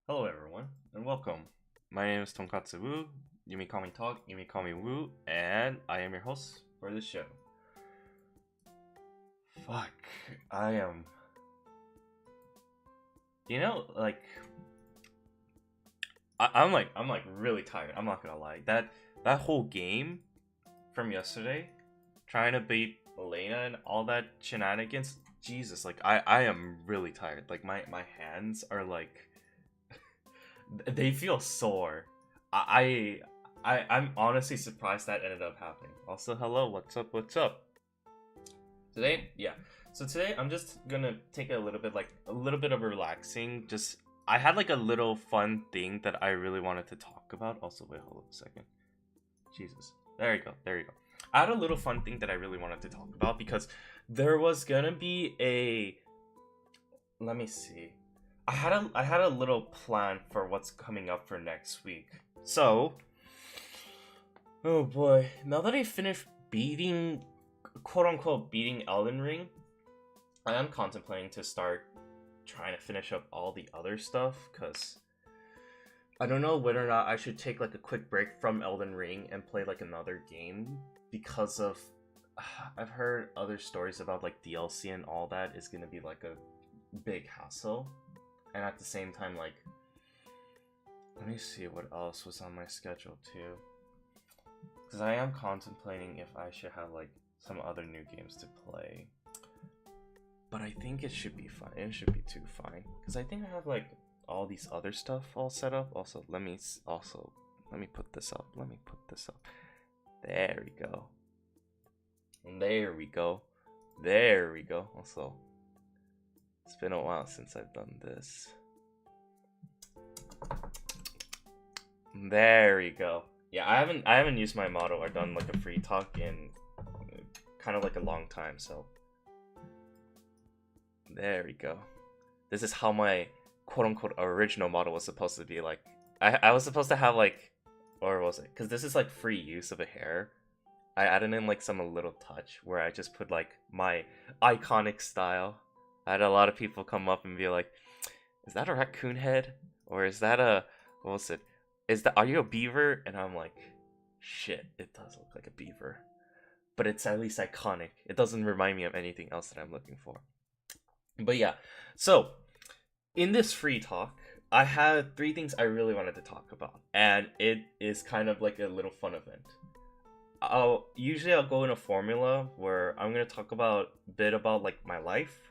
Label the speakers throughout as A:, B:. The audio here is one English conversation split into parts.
A: Hello everyone, and welcome. My name is Tonkatsu Woo. You may call me Talk, you may call me Woo, and I am your host for this show. Fuck, I am. You know, like, I'm really tired. I'm not gonna lie. That whole game from yesterday, trying to beat Elena and all that shenanigans. Jesus, like I am really tired. Like my hands are like they feel sore. I'm honestly surprised that ended up happening. Also, hello, what's up? What's up? Today, yeah. So today I'm just gonna take it a little bit of relaxing. Just I had like a little fun thing that I really wanted to talk about. Also, wait, hold up a second. Jesus, there you go, there you go. I had a little fun thing that I really wanted to talk about because there was gonna be a. Let me see. I had a little plan for what's coming up for next week. So, oh boy, now that I finished beating, quote unquote, beating Elden Ring, I am contemplating to start trying to finish up all the other stuff because I don't know whether or not I should take like a quick break from Elden Ring and play like another game because of I've heard other stories about like DLC and all that is gonna be like a big hassle, and at the same time, like, let me see what else was on my schedule too, because I am contemplating if I should have like some other new games to play, but I think it should be fine. It should be too fine because I think I have like all these other stuff all set up. Also, let me put this up. Let me put this up. There we go. There we go. There we go. Also, it's been a while since I've done this. There we go. Yeah, I haven't used my model or done like a free talk in kind of like a long time, so there we go. This is how my quote unquote original model was supposed to be like. I was supposed to have like, or was it? Because this is like free use of a hair. I added in like some little touch where I just put like my iconic style. I had a lot of people come up and be like, "Is that a raccoon head? Or is that a what was it? Are you a beaver?" And I'm like, "Shit, it does look like a beaver, but it's at least iconic. It doesn't remind me of anything else that I'm looking for." But yeah, so in this free talk, I had three things I really wanted to talk about, and it is kind of like a little fun event. I'll go in a formula where I'm gonna talk about a bit about like my life,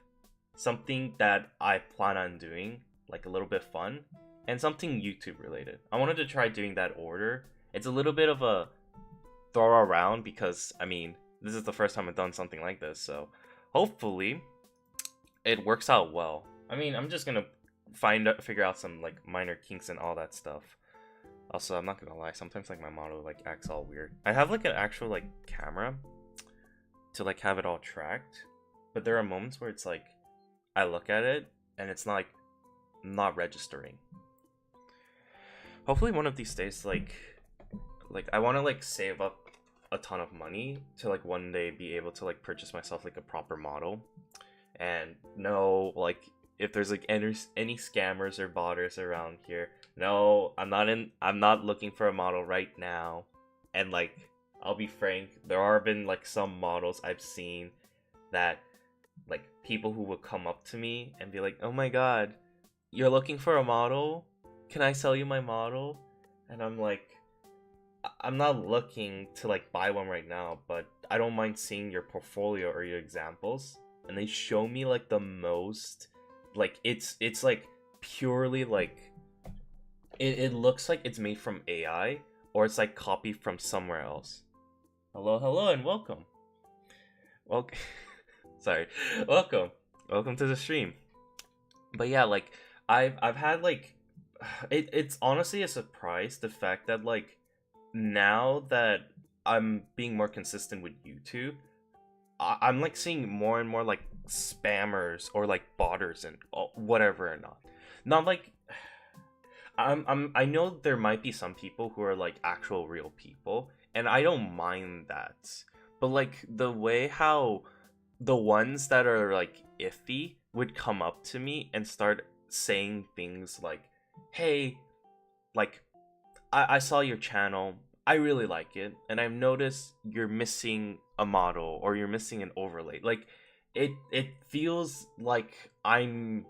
A: something that I plan on doing, like a little bit fun, and something YouTube related. I wanted to try doing that order. It's a little bit of a throw around because I mean this is the first time I've done something like this, so hopefully it works out well. I mean, I'm just gonna figure out some like minor kinks and all that stuff. Also, I'm not gonna lie, sometimes like my model like acts all weird. I have like an actual like camera to like have it all tracked, but there are moments where it's like I look at it and it's not registering. Hopefully one of these days like I want to like save up a ton of money to like one day be able to like purchase myself like a proper model and know like if there's like any scammers or botters around here. No, I'm not looking for a model right now. And like I'll be frank, there are been like some models I've seen that like people who would come up to me and be like, "Oh my god, you're looking for a model? Can I sell you my model?" And I'm like, I'm not looking to like buy one right now, but I don't mind seeing your portfolio or your examples. And they show me like the most like it's like purely like it looks like it's made from AI or it's like copied from somewhere else. Hello, hello, and welcome. Welcome. Sorry. Welcome. Welcome to the stream. But yeah, like I've had like it's honestly a surprise the fact that like now that I'm being more consistent with YouTube, I'm like seeing more and more like spammers or like botters and whatever or not. Not like I know there might be some people who are like actual real people, and I don't mind that. But like the way how the ones that are like iffy would come up to me and start saying things like hey, like, I saw your channel, I really like it, and I've noticed you're missing a model or you're missing an overlay. Like, it feels like I'm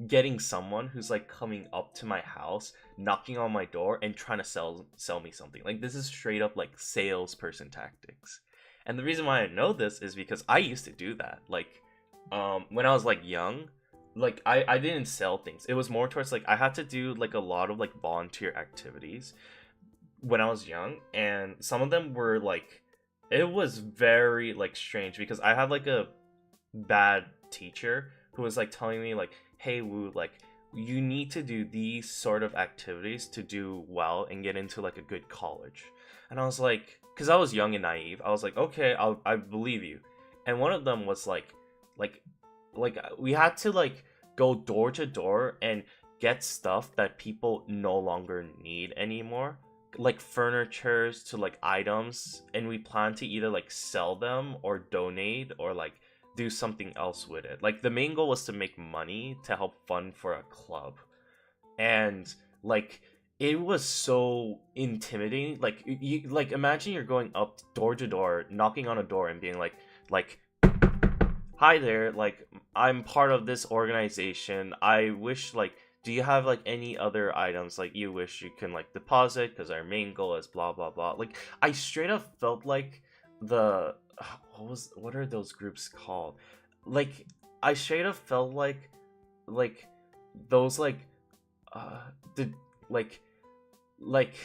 A: getting someone who's like coming up to my house, knocking on my door, and trying to sell me something. Like, this is straight up like salesperson tactics. And the reason why I know this is because I used to do that. Like, when I was like young, like I didn't sell things. It was more towards like I had to do like a lot of like volunteer activities when I was young, and some of them were like, it was very like strange because I had like a bad teacher who was like telling me like, hey Woo, like you need to do these sort of activities to do well and get into like a good college. And I was like, because I was young and naive, I was like, okay, I believe you. And one of them was like we had to like go door to door and get stuff that people no longer need anymore, like furnitures to like items, and we plan to either like sell them or donate or like do something else with it. Like the main goal was to make money to help fund for a club. And like it was so intimidating. Like you like imagine you're going up door to door, knocking on a door and being like hi there, like I'm part of this organization. I wish like do you have like any other items like you wish you can like deposit because our main goal is blah blah blah. Like I straight up felt like the what are those groups called? Like I straight up felt like those uh the like like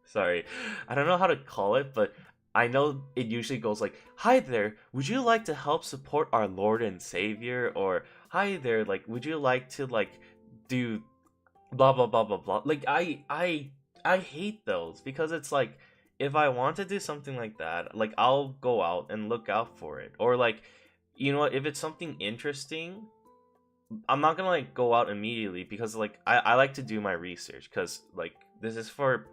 A: sorry, I don't know how to call it, but I know it usually goes like, hi there, would you like to help support our Lord and Savior? Or hi there, like would you like to like do blah blah blah blah blah. Like I hate those because it's like if I want to do something like that, like I'll go out and look out for it. Or like, you know what, if it's something interesting, I'm not gonna like go out immediately because like I like to do my research because like this is for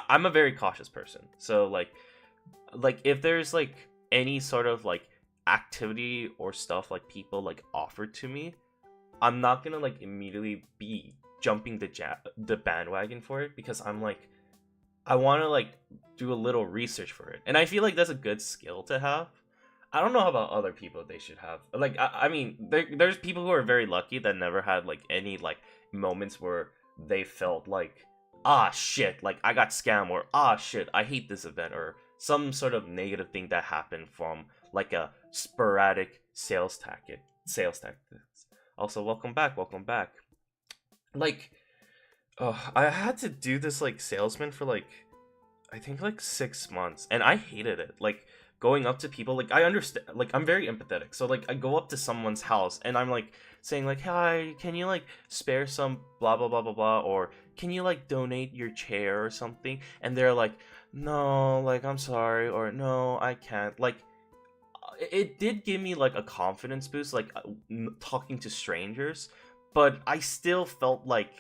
A: I'm a very cautious person. So like if there's like any sort of like activity or stuff like people like offer to me, I'm not gonna like immediately be jumping the bandwagon for it because I'm like I want to like do a little research for it, and I feel like that's a good skill to have. I don't know about other people they should have. Like I mean, there's people who are very lucky that never had like any like moments where they felt like ah shit, like I got scammed, or ah shit, I hate this event, or some sort of negative thing that happened from like a sporadic sales tactics. Also, welcome back, welcome back. Like, oh, I had to do this like salesman for like I think like 6 months, and I hated it. Like going up to people, like I understand, like I'm very empathetic, so like I go up to someone's house and I'm like saying like, hi, can you like spare some blah blah blah blah blah, or can you like donate your chair or something? And they're like, no, like I'm sorry, or no, I can't. Like it did give me like a confidence boost, like talking to strangers, but I still felt like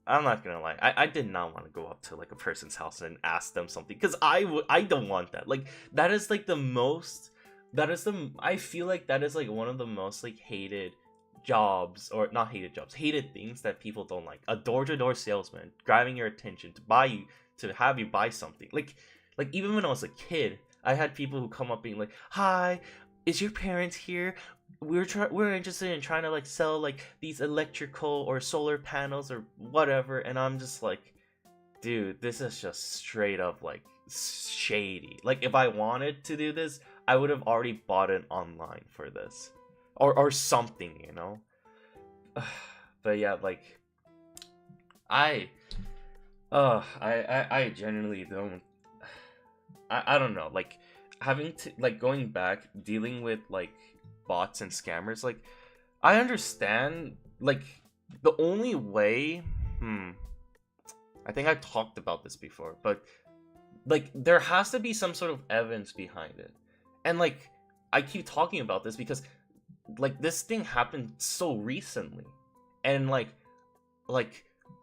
A: I'm not gonna lie, I did not want to go up to like a person's house and ask them something because I don't want that. Like that is like the most that is the I feel like that is like one of the most like hated jobs, or not hated jobs, hated things that people don't like. A door-to-door salesman grabbing your attention to buy you, to have you buy something. Like even when I was a kid, I had people who come up being like, hi, is your parents here? We're interested in trying to like sell like these electrical or solar panels or whatever, and I'm just like, dude, this is just straight up like shady. Like if I wanted to do this, I would have already bought it online for this, or something, you know. But yeah, like I I genuinely don't. I don't know, like having to like going back dealing with like bots and scammers, like I understand like the only way I think I talked about this before, but like there has to be some sort of evidence behind it. And like I keep talking about this because like this thing happened so recently, and like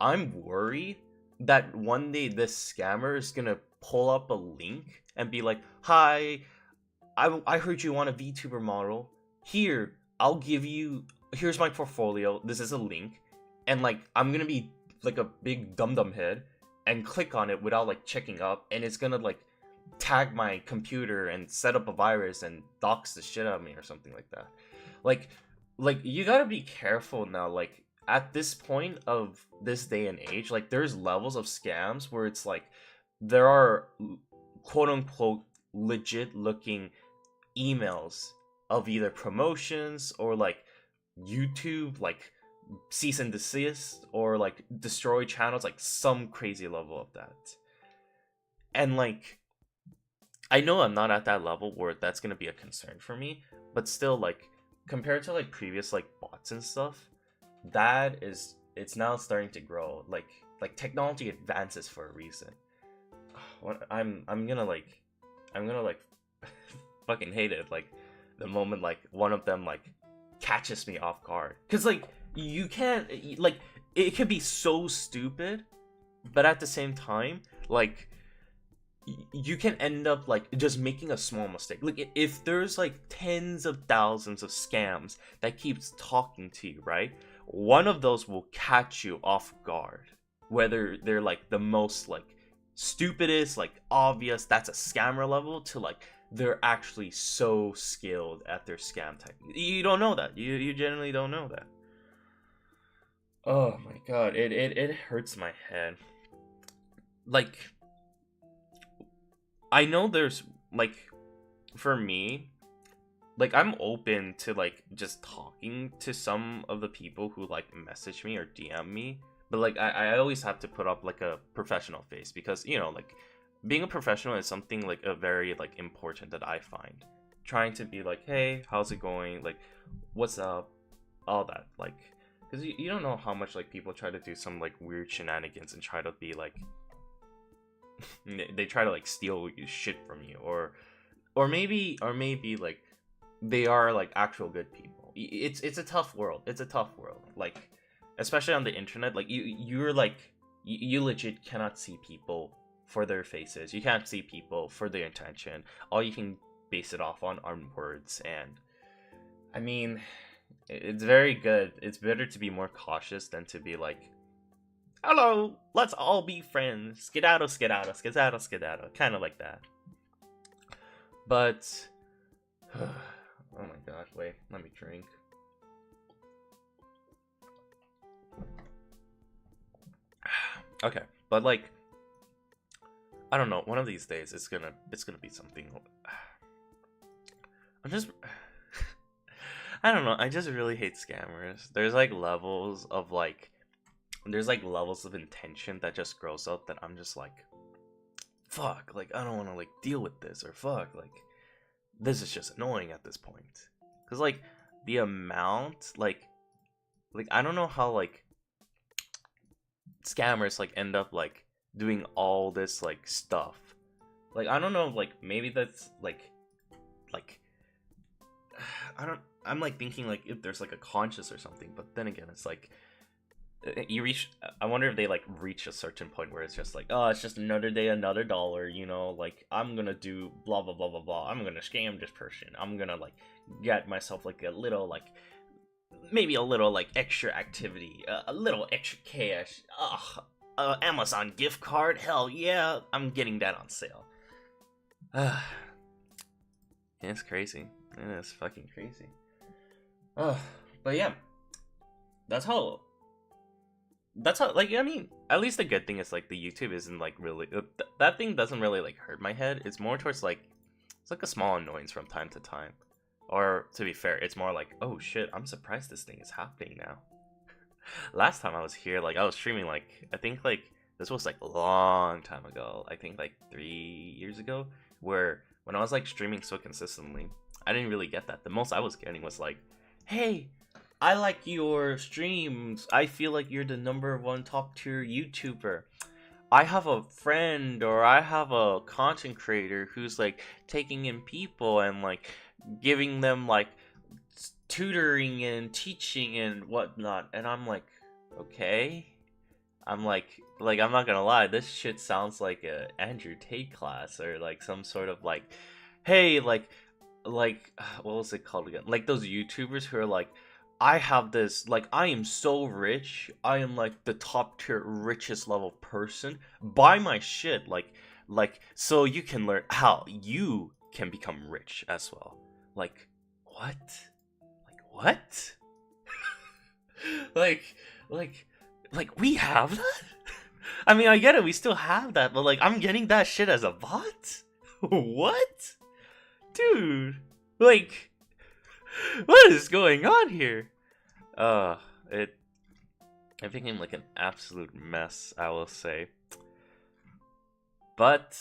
A: I'm worried that one day this scammer is gonna pull up a link and be like, hi, I heard you want a VTuber model. Here, I'll give you, here's my portfolio. This is a link. and like I'm gonna be like a big dum head and click on it without like checking up, and it's gonna like tag my computer and set up a virus and dox the shit out of me or something like that. Like you gotta be careful now. Like at this point of this day and age, like there's levels of scams where it's like there are quote unquote legit looking emails of either promotions or like YouTube like cease and desist or like destroy channels, like some crazy level of that. And like I know I'm not at that level where that's gonna be a concern for me, but still, like compared to like previous like bots and stuff, that is it's now starting to grow. Like technology advances for a reason. I'm gonna like fucking hate it like the moment like one of them like catches me off guard, because like you can't like it could be so stupid, but at the same time like you can end up like just making a small mistake. Like if there's like tens of thousands of scams that keeps talking to you, right, one of those will catch you off guard, whether they're like the most like stupidest, like obvious that's a scammer level, to like they're actually so skilled at their scam type. You don't know that. You generally don't know that. Oh my god, it hurts my head. Like I know there's like for me, like I'm open to like just talking to some of the people who like message me or DM me, but like I always have to put up like a professional face, because you know like being a professional is something like a very like important that I find. Trying to be like, hey, how's it going? Like, what's up? All that, like, because you don't know how much like people try to do some like weird shenanigans and try to be like, they try to like steal shit from you, or maybe like they are like actual good people. It's a tough world. It's a tough world. Like, especially on the internet, like you're like you legit cannot see people for their faces. You can't see people for their intention. All you can base it off on are words. And I mean, it's very good. It's better to be more cautious than to be like, hello, let's all be friends. Skedaddle, skedaddle, skedaddle, skedaddle. Kind of like that. But, oh my god, wait, let me drink. Okay, but like, I don't know, one of these days it's gonna be something. I'm just I don't know, I just really hate scammers. There's like levels of like intention that just grows up that I'm just like, fuck, like I don't want to like deal with this, or fuck, like this is just annoying at this point. Cuz like the amount like I don't know how like scammers like end up like doing all this like stuff. Like I don't know, like maybe that's like I'm like thinking like if there's like a conscious or something, but then again it's like you reach, I wonder if they like reach a certain point where it's just like, oh, it's just another day, another dollar, you know, like I'm gonna do blah blah blah blah blah, I'm gonna scam this person, I'm gonna like get myself like a little like maybe a little like extra activity, a little extra cash. Amazon gift card, hell yeah, I'm getting that on sale. It's crazy. It's fucking crazy. But yeah, that's how like, I mean, at least the good thing is like the YouTube isn't like really that thing doesn't really like hurt my head. It's more towards like it's like a small annoyance from time to time. Or to be fair, it's more like, oh shit, I'm surprised this thing is happening now. Last time I was here, like I was streaming like I think like this was like a long time ago. I think like 3 years ago, where when I was like streaming so consistently, I didn't really get that. The most I was getting was like, hey, I like your streams. I feel like you're the #1 top tier YouTuber. I have a friend or I have a content creator who's like taking in people and like giving them like tutoring and teaching and whatnot. And I'm like, okay. I'm like I'm not gonna lie, this shit sounds like a Andrew Tate class, or like some sort of like, hey, like what was it called again? Like those YouTubers who are like, I have this, like, I am so rich. I am like the top tier richest level person. Buy my shit, so you can learn how you can become rich as well. Like, what? Like, what? like, like, we have that? I mean, I get it, we still have that, but like, I'm getting that shit as a bot? What? Dude, like, what is going on here? Uh, it it became like an absolute mess, I will say. But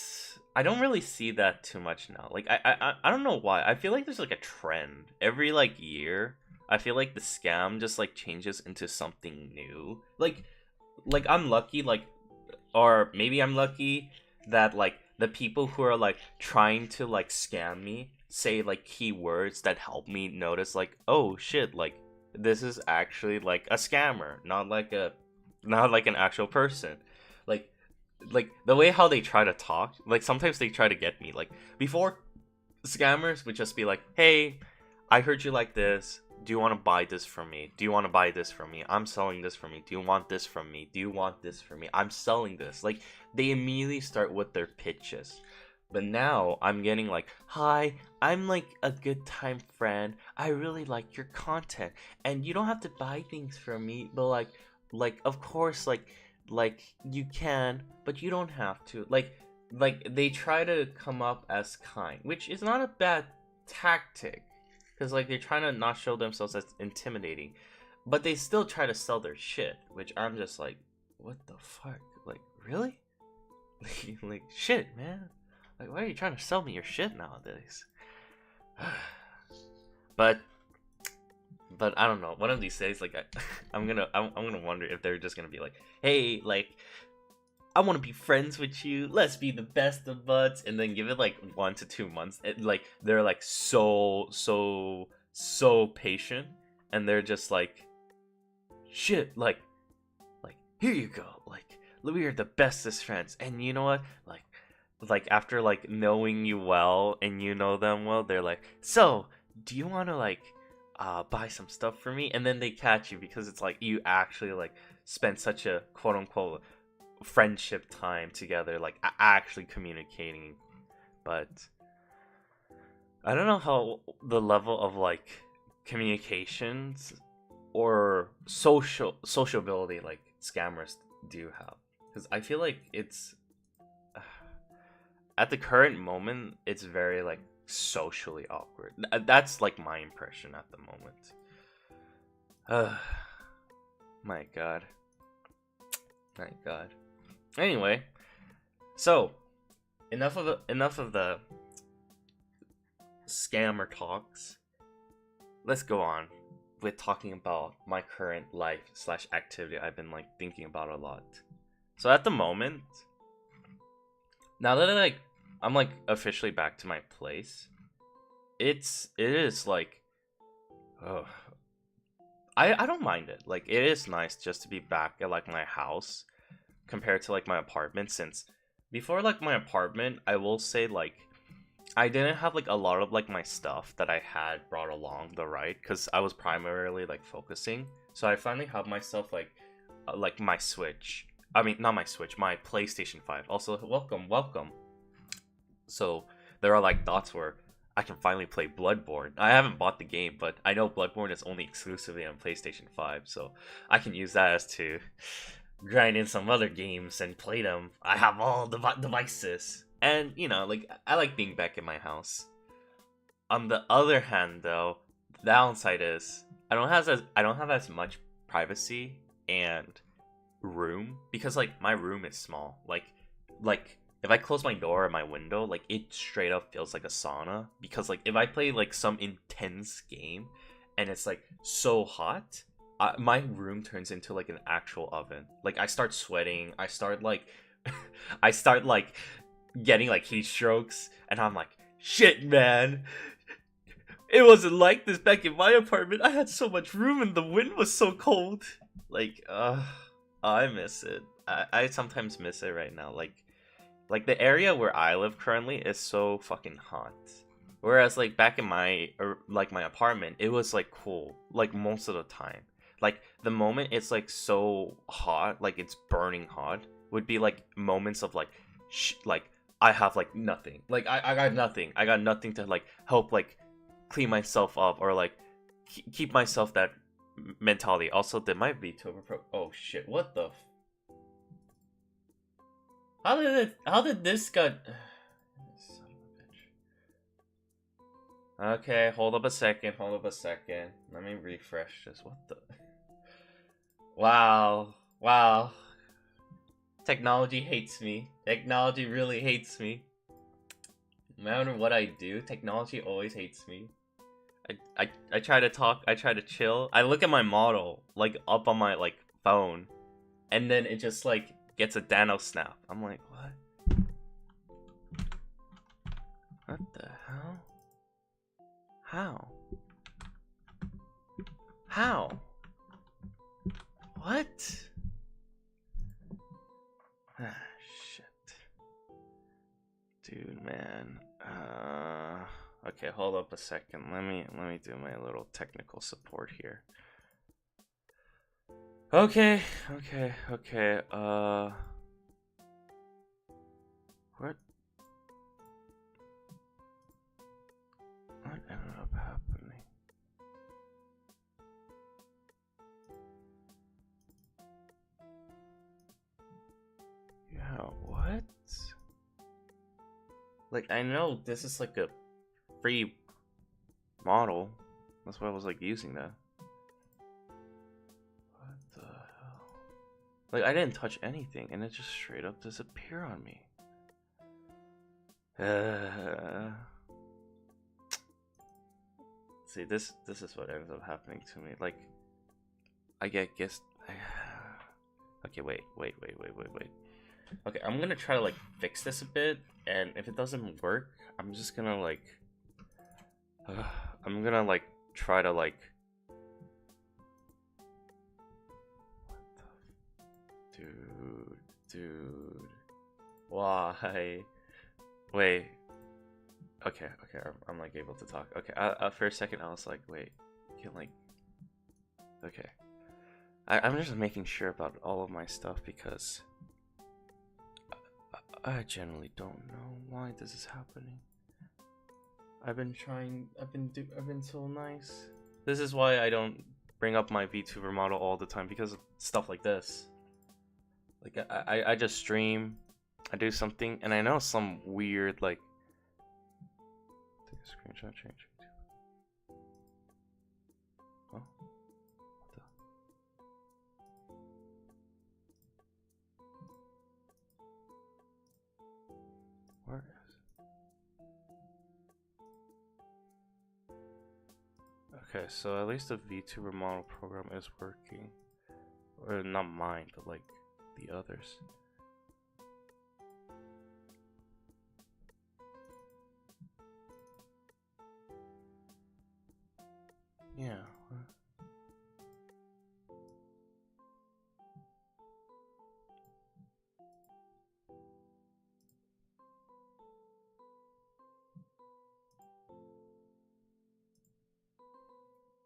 A: I don't really see that too much now. Like I don't know why. I feel like there's like a trend every like year. I feel like the scam just like changes into something new. Like I'm lucky, like, or maybe I'm lucky that like the people who are like trying to like scam me say like keywords that help me notice like, oh shit, like this is actually like a scammer, not like an actual person. Like the way how they try to talk, like sometimes they try to get me. Like before, scammers would just be like, hey, I heard you like this. Do you want to buy this from me? Do you want to buy this from me? I'm selling this from me. Do you want this from me? Do you want this from me? I'm selling this. Like, they immediately start with their pitches. But now I'm getting like, hi, I'm like a good time friend. I really like your content. And you don't have to buy things from me, but like of course, like you can, but you don't have to. Like they try to come up as kind, which is not a bad tactic, because like they're trying to not show themselves as intimidating, but they still try to sell their shit, which I'm just like, what the fuck? Like, really? Like shit, man. Like, why are you trying to sell me your shit nowadays? but I don't know. One of these days, like I'm gonna wonder if they're just gonna be like, hey, like, I want to be friends with you. Let's be the best of buds, and then give it like 1 to 2 months. Like they're like so patient, and they're just like, shit, like here you go. Like, we are the bestest friends, and you know what? Like after like knowing you well and you know them well, they're like, so do you want to like buy some stuff for me? And then they catch you because it's like you actually like spent such a quote unquote friendship time together, like actually communicating. But I don't know how the level of like communications or sociability like scammers do have, because I feel like it's at the current moment it's very like socially awkward. That's like my impression at the moment. My god. Anyway, so enough of the scammer talks. Let's go on with talking about my current life / activity I've been like thinking about a lot. So at the moment, now that I'm like officially back to my place, it is like, oh, I don't mind it. Like, it is nice just to be back at like my house compared to like my apartment, since before like my apartment, I will say like I didn't have like a lot of like my stuff that I had brought along the ride, because I was primarily like focusing. So I finally have myself like my Switch. I mean, not my Switch, my PlayStation 5. Also, welcome. So there are like dots where I can finally play Bloodborne. I haven't bought the game, but I know Bloodborne is only exclusively on PlayStation 5, so I can use that as to grind in some other games and play them. I have all the devices. And, you know, like, I like being back in my house. On the other hand, though, the downside is I don't have as much privacy and room, because like my room is small. Like if I close my door or my window, like it straight up feels like a sauna, because like if I play like some intense game and it's like so hot, my room turns into like an actual oven. Like I start sweating, I start like getting like heat strokes, and I'm like, shit, man, it wasn't like this back in my apartment. I had so much room and the wind was so cold. Like, I miss it. I sometimes miss it right now. Like the area where I live currently is so fucking hot. Whereas like back in my my apartment, it was like cool like most of the time. Like the moment it's like so hot, like it's burning hot, would be like moments of like like I have like nothing. Like I got nothing. I got nothing to like help like clean myself up or like keep myself that mentality. Also, did my vtuber pro? Oh shit! What the? How did this got? Son of a bitch. Okay, hold up a second. Hold up a second. Let me refresh this. What the? Wow. Wow. Technology hates me. Technology really hates me. No matter what I do, technology always hates me. I try to talk, I try to chill. I look at my model, like, up on my, like, phone. And then it just, like, gets a Dano snap. I'm like, what? What the hell? How? How? What? Ah, shit. Dude, man. Okay, hold up a second. Let me do my little technical support here. Okay. What ended up happening? Yeah, what? Like, I know this is like a free model. That's why I was like using that. What the hell? Like, I didn't touch anything and it just straight up disappeared on me. See, this is what ends up happening to me. Like, I get guessed. Okay, wait. Okay, I'm gonna try to like fix this a bit, and if it doesn't work, I'm just gonna like, I'm gonna like try to like. What the, dude, why? Wait. Okay, I'm like able to talk. Okay, for a second I was like, wait, can like. Okay, I'm just making sure about all of my stuff because I generally don't know why this is happening. I've been so nice. This is why I don't bring up my VTuber model all the time, because of stuff like this. Like I just stream, I do something, and I know some weird like take a screenshot, change. Oh. What the? Where is it? Okay, so at least the VTuber model program is working. Or not mine, but like the others. Yeah.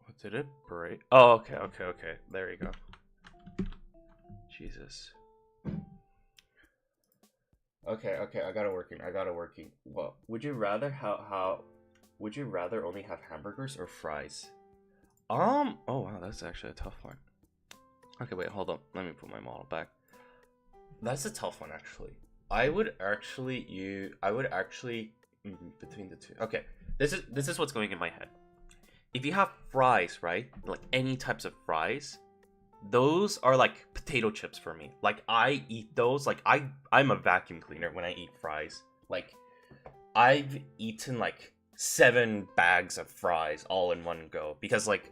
A: What, did it break? Oh, okay. There you go. Jesus. Okay, I got it working. Well, would you rather would you rather only have hamburgers or fries? Oh wow, that's actually a tough one. Okay, wait, hold up. Let me put my model back. That's a tough one, actually. I would actually between the two. Okay, this is what's going in my head. If you have fries, right? Like any types of fries, those are like potato chips for me. Like I eat those. Like I'm a vacuum cleaner when I eat fries. Like I've eaten like 7 bags of fries all in one go, because like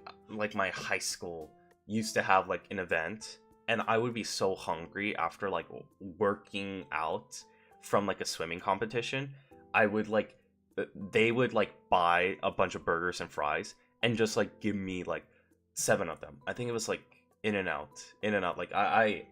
A: my high school used to have like an event, and I would be so hungry after like working out from like a swimming competition. I would like they would like buy a bunch of burgers and fries and just like give me like 7 of them. I think it was like In and Out. Like I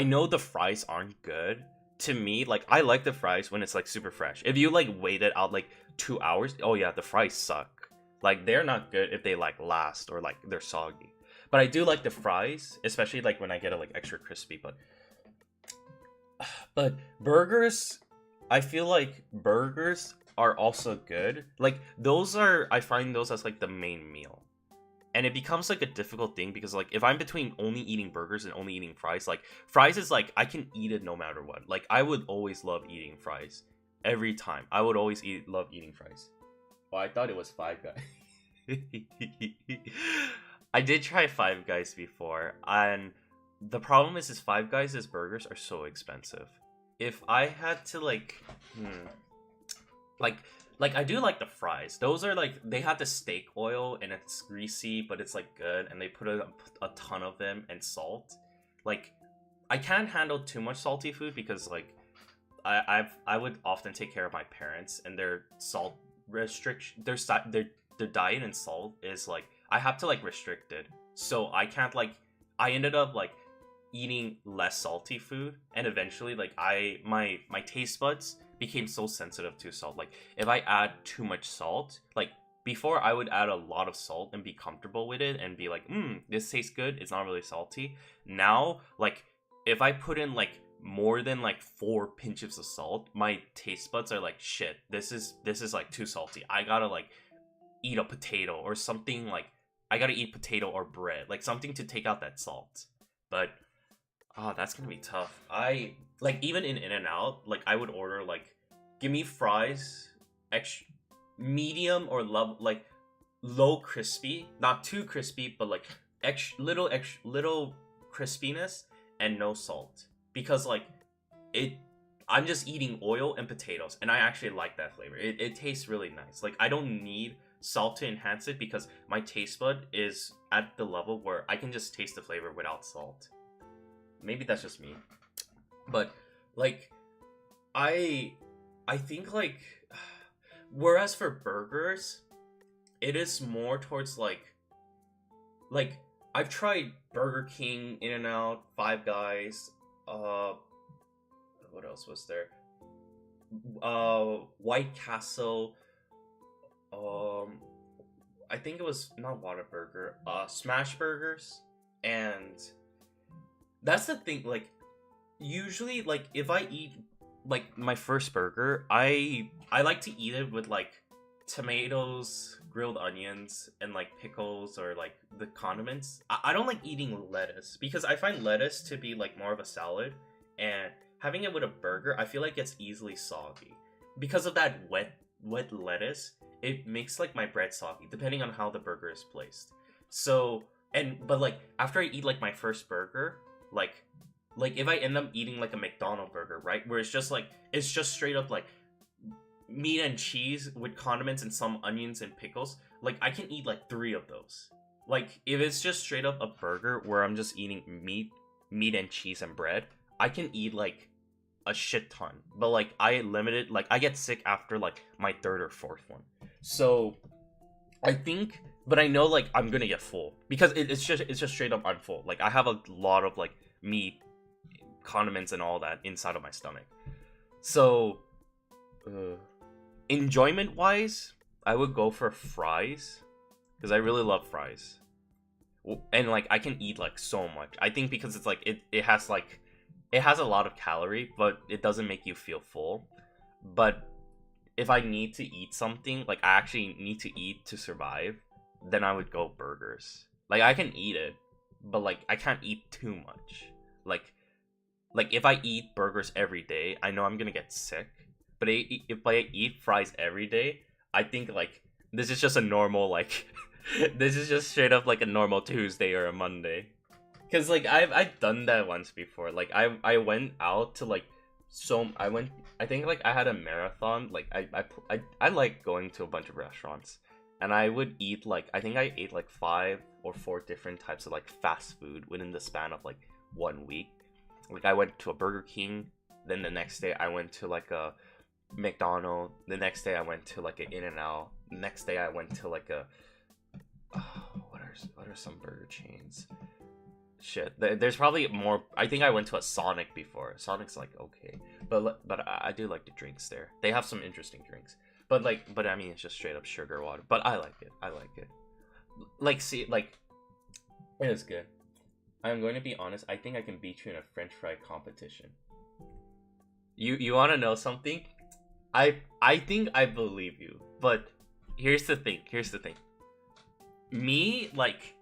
A: know the fries aren't good, to me, like, I like the fries when it's like super fresh. If you like wait it out like 2 hours, oh yeah, the fries suck. Like, they're not good if they like last or like they're soggy. But I do like the fries, especially like when I get it like extra crispy. But burgers, I feel like burgers are also good. Like, those are, I find those as like the main meal. And it becomes like a difficult thing because like if I'm between only eating burgers and only eating fries, like fries is like I can eat it no matter what. Like, I would always love eating fries every time. I would always love eating fries. Oh, I thought it was Five Guys. I did try Five Guys before, and the problem is Five Guys' burgers are so expensive. If I had to like like I do like the fries. Those are like, they have the steak oil and it's greasy, but it's like good, and they put a ton of them and salt. Like, I can't handle too much salty food because like I would often take care of my parents, and their salt restriction, their diet and salt is like, I have to like restrict it. So I can't like, I ended up like eating less salty food, and eventually like my taste buds became so sensitive to salt. Like, if I add too much salt, like before I would add a lot of salt and be comfortable with it and be like, this tastes good, it's not really salty. Now, like, if I put in like more than like 4 pinches of salt, my taste buds are like, shit, this is like too salty. I gotta like eat a potato or something. Like, I gotta eat potato or bread, like something to take out that salt. But oh, that's gonna be tough. I like, even in In-N-Out, like I would order like, give me fries, medium or like low crispy, not too crispy, but like little crispiness and no salt, because like I'm just eating oil and potatoes, and I actually like that flavor. It tastes really nice. Like, I don't need salt to enhance it because my taste bud is at the level where I can just taste the flavor without salt. Maybe that's just me, but like I think like, whereas for burgers, it is more towards like I've tried Burger King, In-N-Out, Five Guys, what else was there? White Castle, I think it was not Whataburger, Smash Burgers, and that's the thing, like, usually, like, if I eat, like, my first burger, I like to eat it with, like, tomatoes, grilled onions, and, like, pickles, or, like, the condiments. I don't like eating lettuce, because I find lettuce to be, like, more of a salad, and having it with a burger, I feel like it's easily soggy. Because of that wet lettuce, it makes, like, my bread soggy, depending on how the burger is placed. So, but, like, after I eat, like, my first burger, like if I end up eating like a McDonald's burger, right, where it's just straight up like meat and cheese with condiments and some onions and pickles, like I can eat like 3 of those. Like, if it's just straight up a burger where I'm just eating meat and cheese and bread, I can eat like a shit ton. But like, I limited, like I get sick after like my 3rd or 4th one. So I think, but I know like I'm gonna get full because it's just straight up I'm full. Like, I have a lot of like meat, condiments, and all that inside of my stomach. So enjoyment wise, I would go for fries because I really love fries, and like I can eat like so much. I think because it's like it has a lot of calorie, but it doesn't make you feel full. But if I need to eat something, like I actually need to eat to survive, then I would go burgers. Like, I can eat it, but like I can't eat too much. Like if I eat burgers every day, I know I'm gonna get sick. But if I eat fries every day, I think like this is just a normal like this is just straight up like a normal Tuesday or a Monday. Cause like I've done that once before. Like I went out to like, so I think like I had a marathon. Like I like going to a bunch of restaurants, and I would eat like, I think I ate like 5 or 4 different types of like fast food within the span of like 1 week. Like, I went to a Burger King, then the next day I went to like a McDonald's, the next day I went to like an In-N-Out, the next day I went to like a what are some burger chains? shit. There's probably more. I think I went to a Sonic before. Sonic's like okay, but I do like the drinks there. They have some interesting drinks. But I mean, it's just straight up sugar water. But I like it. I like it. Like, see, like, it is good. I'm going to be honest. I think I can beat you in a French fry competition. You want to know something? I think I believe you. But here's the thing. Here's the thing. Me, like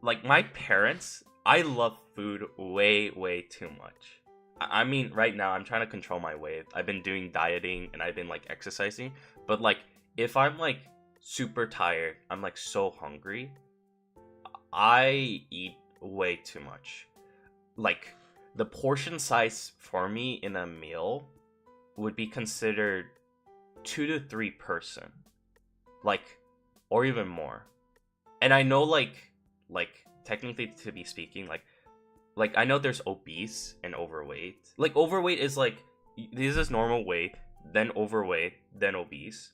A: my parents, I love food way too much. I mean, right now I'm trying to control my weight. I've been doing dieting and I've been like exercising, but like if I'm like super tired, I'm like so hungry, I eat way too much. Like the portion size for me in a meal would be considered 2 to 3 person, like, or even more. And I know like technically to be speaking, like I know there's obese and overweight. Like overweight is like this is normal weight, then overweight, then obese.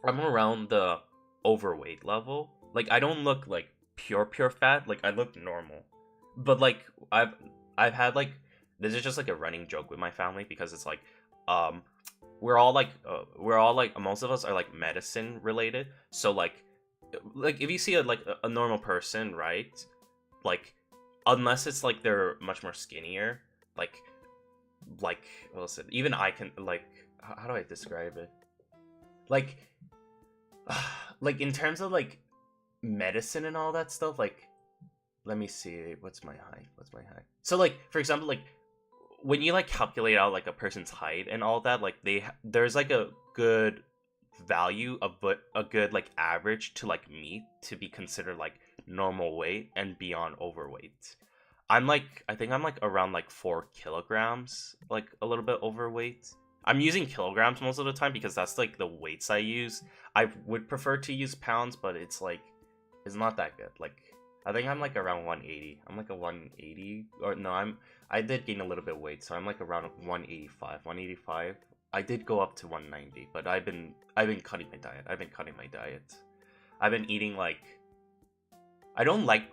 A: I'm around the overweight level. Like I don't look like pure fat. Like I look normal. But like I've had like this is just like a running joke with my family because it's like um we're all like most of us are like medicine related. So like if you see a normal person, right? Like unless it's like they're much more skinnier, like what was it? Even I can like how do I describe it? Like like in terms of like medicine and all that stuff, like let me see what's my height. So like for example, like when you like calculate out like a person's height and all that, like there's like a good value of but a good like average to like meet to be considered like normal weight and beyond overweight. I think I'm like around like 4 kilograms, like a little bit overweight. I'm using kilograms most of the time because that's like the weights I use. I would prefer to use pounds, but it's like it's not that good. Like I think I'm like around 180. I'm like a 180 or no, I did gain a little bit of weight, so I'm like around 185. 185. I did go up to 190, but I've been cutting my diet. I've been eating like I don't like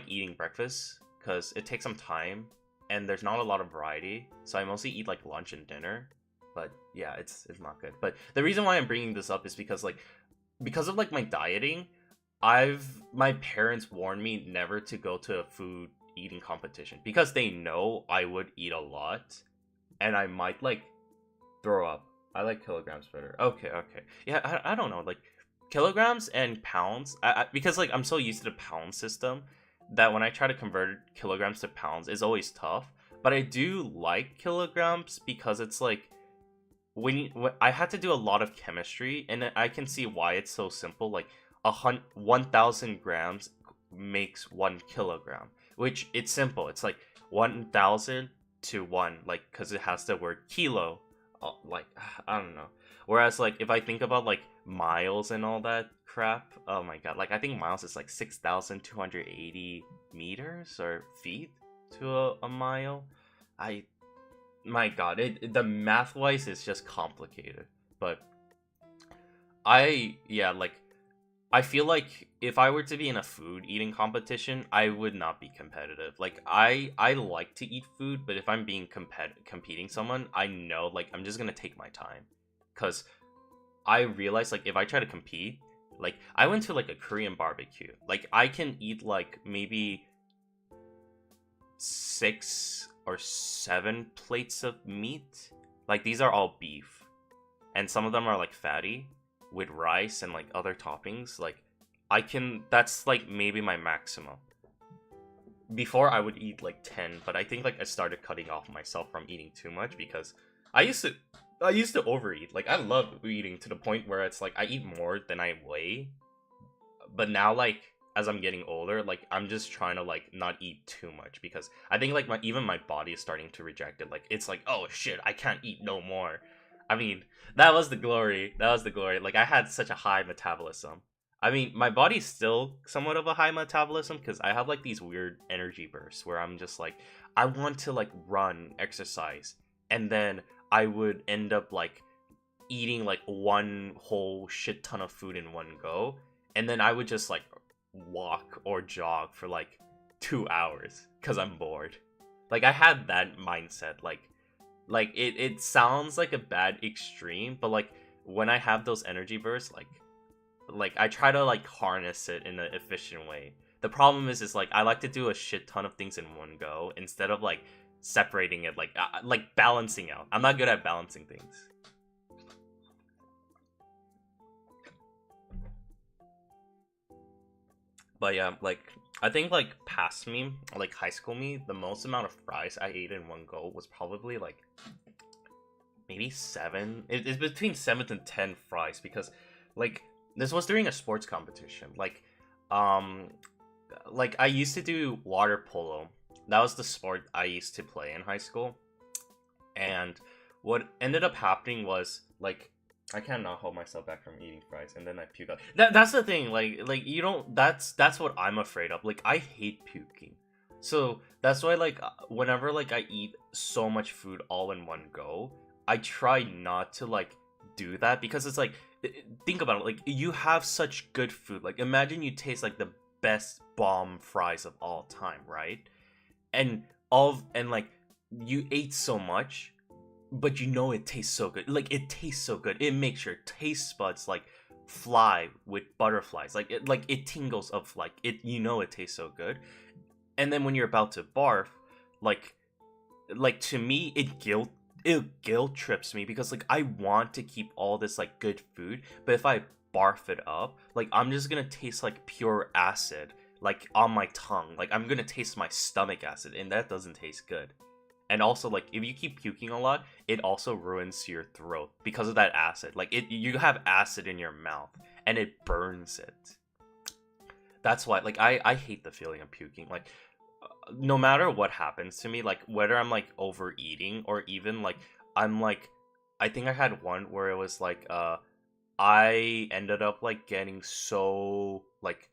A: eating breakfast because it takes some time and there's not a lot of variety. So I mostly eat like lunch and dinner. But yeah, it's not good. But the reason why I'm bringing this up is because of like my dieting, my parents warned me never to go to a food eating competition because they know I would eat a lot and I might like throw up. I like kilograms better. Okay. Yeah, I don't know. Like kilograms and pounds, because like I'm so used to the pound system that when I try to convert kilograms to pounds, it's always tough. But I do like kilograms because it's like when I had to do a lot of chemistry, and I can see why it's so simple. Like 1,000 grams makes 1 kilogram, which it's simple. It's like 1,000 to 1, like because it has the word kilo. Like I don't know. Whereas like if I think about like miles and all that crap, oh my god, like I think miles is like 6,280 meters or feet to a mile. My god, the math wise is just complicated. But like I feel like if I were to be in a food eating competition, I would not be competitive. Like I like to eat food, but if I'm being competing someone, I know like I'm just gonna take my time, cause I realize like if I try to compete, like I went to like a Korean barbecue, like I can eat like maybe 6 or 7 plates of meat. Like these are all beef, and some of them are like fatty with rice and like other toppings. Like that's like maybe my maximum. Before I would eat like 10, but I think like I started cutting off myself from eating too much because I used to overeat. Like I love eating to the point where it's like I eat more than I weigh. But now like as I'm getting older, like I'm just trying to like not eat too much because I think like even my body is starting to reject it. Like it's like, oh shit, I can't eat no more. I mean, that was the glory. Like, I had such a high metabolism. I mean, my body's still somewhat of a high metabolism because I have, like, these weird energy bursts where I'm just, like, I want to, like, run, exercise. And then I would end up, like, eating, like, one whole shit ton of food in one go. And then I would just, like, walk or jog for, like, 2 hours because I'm bored. Like I had that mindset. Like it sounds like a bad extreme, but like when I have those energy bursts, like I try to like harness it in an efficient way. The problem is like I like to do a shit ton of things in one go instead of like separating it, like balancing out. I'm not good at balancing things. But yeah, like I think like past me, like high school me, the most amount of fries I ate in one go was probably like maybe 7. It's between 7 and 10 fries because like this was during a sports competition. Um like I used to do water polo. That was the sport I used to play in high school. And what ended up happening was like I cannot hold myself back from eating fries, and then I puke out. That's the thing. Like you don't. That's what I'm afraid of. Like I hate puking, so that's why like whenever like I eat so much food all in one go, I try not to like do that because it's like think about it. Like you have such good food. Like imagine you taste like the best bomb fries of all time, right? And like you ate so much, but you know it tastes so good. Like it tastes so good. It makes your taste buds like fly with butterflies. Like it tingles of like it. You know it tastes so good. And then when you're about to barf, like like to me it guilt trips me because like I want to keep all this like good food, but if I barf it up, like I'm just gonna taste like pure acid like on my tongue. Like I'm gonna taste my stomach acid, and that doesn't taste good. And also like if you keep puking a lot, it also ruins your throat because of that acid. Like you have acid in your mouth and it burns it. That's why like I hate the feeling of puking. Like no matter what happens to me, like whether I'm like overeating or even like I'm like I think I had one where it was like I ended up like getting so like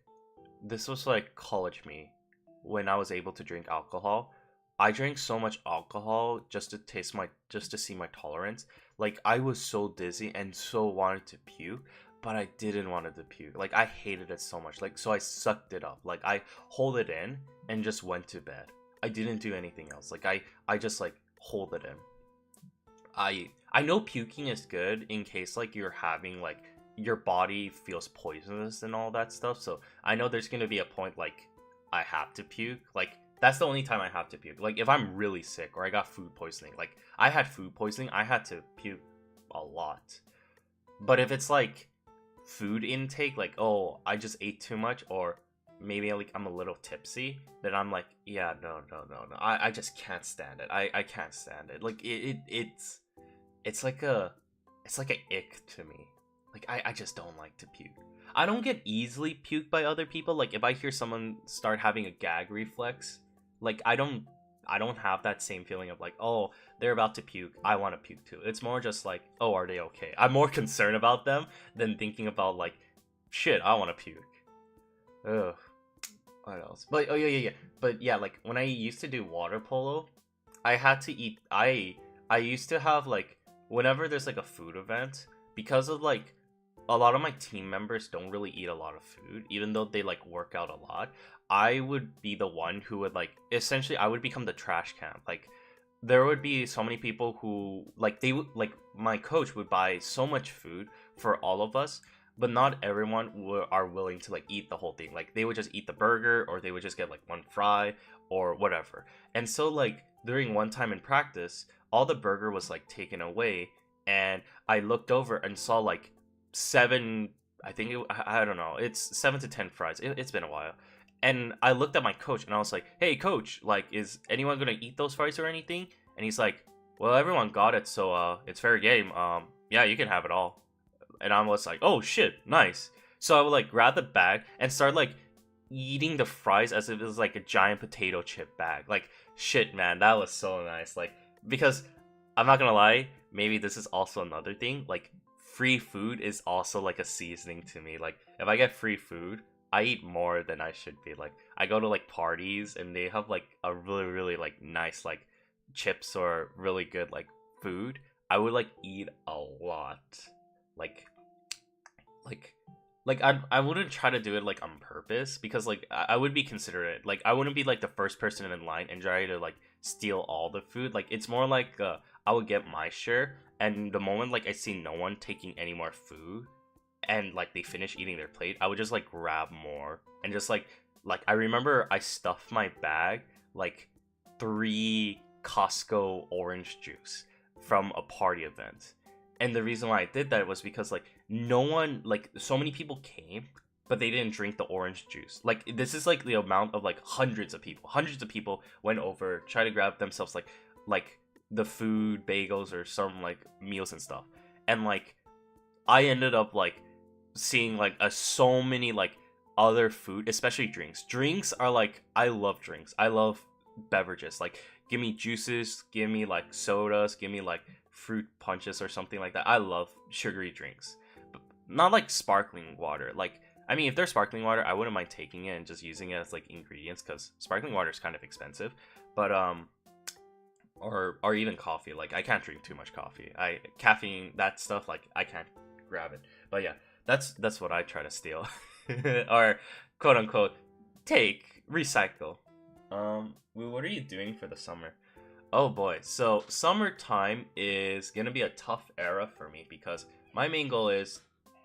A: this was like college me when I was able to drink alcohol. I drank so much alcohol just to see my tolerance. Like I was so dizzy and so wanted to puke, but I didn't want to puke. Like I hated it so much. Like so I sucked it up. Like I hold it in and just went to bed. I didn't do anything else. Like I just like hold it in. I know puking is good in case like you're having like your body feels poisonous and all that stuff. So I know there's gonna be a point like I have to puke. Like that's the only time I have to puke. Like if I'm really sick or I got food poisoning. Like I had food poisoning, I had to puke a lot. But if it's like food intake, like oh I just ate too much, or maybe like I'm a little tipsy, then I'm like yeah no. I just can't stand it. I can't stand it. Like it's like a ick to me. Like I just don't like to puke. I don't get easily puked by other people. Like if I hear someone start having a gag reflex, like I don't have that same feeling of like, oh, they're about to puke, I want to puke too. It's more just like, oh, are they okay? I'm more concerned about them than thinking about like, shit, I want to puke. Ugh. What else? But oh yeah. But yeah, like when I used to do water polo, I had to eat. I used to have like whenever there's like a food event, because of like a lot of my team members don't really eat a lot of food, even though they like work out a lot. I would be the one who would like essentially I would become the trash can. Like there would be so many people who like they would like my coach would buy so much food for all of us, but not everyone are willing to like eat the whole thing. Like they would just eat the burger, or they would just get like one fry or whatever. And so like during one time in practice, all the burger was like taken away, and I looked over and saw like 7, I think I don't know, it's 7 to 10 fries. It's been a while. And I looked at my coach and I was like, hey coach, like is anyone gonna eat those fries or anything? And he's like, well, everyone got it, so it's fair game. Yeah, you can have it all. And I was like, oh shit, nice. So I would like grab the bag and start like eating the fries as if it was like a giant potato chip bag. Like shit, man, that was so nice. Like because I'm not gonna lie, maybe this is also another thing. Like free food is also like a seasoning to me. Like if I get free food, I eat more than I should be. Like I go to like parties and they have like a really like nice like chips or really good like food. I would like eat a lot. Like like like I wouldn't try to do it like on purpose because like I would be considerate. Like I wouldn't be like the first person in line and try to like steal all the food. Like it's more like I would get my share, and the moment like I see no one taking any more food and like they finish eating their plate, I would just like grab more and just like I remember I stuffed my bag like 3 Costco orange juice from a party event. And the reason why I did that was because like no one, like so many people came, but they didn't drink the orange juice. Like this is like the amount of like hundreds of people went over, try to grab themselves like the food, bagels or some like meals and stuff. And like I ended up like seeing like so many like other food, especially drinks. Drinks are like, I love drinks. I love beverages. Like give me juices, give me like sodas, give me like fruit punches or something like that. I love sugary drinks. But not like sparkling water. Like I mean if they're sparkling water, I wouldn't mind taking it and just using it as like ingredients cuz sparkling water is kind of expensive. But or even coffee. Like I can't drink too much coffee. Caffeine, that stuff, like I can't grab it. But yeah, that's what I try to steal. Or quote unquote take, recycle. What are you doing for the summer? Oh boy, so summertime is gonna be a tough era for me because my main goal is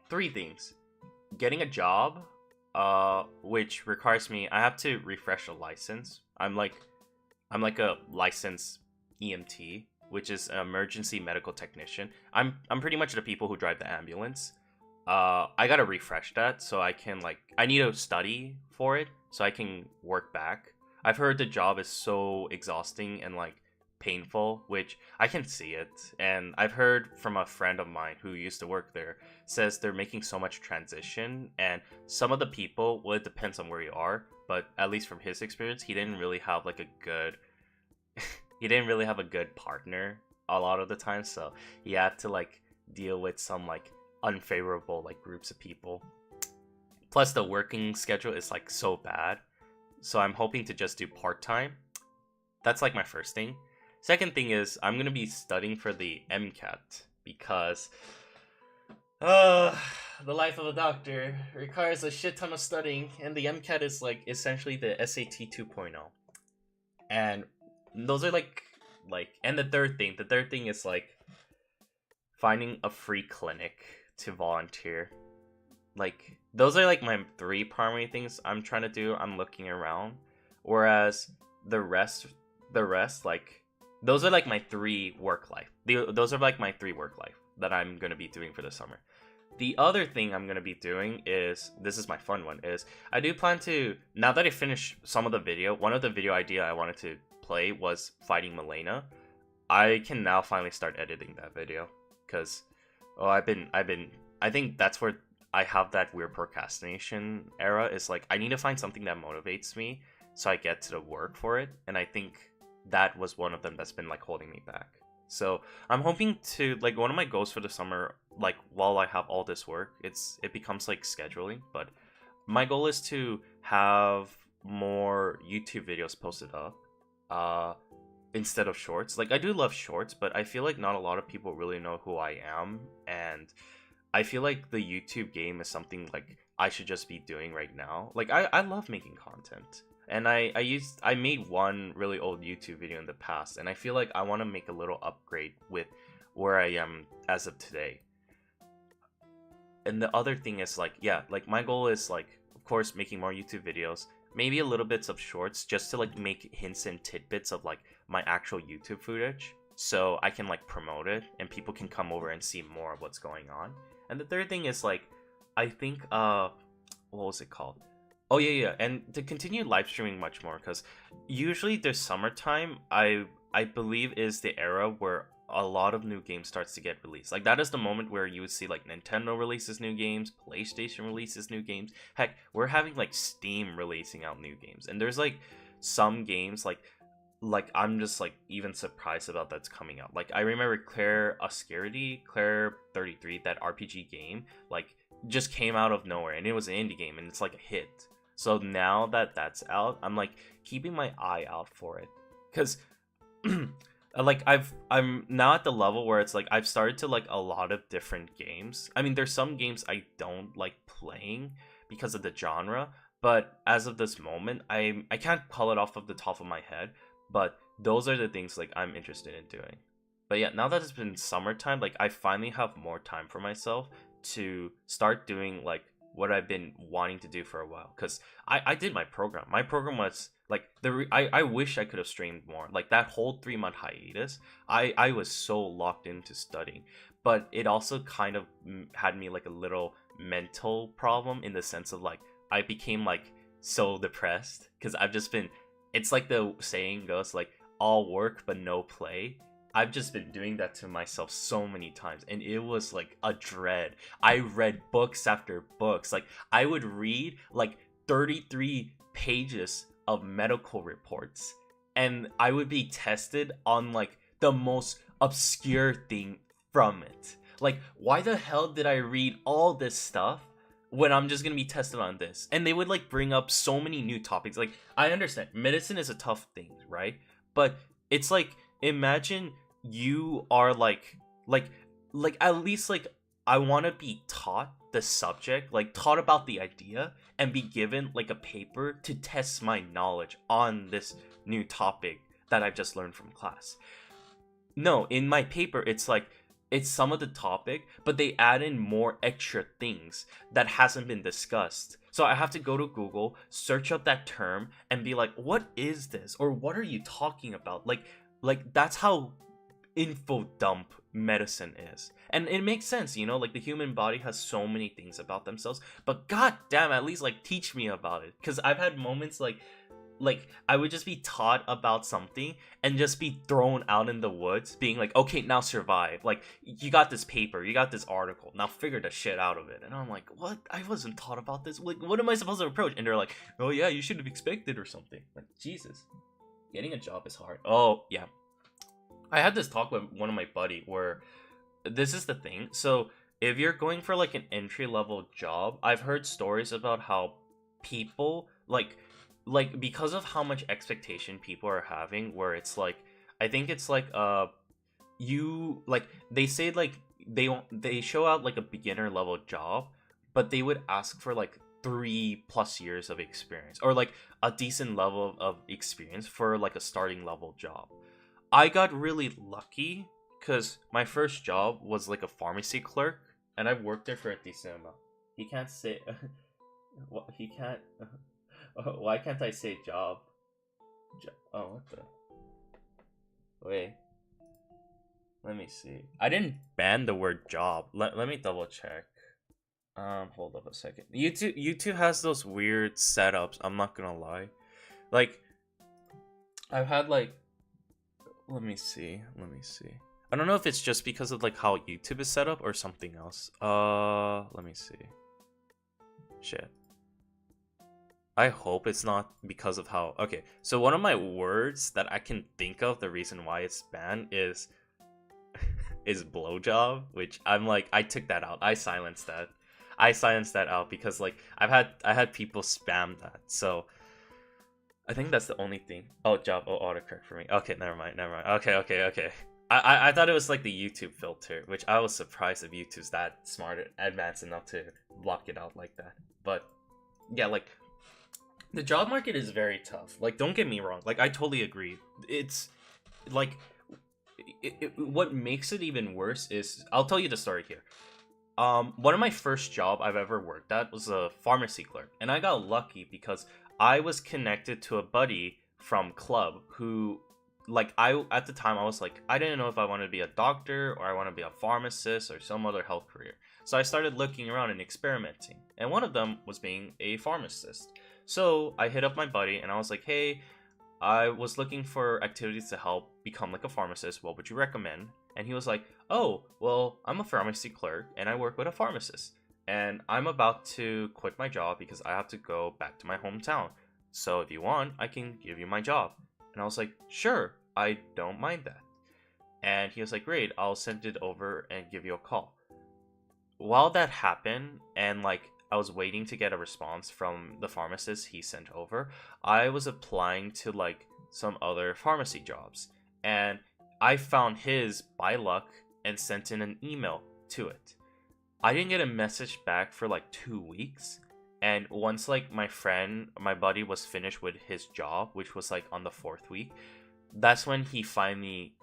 A: 3 things: getting a job, which requires me, I have to refresh a license. I'm like a licensed EMT, which is an emergency medical technician. I'm pretty much the people who drive the ambulance. I gotta refresh that so I can like, I need to study for it so I can work back. I've heard the job is so exhausting and like painful, which I can see it. And I've heard from a friend of mine who used to work there, says they're making so much transition, and some of the people, well, it depends on where you are, but at least from his experience, he didn't really have like a good he didn't really have a good partner a lot of the time, so he had to like deal with some like unfavorable like groups of people. Plus the working schedule is like so bad, so I'm hoping to just do part-time. That's like my first thing. Second thing is I'm gonna be studying for the MCAT because the life of a doctor requires a shit ton of studying, and the MCAT is like essentially the SAT 2.0. And those are like and the third thing is like finding a free clinic to volunteer. Like those are like my 3 primary things I'm trying to do. I'm looking around, whereas the rest like those are like my 3 work life. Those are like my 3 work life that I'm gonna be doing for the summer. The other thing I'm gonna be doing is, this is my fun one, is I do plan to, now that I finish some of the video, one of the video idea I wanted to play was fighting Milena. I can now finally start editing that video because I think that's where I have that weird procrastination era, is like I need to find something that motivates me so I get to the work for it, and I think that was one of them that's been like holding me back. So I'm hoping to, like, one of my goals for the summer, like while I have all this work, it becomes like scheduling, but my goal is to have more YouTube videos posted up instead of shorts. Like I do love shorts, but I feel like not a lot of people really know who I am, and I feel like the YouTube game is something like I should just be doing right now. Like I love making content. And I made one really old YouTube video in the past, and I feel like I want to make a little upgrade with where I am as of today. And the other thing is like, yeah, like my goal is like, of course, making more YouTube videos, maybe a little bits of shorts just to like make hints and tidbits of like my actual YouTube footage, so I can like promote it and people can come over and see more of what's going on. And the third thing is like, I think what was it called? Oh yeah, and to continue live streaming much more, because usually the summertime, I believe, is the era where a lot of new games starts to get released. Like that is the moment where you would see like Nintendo releases new games, PlayStation releases new games. Heck, we're having like Steam releasing out new games, and there's like some games like I'm just like even surprised about that's coming out. Like I remember Claire 33, that RPG game, like just came out of nowhere, and it was an indie game, and it's like a hit. So now that that's out, I'm like keeping my eye out for it, because like I'm now at the level where it's like I've started to like a lot of different games. I mean, there's some games I don't like playing because of the genre, but as of this moment, I can't call it off of the top of my head, but those are the things like I'm interested in doing. But yeah, now that it's been summertime, like I finally have more time for myself to start doing like what I've been wanting to do for a while. Cause I did my program. My program was like I wish I could have streamed more. Like that whole 3 month hiatus, I was so locked into studying. But it also kind of had me like a little mental problem in the sense of like I became like so depressed because I've just been. It's like the saying goes like all work but no play. I've just been doing that to myself so many times, and it was like a dread. I read books after books. Like, I would read like 33 pages of medical reports, and I would be tested on like the most obscure thing from it. Like, why the hell did I read all this stuff when I'm just gonna be tested on this? And they would like bring up so many new topics. Like, I understand medicine is a tough thing, right? But it's like, imagine you are like at least like I want to be taught the subject, like taught about the idea, and be given like a paper to test my knowledge on this new topic that I've just learned from class. No, in my paper it's like it's some of the topic, but they add in more extra things that hasn't been discussed. So I have to go to Google, search up that term, and be like, what is this? Or what are you talking about? Like that's how info dump medicine is. And it makes sense, you know, like the human body has so many things about themselves, but god damn, at least like teach me about it. Because I've had moments like I would just be taught about something and just be thrown out in the woods being like, okay, now survive. Like, you got this paper, you got this article, now figure the shit out of it. And I'm like, what? I wasn't taught about this. Like, what am I supposed to approach? And they're like, oh yeah, you should have expected or something. Like, Jesus, getting a job is hard. Oh yeah, I had this talk with one of my buddy where this is the thing. So if you're going for like an entry level job, I've heard stories about how people like because of how much expectation people are having, where it's like I think it's like you like they say like they show out like a beginner level job, but they would ask for like 3+ years of experience or like a decent level of experience for like a starting level job. I got really lucky because my first job was like a pharmacy clerk, and I've worked there for a decent amount. He can't say. What he can't. Why can't I say job? Oh, what the? Wait. Let me see. I didn't ban the word job. Let me double check. Hold up a second. YouTube has those weird setups. I'm not gonna lie. Like, I've had like. Let me see. I don't know if it's just because of like how YouTube is set up or something else. Let me see. Shit. I hope it's not because of how. Okay, so one of my words that I can think of, the reason why it's banned is is blowjob, which I'm like, I took that out. I silenced that out because like I had people spam that. So I think that's the only thing. Oh, job. Oh, autocorrect for me. Okay, never mind. Okay. I thought it was like the YouTube filter, which I was surprised if YouTube's that smart, advanced enough to block it out like that. But yeah, like the job market is very tough. Like, don't get me wrong. Like, I totally agree. It's like what makes it even worse is I'll tell you the story here. One of my first job I've ever worked at was a pharmacy clerk, and I got lucky because I was connected to a buddy from club who, like, I at the time I was like, I didn't know if I wanted to be a doctor or I want to be a pharmacist or some other health career. So I started looking around and experimenting, and one of them was being a pharmacist. So I hit up my buddy and I was like, hey, I was looking for activities to help become like a pharmacist. What would you recommend? And he was like, oh, well, I'm a pharmacy clerk and I work with a pharmacist. And I'm about to quit my job because I have to go back to my hometown. So if you want, I can give you my job. And I was like, sure, I don't mind that. And he was like, great, I'll send it over and give you a call. While that happened, and like I was waiting to get a response from the pharmacist he sent over, I was applying to like some other pharmacy jobs. And I found his by luck and sent in an email to it. I didn't get a message back for like 2 weeks. And once like my buddy was finished with his job, which was like on the 4th week, that's when he finally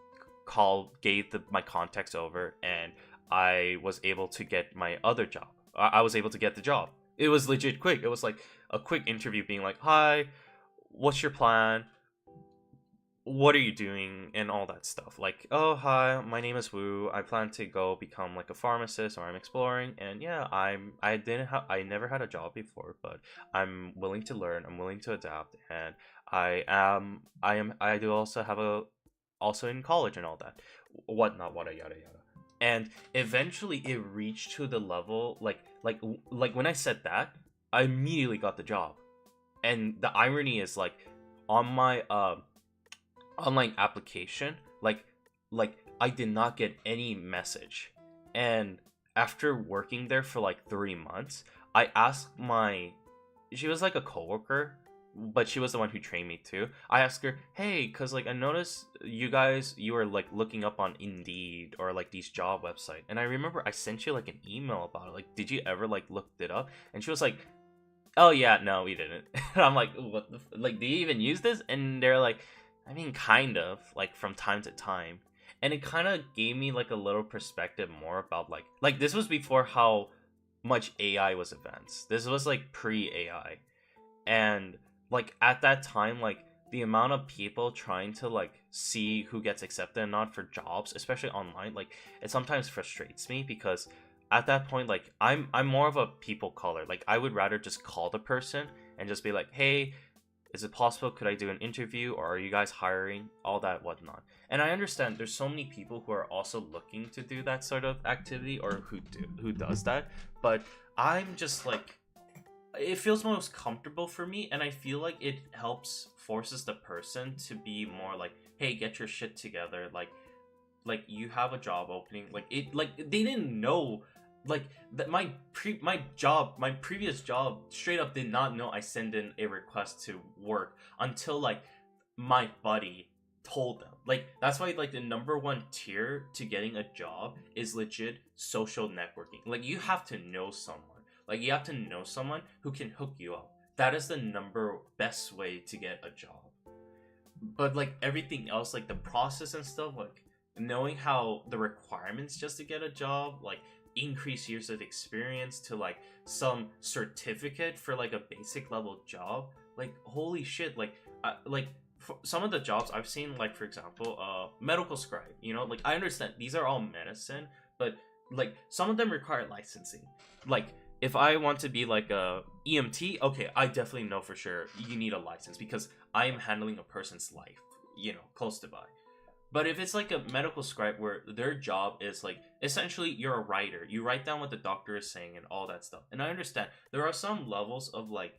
A: gave my contacts over, and I was able to get my other job. I was able to get the job. It was legit quick. It was like a quick interview being like, hi, what's your plan? What are you doing? And all that stuff. Like, oh, hi, my name is Wu. I plan to go become like a pharmacist, or I'm exploring. And yeah, I never had a job before, but I'm willing to learn. I'm willing to adapt. And I do also have also in college and all that. Whatnot, yada, yada. And eventually it reached to the level, like when I said that, I immediately got the job. And the irony is, like, on my online application, like I did not get any message. And after working there for like 3 months, I asked she was like a coworker, but she was the one who trained me too. I asked her, hey, cause like I noticed you were like looking up on Indeed or like these job website, and I remember I sent you like an email about it. Like, did you ever like look it up? And she was like, oh yeah, no, we didn't. And I'm like, what the like, do you even use this? And they're like, I mean, kind of, like from time to time. And it kind of gave me like a little perspective more about like this was before how much AI was advanced. This was like pre-AI. And like at that time, like the amount of people trying to like see who gets accepted and not for jobs, especially online, like it sometimes frustrates me, because at that point, like I'm more of a people caller. Like I would rather just call the person and just be like, hey, is it possible? Could I do an interview? Or are you guys hiring? All that whatnot. And I understand there's so many people who are also looking to do that sort of activity, or who does that. But I'm just like, it feels most comfortable for me, and I feel like it forces the person to be more like, hey, get your shit together. Like you have a job opening. Like they didn't know. Like that my previous job straight up did not know I sent in a request to work until like my buddy told them. Like that's why like the number one tier to getting a job is legit social networking. Like you have to know someone. Like you have to know someone who can hook you up. That is the number best way to get a job. But like everything else, like the process and stuff, like knowing how the requirements just to get a job, like increase years of experience to like some certificate for like a basic level job, like holy shit, like for some of the jobs I've seen, like for example medical scribe, you know, like I understand these are all medicine, but like some of them require licensing. Like if I want to be like a EMT, okay, I definitely know for sure you need a license because I am handling a person's life, you know, close to by. But if it's like a medical scribe where their job is like essentially you're a writer, you write down what the doctor is saying and all that stuff. And I understand there are some levels of like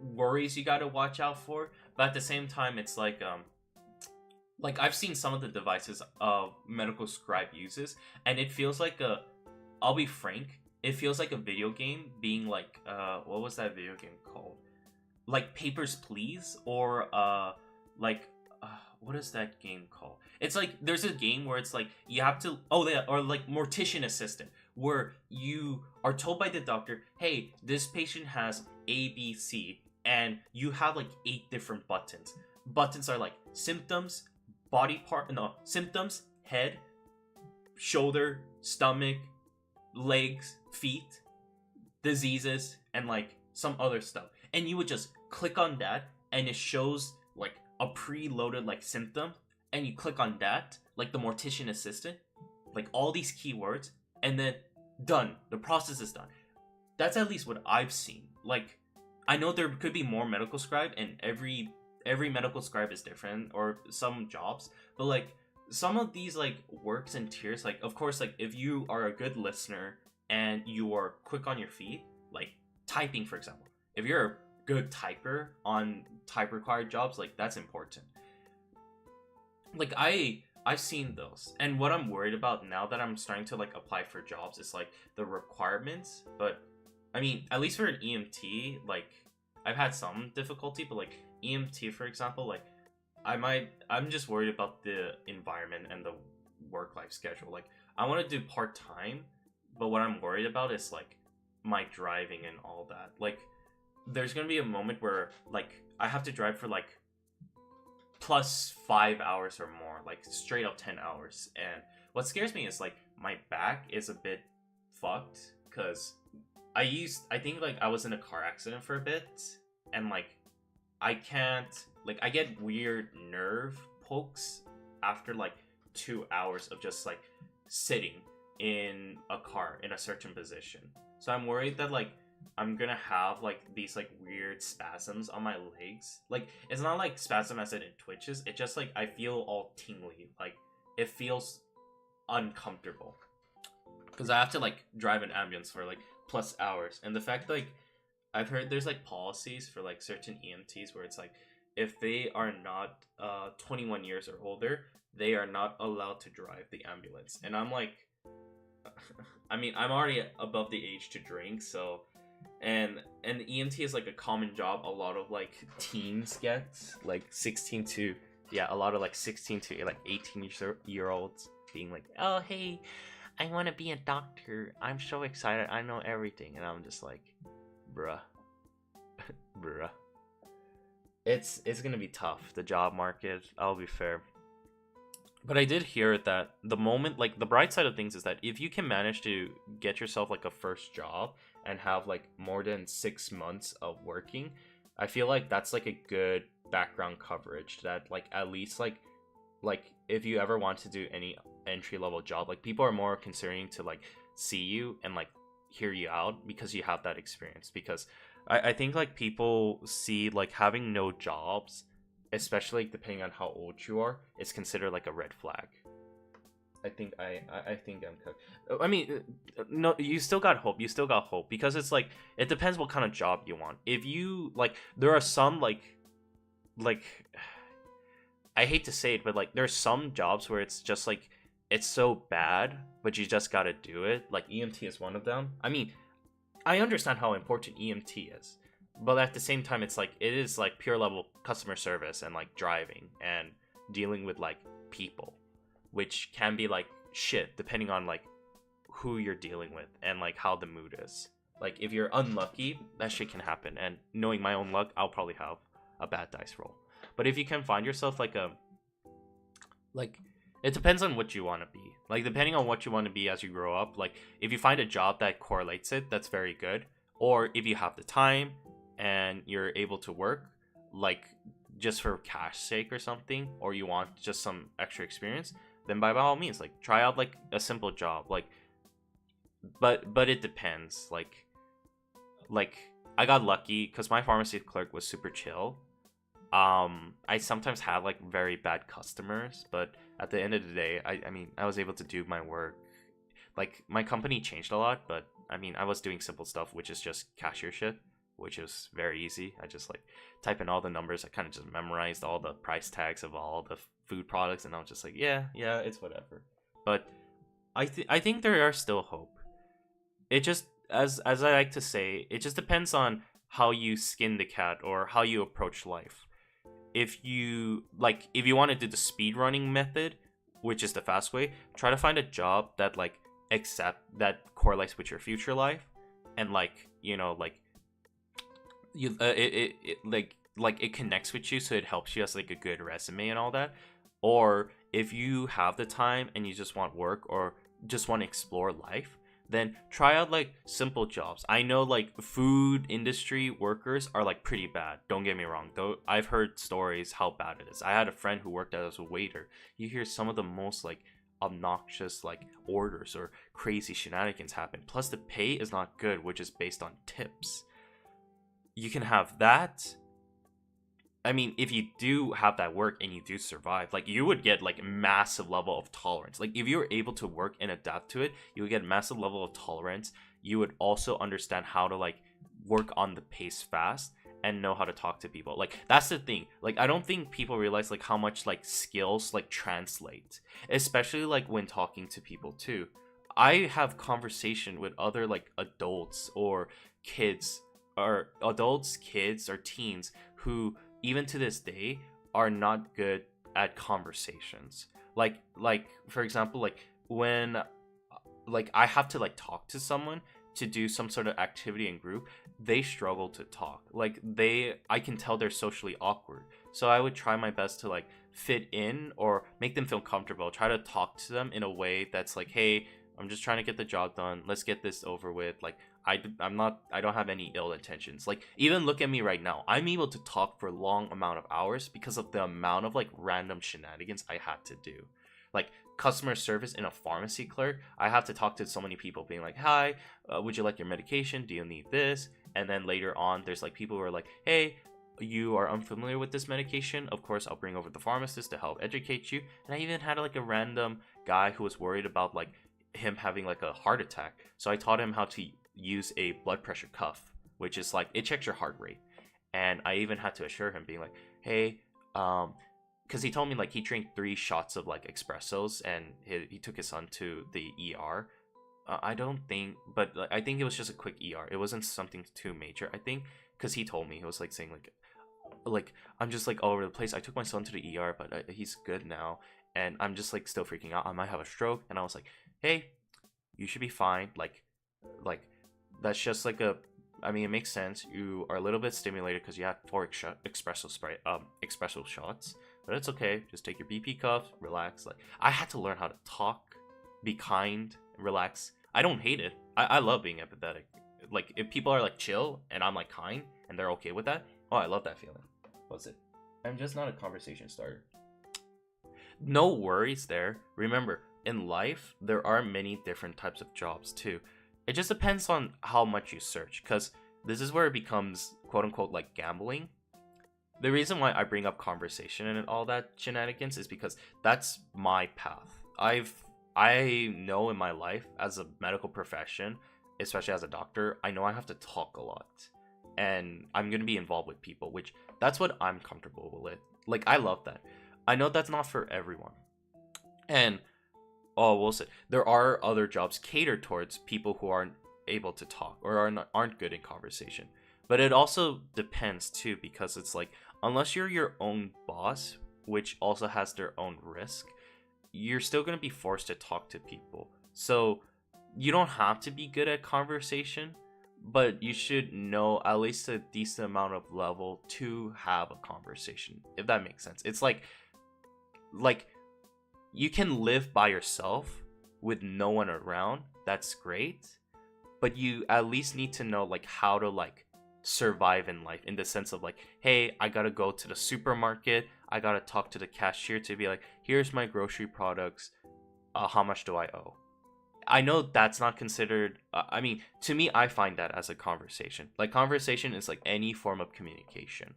A: worries you got to watch out for, but at the same time it's like I've seen some of the devices medical scribe uses, and it feels like I'll be frank, it feels like a video game being like what was that video game called? Like Papers, Please, or what is that game called? It's like there's a game where it's like you have to or like Mortician Assistant, where you are told by the doctor, hey, this patient has ABC, and you have like 8 different buttons. Buttons are like symptoms, symptoms, head, shoulder, stomach, legs, feet, diseases, and like some other stuff. And you would just click on that and it shows like a preloaded like symptom, and you click on that, like the Mortician Assistant, like all these keywords, and then done. The process is done. That's at least what I've seen. Like I know there could be more medical scribe, and every medical scribe is different, or some jobs, but like some of these like works and tiers, like of course, like if you are a good listener and you are quick on your feet, like typing for example, if you're a good typer on type required jobs, like that's important. Like I've seen those, and what I'm worried about now that I'm starting to like apply for jobs is like the requirements. But I mean, at least for an EMT, like I've had some difficulty, but like EMT for example, like I'm just worried about the environment and the work life schedule. Like I want to do part time, but what I'm worried about is like my driving and all that. Like there's gonna be a moment where like I have to drive for like plus 5 hours or more, like straight up 10 hours. And what scares me is like my back is a bit fucked because I think like I was in a car accident for a bit, and like I can't, like I get weird nerve pokes after like 2 hours of just like sitting in a car in a certain position. So I'm worried that like I'm gonna have like these like weird spasms on my legs. Like it's not like spasm as in it twitches. It just like I feel all tingly. Like it feels uncomfortable because I have to like drive an ambulance for like plus hours. And the fact like I've heard there's like policies for like certain EMTs where it's like if they are not 21 years or older, they are not allowed to drive the ambulance. And I'm like, I mean, I'm already above the age to drink, so and EMT is like a common job a lot of like teens get, like 16 to a lot of like 16 to like 18 year olds being like, oh hey, I want to be a doctor, I'm so excited, I know everything. And I'm just like, bruh. Bruh, it's gonna be tough, the job market, I'll be fair. But I did hear that the moment, like the bright side of things is that if you can manage to get yourself like a first job and have like more than 6 months of working, I feel like that's like a good background coverage that like at least like if you ever want to do any entry level job, like people are more considering to like see you and like hear you out because you have that experience. Because I think like people see like having no jobs, especially like, depending on how old you are, is considered like a red flag. I think I'm cooked. I mean, no, you still got hope. You still got hope because it's like it depends what kind of job you want. If you like, there are some like I hate to say it, but like there's some jobs where it's just like it's so bad, but you just gotta do it. Like EMT is one of them. I mean, I understand how important EMT is, but at the same time, it's like it is like pure level customer service and like driving and dealing with like people, which can be like shit depending on like who you're dealing with and like how the mood is. Like if you're unlucky, that shit can happen. And knowing my own luck, I'll probably have a bad dice roll. But if you can find yourself like it depends on what you want to be. Like depending on what you want to be as you grow up, like if you find a job that correlates it, that's very good. Or if you have the time and you're able to work like just for cash sake or something, or you want just some extra experience, then by all means like try out like a simple job. Like but it depends. Like I got lucky because my pharmacy clerk was super chill. I sometimes have like very bad customers, but at the end of the day, I mean I was able to do my work. Like my company changed a lot, but I mean I was doing simple stuff, which is just cashier shit, which is very easy. I just like type in all the numbers. I kind of just memorized all the price tags of all the food products, and I was just like, yeah, it's whatever. But I think there are still hope. It just, as I like to say, it just depends on how you skin the cat or how you approach life. If you want to do the speed running method, which is the fast way, try to find a job that like that correlates with your future life, and like you it connects with you, so it helps you as like a good resume and all that. Or if you have the time and you just want work or just want to explore life, then try out like simple jobs. I know like food industry workers are like pretty bad, don't get me wrong, though I've heard stories how bad it is. I had a friend who worked as a waiter. You hear some of the most like obnoxious like orders or crazy shenanigans happen, plus the pay is not good, which is based on tips. You can have that. I mean, if you do have that work and you do survive, like you would get like a massive level of tolerance. Like if you were able to work and adapt to it, you would get a massive level of tolerance. You would also understand how to like work on the pace fast and know how to talk to people. Like that's the thing. Like I don't think people realize like how much like skills like translate, especially like when talking to people too. I have conversation with other like adults or kids or teens who even to this day are not good at conversations. Like for example, like when like I have to like talk to someone to do some sort of activity in group, they struggle to talk. Like I can tell they're socially awkward. So I would try my best to like fit in or make them feel comfortable. Try to talk to them in a way that's like, hey, I'm just trying to get the job done. Let's get this over with. Like I don't have any ill intentions. Like even look at me right now. I'm able to talk for a long amount of hours because of the amount of like random shenanigans I had to do. Like customer service in a pharmacy clerk, I have to talk to so many people being like, hi, would you like your medication? Do you need this? And then later on, there's like people who are like, hey, you are unfamiliar with this medication. Of course, I'll bring over the pharmacist to help educate you. And I even had like a random guy who was worried about like him having like a heart attack. So I taught him how to use a blood pressure cuff, which is like, it checks your heart rate. And I even had to assure him being like, hey, because he told me like he drank 3 shots of like espressos and he took his son to the ER. I don't think, but like, I think it was just a quick ER. It wasn't something too major. I think because he told me, he was like saying like I'm just like all over the place. I took my son to the ER, but he's good now, and I'm just like still freaking out. I might have a stroke, and I was like, hey, you should be fine. Like that's just like a. I mean, it makes sense. You are a little bit stimulated because you had 4 espresso shots. But it's okay. Just take your BP cuff, relax. Like I had to learn how to talk, be kind, relax. I don't hate it. I love being empathetic. Like if people are like chill and I'm like kind and they're okay with that, oh, I love that feeling. What's it? I'm just not a conversation starter. No worries there. Remember, in life, there are many different types of jobs too. It just depends on how much you search, because this is where it becomes quote unquote like gambling. The reason why I bring up conversation and all that shenanigans is because that's my path. I know in my life as a medical profession, especially as a doctor, I know I have to talk a lot. And I'm going to be involved with people, which that's what I'm comfortable with. Like I love that. I know that's not for everyone. And we'll say there are other jobs catered towards people who aren't able to talk or aren't good in conversation. But it also depends too, because it's like, unless you're your own boss, which also has their own risk, you're still going to be forced to talk to people. So you don't have to be good at conversation, but you should know at least a decent amount of level to have a conversation, if that makes sense. It's like you can live by yourself with no one around. That's great. But you at least need to know like how to like survive in life, in the sense of like, hey, I gotta go to the supermarket, I gotta talk to the cashier to be like, here's my grocery products, how much do I owe? I know that's not considered I mean, to me, I find that as a conversation. Like conversation is like any form of communication,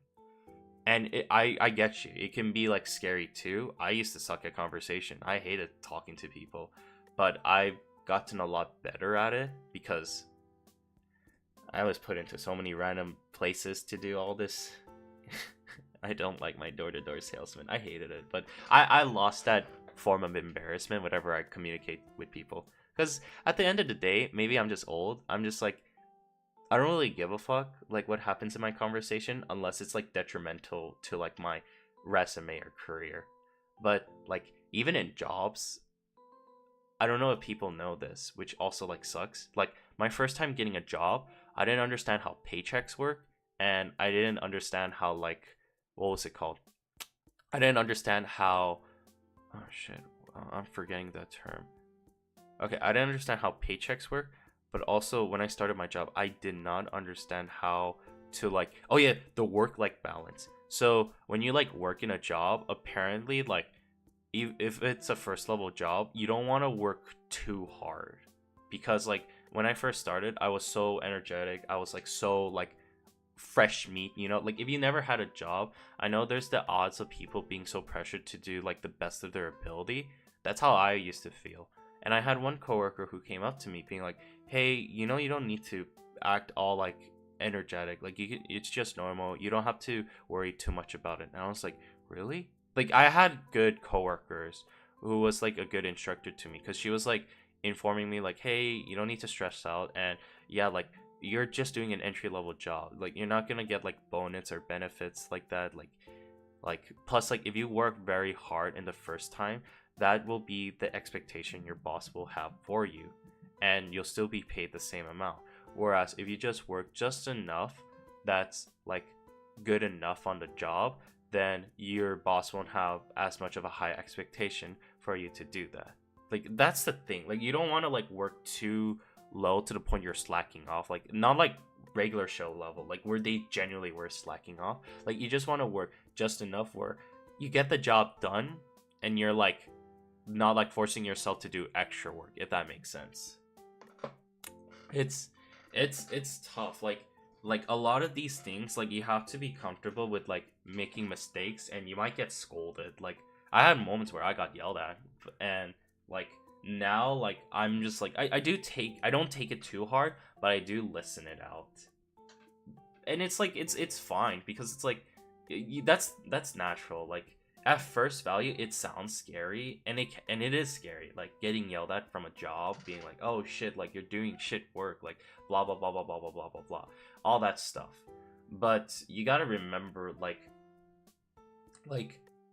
A: and I get you, it can be like scary too. I used to suck at conversation. I hated talking to people, but I've gotten a lot better at it because I was put into so many random places to do all this. I don't like my door-to-door salesman. I hated it, but I lost that form of embarrassment whenever I communicate with people. Because at the end of the day, maybe I'm just old. I'm just like, I don't really give a fuck like what happens in my conversation unless it's like detrimental to like my resume or career. But like even in jobs, I don't know if people know this, which also like sucks. Like my first time getting a job, I didn't understand how paychecks work, and I didn't understand how like, what was it called? I didn't understand how, oh shit, I'm forgetting the term. Okay, I didn't understand how paychecks work, but also when I started my job, I did not understand how to like, oh yeah, the work-life balance. So when you like work in a job, apparently like, if it's a first level job, you don't want to work too hard, because like when I first started, I was so energetic. I was like so like fresh meat, you know? Like if you never had a job, I know there's the odds of people being so pressured to do like the best of their ability. That's how I used to feel. And I had one coworker who came up to me being like, "Hey, you know, you don't need to act all like energetic. Like it's just normal. You don't have to worry too much about it." And I was like, "Really?" Like I had good coworkers who was like a good instructor to me, because she was like informing me like, hey, you don't need to stress out, and yeah, like you're just doing an entry level job, like you're not gonna get like bonus or benefits like that, like Like, plus, like, if you work very hard in the first time, that will be the expectation your boss will have for you, and you'll still be paid the same amount. Whereas if you just work just enough that's like good enough on the job, then your boss won't have as much of a high expectation for you to do that. Like, that's the thing. Like, you don't want to like work too low to the point you're slacking off. Like, not like regular show level, like where they genuinely were slacking off. Like, you just want to work just enough where you get the job done and you're like not like forcing yourself to do extra work, if that makes sense. It's tough. Like a lot of these things, like, you have to be comfortable with like making mistakes, and you might get scolded. Like, I had moments where I got yelled at, and like now, like, I'm just like, I don't take it too hard, but I do listen it out. And it's like it's fine, because it's like that's natural. Like, at first value, it sounds scary, and it is scary, like getting yelled at from a job, being like, oh shit, like you're doing shit work, like blah blah blah blah blah blah blah blah blah, all that stuff. But you gotta remember, like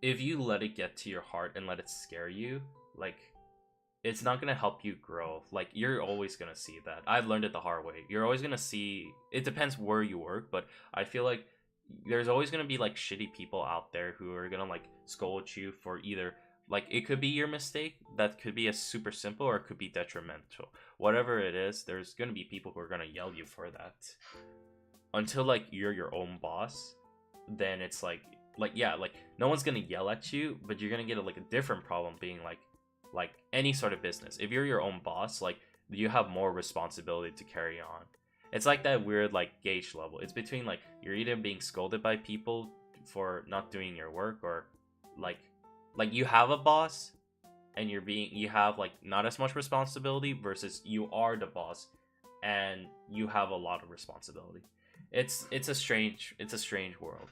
A: if you let it get to your heart and let it scare you, like, it's not gonna help you grow. Like, you're always gonna see that. I've learned it the hard way. You're always gonna see, it depends where you work, but I feel like there's always gonna be like shitty people out there who are gonna like scold you for either, like, it could be your mistake, that could be a super simple, or it could be detrimental. Whatever it is, there's gonna be people who are gonna yell you for that. Until like you're your own boss, then it's like yeah, like no one's gonna yell at you, but you're gonna get a different problem being like any sort of business. If you're your own boss, like, you have more responsibility to carry on. It's like that weird like gauge level. It's between like you're either being scolded by people for not doing your work, or like you have a boss and you have like not as much responsibility, versus you are the boss and you have a lot of responsibility. It's a strange world.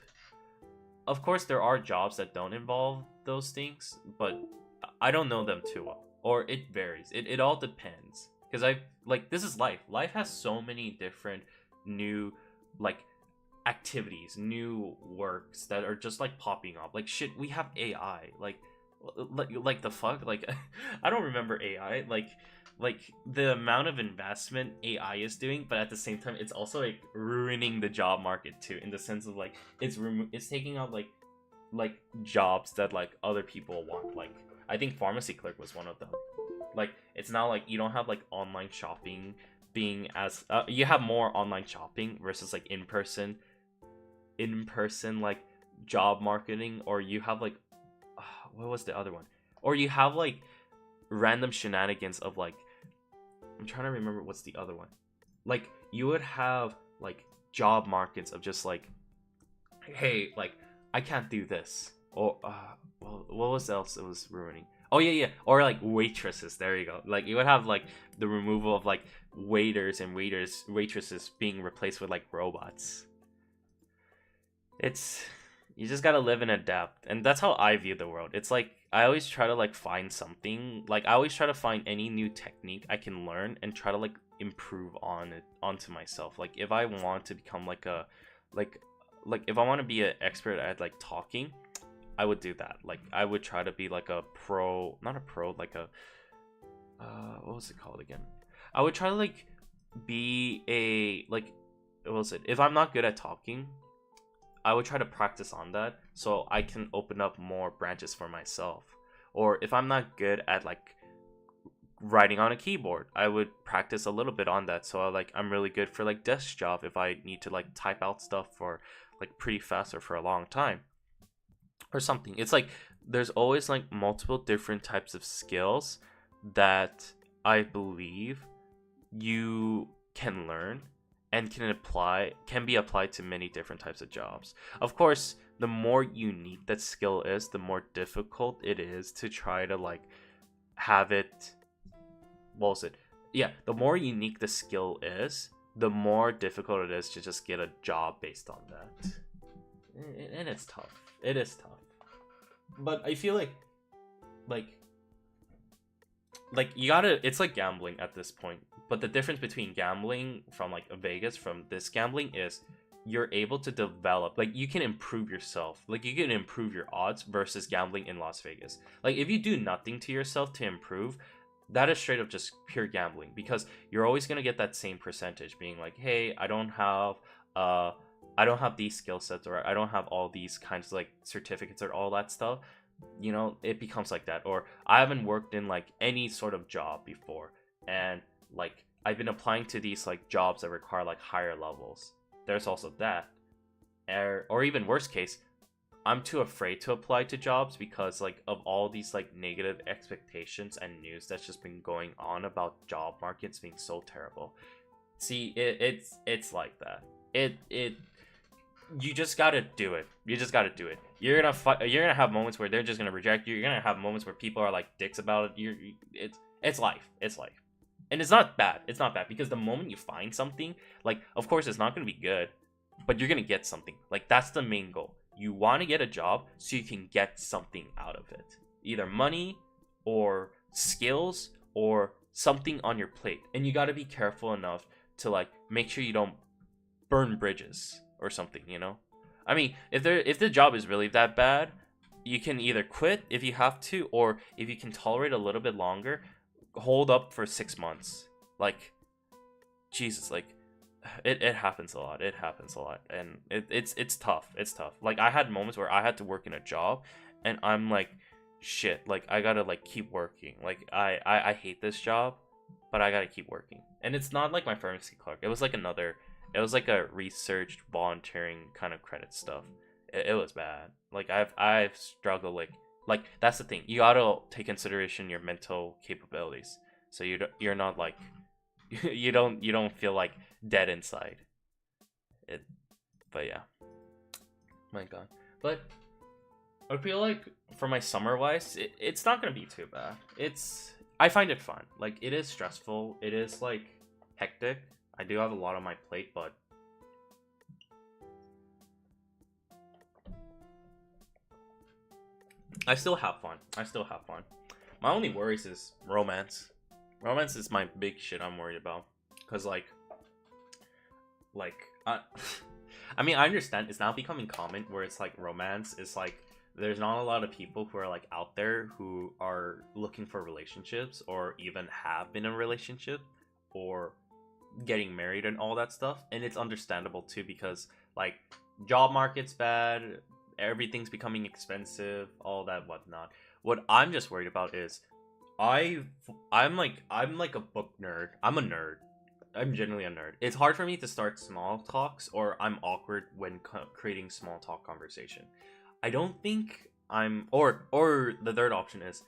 A: Of course, there are jobs that don't involve those things, but I don't know them too well, or it varies. It all depends, because this is life. Life has so many different new like activities, new works that are just like popping up. Like, shit, we have AI. Like the fuck. Like, I don't remember AI. Like the amount of investment AI is doing, but at the same time, it's also like ruining the job market too, in the sense of like it's taking out like jobs that like other people want. Like, I think pharmacy clerk was one of them. Like, it's now like you don't have like online shopping being as you have more online shopping versus like in person like job marketing, or you have like what was the other one, or you have like random shenanigans of like, I'm trying to remember what's the other one. Like, you would have like job markets of just like, hey, like, I can't do this, or well, what was else it was ruining? Oh yeah, or like waitresses. There you go. Like, you would have like the removal of like waiters and waitresses being replaced with like robots. You just gotta live and adapt, and that's how I view the world. It's like, I always try to like find something. Like, I always try to find any new technique I can learn and try to like improve on it onto myself. Like, if I want to become like a like if I want to be an expert at like talking, I would do that. Like, I would try to be like a pro, not a pro, like a what was it called again? I would try to like be a like, what was it? If I'm not good at talking, I would try to practice on that so I can open up more branches for myself. Or if I'm not good at like writing on a keyboard, I would practice a little bit on that, so I'm really good for like desk job if I need to like type out stuff for like pretty fast or for a long time or something. It's like there's always like multiple different types of skills that I believe you can learn and can be applied to many different types of jobs. Of course, the more unique that skill is, the more difficult it is to try to like have it. What was it? Yeah, the more unique the skill is, the more difficult it is to just get a job based on that. And it's tough. It is tough. But I feel like you gotta, it's like gambling at this point. But the difference between gambling from like Vegas from this gambling is you're able to develop, like you can improve yourself, like you can improve your odds versus gambling in Las Vegas. Like if you do nothing to yourself to improve, that is straight up just pure gambling, because you're always going to get that same percentage being like, hey, I don't have these skill sets, or I don't have all these kinds of like certificates or all that stuff. You know, it becomes like that. Or I haven't worked in like any sort of job before, and like I've been applying to these like jobs that require like higher levels. There's also that. Or even worst case, I'm too afraid to apply to jobs because like of all these like negative expectations and news that's just been going on about job markets being so terrible. See, it's like that. It you just gotta do it. You just gotta do it. You're gonna have moments where they're just gonna reject you. You're gonna have moments where people are like dicks about it. It's life. It's life, and it's not bad. It's not bad, because the moment you find something, like of course it's not gonna be good, but you're gonna get something. Like that's the main goal. You want to get a job so you can get something out of it, either money or skills or something on your plate, and you got to be careful enough to like make sure you don't burn bridges or something, you know? I mean, if the job is really that bad, you can either quit if you have to, or if you can tolerate a little bit longer, hold up for 6 months. Like, Jesus, like it happens a lot. It happens a lot, and it's tough. It's tough. Like I had moments where I had to work in a job, and I'm like, shit. Like I gotta like keep working. Like I hate this job, but I gotta keep working. And it's not like my pharmacy clerk. It was like another. It was like a research volunteering kind of credit stuff. It was bad. Like I've struggled. Like that's the thing. You gotta take consideration your mental capabilities. So you're not like you don't feel like dead inside. But yeah. My God. But I feel like for my summer wise, it's not gonna be too bad. I find it fun. Like it is stressful. It is like hectic. I do have a lot on my plate, but I still have fun. My only worries is romance. Romance is my big shit I'm worried about. Cause like I mean, I understand it's now becoming common where it's like romance is like there's not a lot of people who are like out there who are looking for relationships or even have been in a relationship or getting married and all that stuff. And it's understandable too, because like job market's bad, everything's becoming expensive, all that whatnot. What I'm just worried about is I'm like a book nerd. I'm a nerd. I'm generally a nerd. It's hard for me to start small talks, or I'm awkward when creating small talk conversation. I don't think or the third option is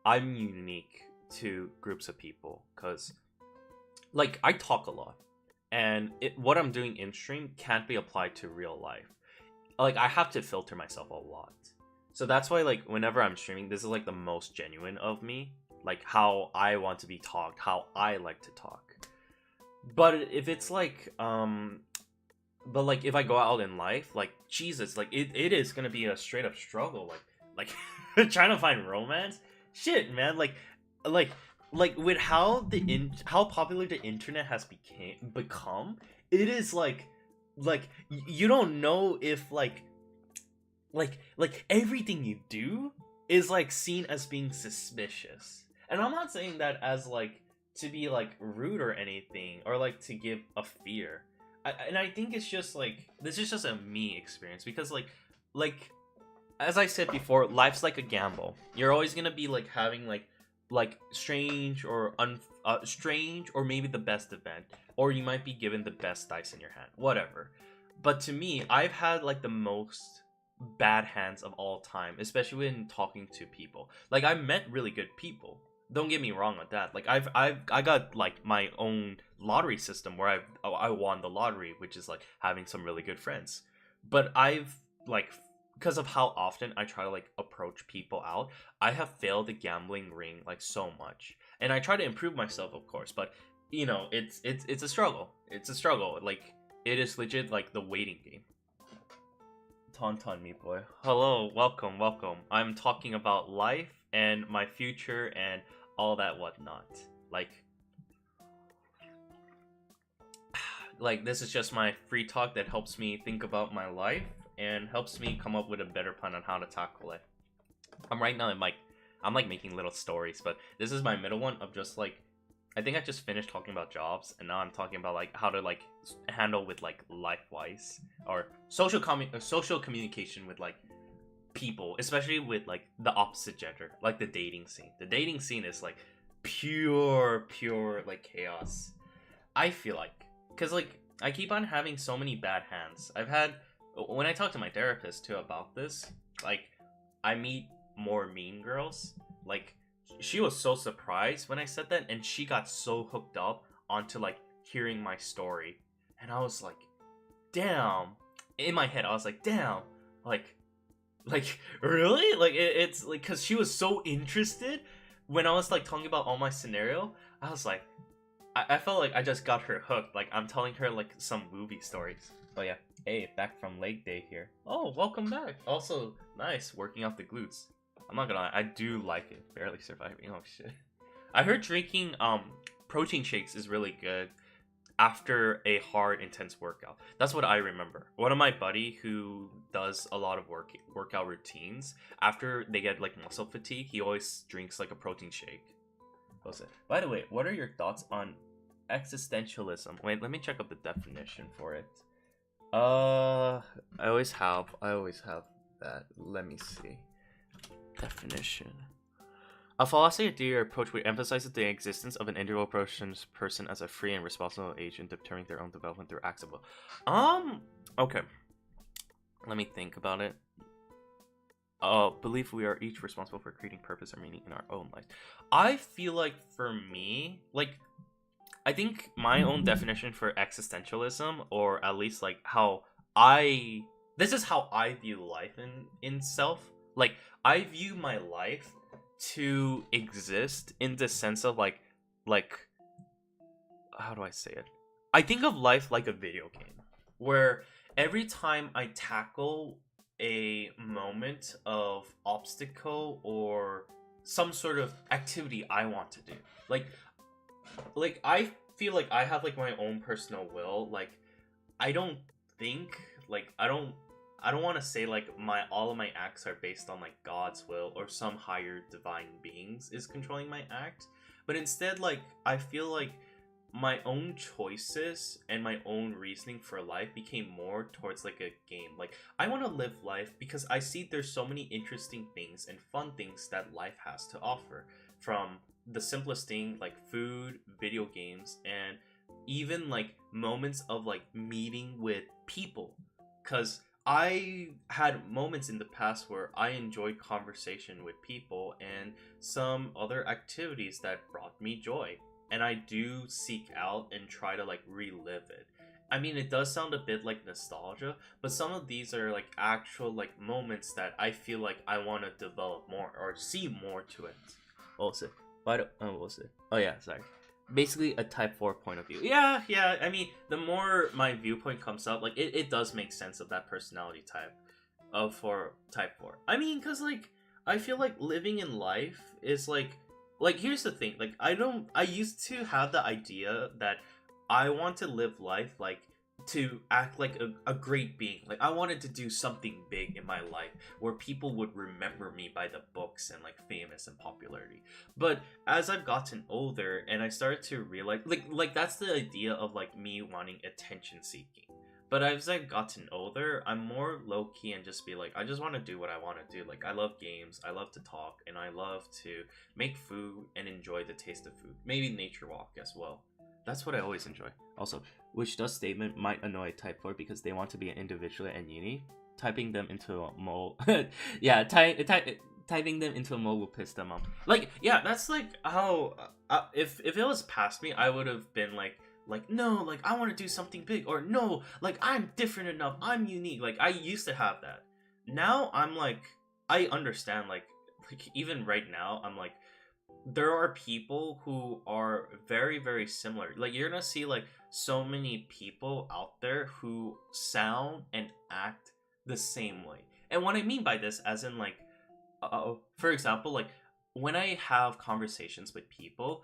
A: I'm unique to groups of people, because like I talk a lot, and what I'm doing in stream can't be applied to real life. Like I have to filter myself a lot. So that's why like whenever I'm streaming, this is like the most genuine of me, like how I want to be talked, how I like to talk. But if it's like but like if I go out in life, like Jesus, like it is gonna be a straight up struggle, like trying to find romance. Shit, man, like with how how popular the internet has become, it is like you don't know if like everything you do is like seen as being suspicious. And I'm not saying that as like to be like rude or anything, or like to give a fear. And I think it's just like this is just a me experience, because like as I said before, life's like a gamble. You're always gonna be like having like strange or strange or maybe the best event, or you might be given the best dice in your hand, whatever. But to me, I've had like the most bad hands of all time, especially when talking to people. Like I met really good people. Don't get me wrong with that. Like I got like my own lottery system where I won the lottery, which is like having some really good friends. But I've like, because of how often I try to like approach people out, I have failed the gambling ring like so much. And I try to improve myself, of course, but you know, it's a struggle. It's a struggle. Like it is legit like the waiting game. Tauntaun me boy. Hello, welcome. I'm talking about life and my future and all that whatnot. Like like this is just my free talk that helps me think about my life and helps me come up with a better plan on how to tackle it. I'm right now I'm like making little stories, but this is my middle one of just like, I think I just finished talking about jobs, and now I'm talking about like how to like handle with like life-wise or social communication with like people, especially with like the opposite gender, like the dating scene. The dating scene is like pure like chaos. I feel like, because like I keep on having so many bad hands. I've had, when I talk to my therapist too about this, like I meet more mean girls. Like she was so surprised when I said that, and she got so hooked up onto like hearing my story, and I was like, damn. In my head I was like, damn, like really, like it's like, because she was so interested when I was like talking about all my scenario. I was like, I felt like I just got her hooked. Like I'm telling her like some movie stories. Oh yeah, hey, back from leg day here. Oh, welcome back. Also nice working out the glutes. I'm not gonna lie, I do like it. Barely surviving. Oh shit. I heard drinking protein shakes is really good after a hard intense workout. That's what I remember. One of my buddy who does a lot of workout routines, after they get like muscle fatigue, he always drinks like a protein shake. By the way, what are your thoughts on existentialism? Wait, let me check up the definition for it. I always have that. Let me see. Definition. A philosophy or theory or approach which emphasizes the existence of an individual person as a free and responsible agent determining their own development through acts of will. Okay. Let me think about it. Believe we are each responsible for creating purpose or meaning in our own lives. I feel like for me, like, I think my own definition for existentialism, or at least like this is how I view life in self. Like, I view my life to exist in the sense of like, how do I say it? I think of life like a video game, where every time I tackle a moment of obstacle or some sort of activity I want to do, like I feel like I have like my own personal will. Like I don't think like I don't want to say like all of my acts are based on like God's will or some higher divine beings is controlling my act, but instead like I feel like my own choices and my own reasoning for life became more towards like a game. Like I want to live life because I see there's so many interesting things and fun things that life has to offer, from the simplest thing like food, video games, and even like moments of like meeting with people. Because I had moments in the past where I enjoyed conversation with people and some other activities that brought me joy, and I do seek out and try to like relive it. I mean, it does sound a bit like nostalgia, but some of these are like actual like moments that I feel like I want to develop more or see more to it. Also, what was it? Oh yeah, sorry. Basically a type 4 point of view. Yeah, I mean, the more my viewpoint comes up, like it does make sense of that personality type for type 4. I mean, because like I feel like living in life is like here's the thing, like I used to have the idea that I want to live life like to act like a great being. Like I wanted to do something big in my life where people would remember me by the books and like famous and popularity. But as I've gotten older and I started to realize like that's the idea of like me wanting attention seeking. But as I've gotten older, I'm more low-key and just be like, I just want to do what I want to do. Like, I love games, I love to talk, and I love to make food and enjoy the taste of food. Maybe nature walk as well. That's what I always enjoy. Also, which does statement might annoy type 4 because they want to be an individual and unique. Typing them into a mole. Yeah, typing them into a mole will piss them off. Like, yeah, that's like how... if it was past me, I would have been like, no, like I want to do something big, or no, like I'm different enough, I'm unique. Like I used to have that. Now I'm like, I understand, like even right now I'm like, there are people who are very, very similar. Like you're gonna see like so many people out there who sound and act the same way. And what I mean by this, as in like, for example, like when I have conversations with people,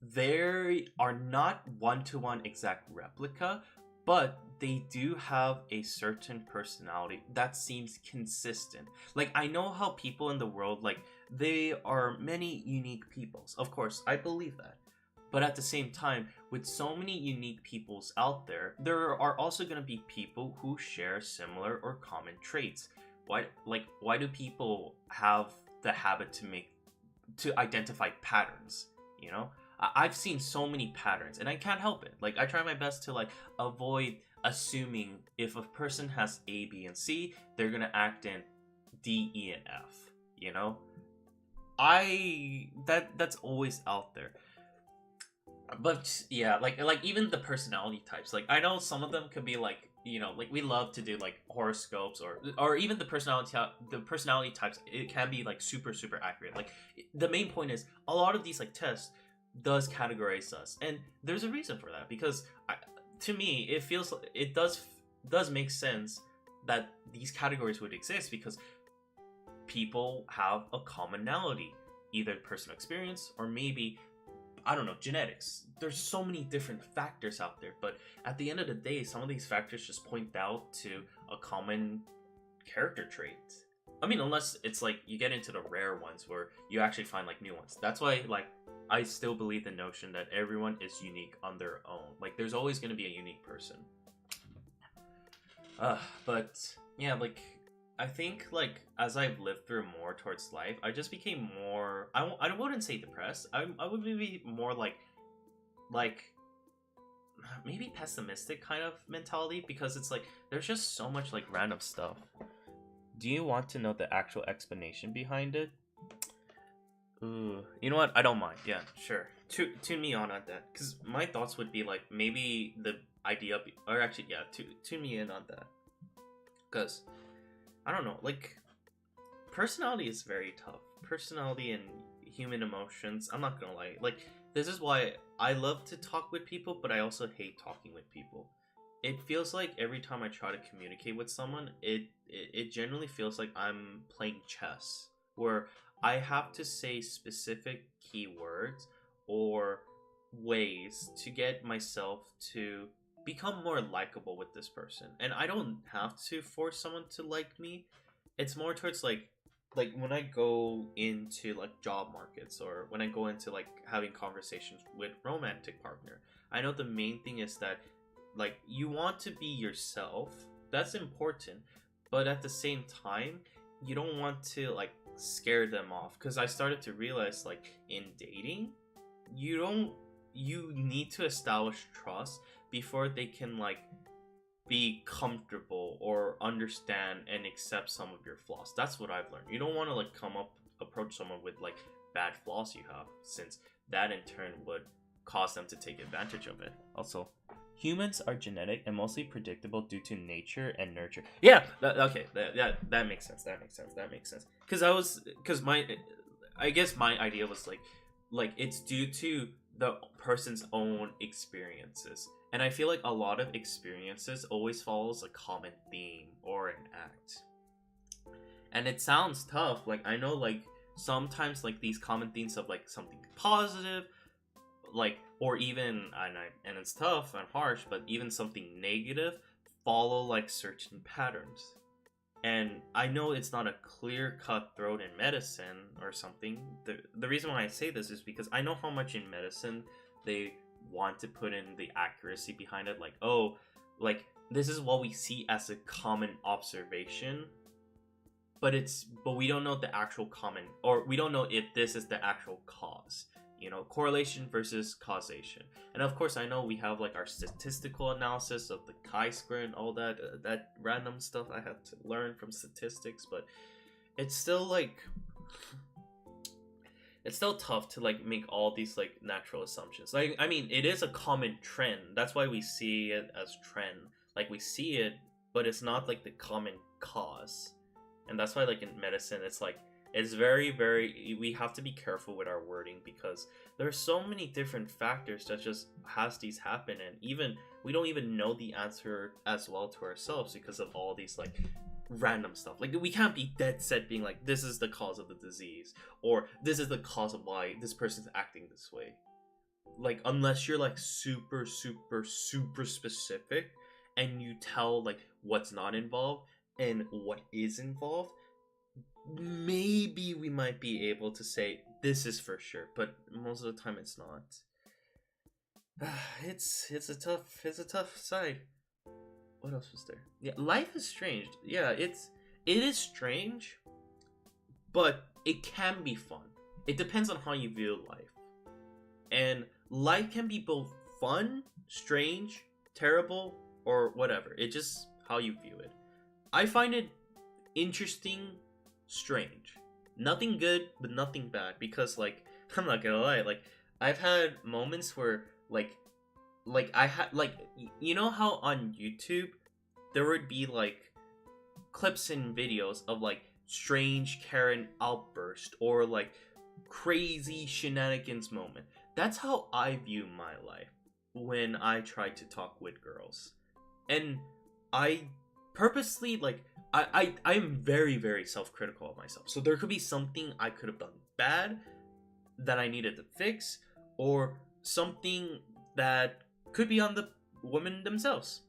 A: they are not one-to-one exact replica, but they do have a certain personality that seems consistent. Like, I know how people in the world, like, they are many unique peoples. Of course, I believe that. But at the same time, with so many unique peoples out there, there are also going to be people who share similar or common traits. Why do people have the habit to identify patterns, you know? I've seen so many patterns and I can't help it. Like, I try my best to like avoid assuming if a person has A, B, and C, they're gonna act in D, E, and F, you know? That's always out there. But yeah, like even the personality types. Like, I know some of them could be like, you know, like we love to do like horoscopes or even the personality types. It can be like super accurate. Like, the main point is a lot of these like tests does categorize us, and there's a reason for that, because to me it does make sense that these categories would exist, because people have a commonality, either personal experience or maybe, I don't know, genetics. There's so many different factors out there, but at the end of the day, some of these factors just point out to a common character trait. I mean, unless it's like you get into the rare ones where you actually find like new ones. That's why, like, I still believe the notion that everyone is unique on their own. Like, there's always going to be a unique person. But yeah, like, I think, like, as I've lived through more towards life, I just became more, I wouldn't say depressed. I would be more like maybe pessimistic kind of mentality, because it's like there's just so much like random stuff. Do you want to know the actual explanation behind it? Ooh, you know what? I don't mind. Yeah, sure. Tune me on that, because my thoughts would be like maybe the idea, or actually, yeah, tune me in on that, because I don't know, like, personality is very tough. Personality and human emotions, I'm not gonna lie. Like, this is why I love to talk with people, but I also hate talking with people. It feels like every time I try to communicate with someone, it generally feels like I'm playing chess, where I have to say specific keywords or ways to get myself to become more likable with this person. And I don't have to force someone to like me. It's more towards like when I go into like job markets, or when I go into like having conversations with romantic partner, I know the main thing is that, like, you want to be yourself. That's important, but at the same time, you don't want to like scare them off, because I started to realize, like, in dating, you need to establish trust before they can like be comfortable or understand and accept some of your flaws. That's what I've learned. You don't want to like approach someone with like bad flaws you have, since that in turn would cause them to take advantage of it. Also, humans are genetic and mostly predictable due to nature and nurture. Yeah, that makes sense. That makes sense. I guess my idea was like it's due to the person's own experiences. And I feel like a lot of experiences always follows a common theme or an act. And it sounds tough. Like, I know, like, sometimes, like, these common themes of, like, something positive, like, or even, and it's tough and harsh, but even something negative follow, like, certain patterns. And I know it's not a clear cutthroat in medicine or something. The reason why I say this is because I know how much in medicine they want to put in the accuracy behind it, like, oh, like, this is what we see as a common observation, but we don't know the actual common, or we don't know if this is the actual cause, you know, correlation versus causation. And of course, I know we have like our statistical analysis of the chi-square and all that random stuff I had to learn from statistics, but it's still like, it's still tough to like make all these like natural assumptions. Like, I mean, it is a common trend. That's why we see it as trend. Like, we see it, but it's not like the common cause. And that's why, like, in medicine, it's like, it's very, very, we have to be careful with our wording, because there's so many different factors that just has these happen, and even we don't even know the answer as well to ourselves because of all these like random stuff. Like, we can't be dead set being like, this is the cause of the disease, or this is the cause of why this person's acting this way. Like, unless you're like super specific, and you tell like what's not involved and what is involved, maybe we might be able to say this is for sure, but most of the time it's not. It's a tough side. What else was there? Yeah, life is strange. Yeah, it is strange, but it can be fun. It depends on how you view life. And life can be both fun, strange, terrible, or whatever. It's just how you view it. I find it interesting, strange. Nothing good, but nothing bad. Because, like, I'm not gonna lie, like, I've had moments where, like I had, like, you know how on YouTube, there would be, like, clips and videos of, like, strange Karen outburst, or, like, crazy shenanigans moment. That's how I view my life when I try to talk with girls. And I purposely, like, I'm very, very self-critical of myself. So there could be something I could have done bad that I needed to fix, or something that could be on the women themselves.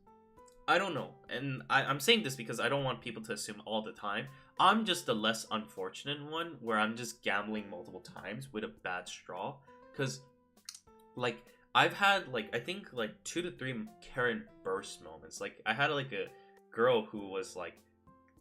A: I don't know. And I'm saying this because I don't want people to assume all the time. I'm just the less unfortunate one, where I'm just gambling multiple times with a bad straw. Because, like, I've had, like, I think, like, 2 to 3 Karen burst moments. Like, I had, like, a girl who was, like,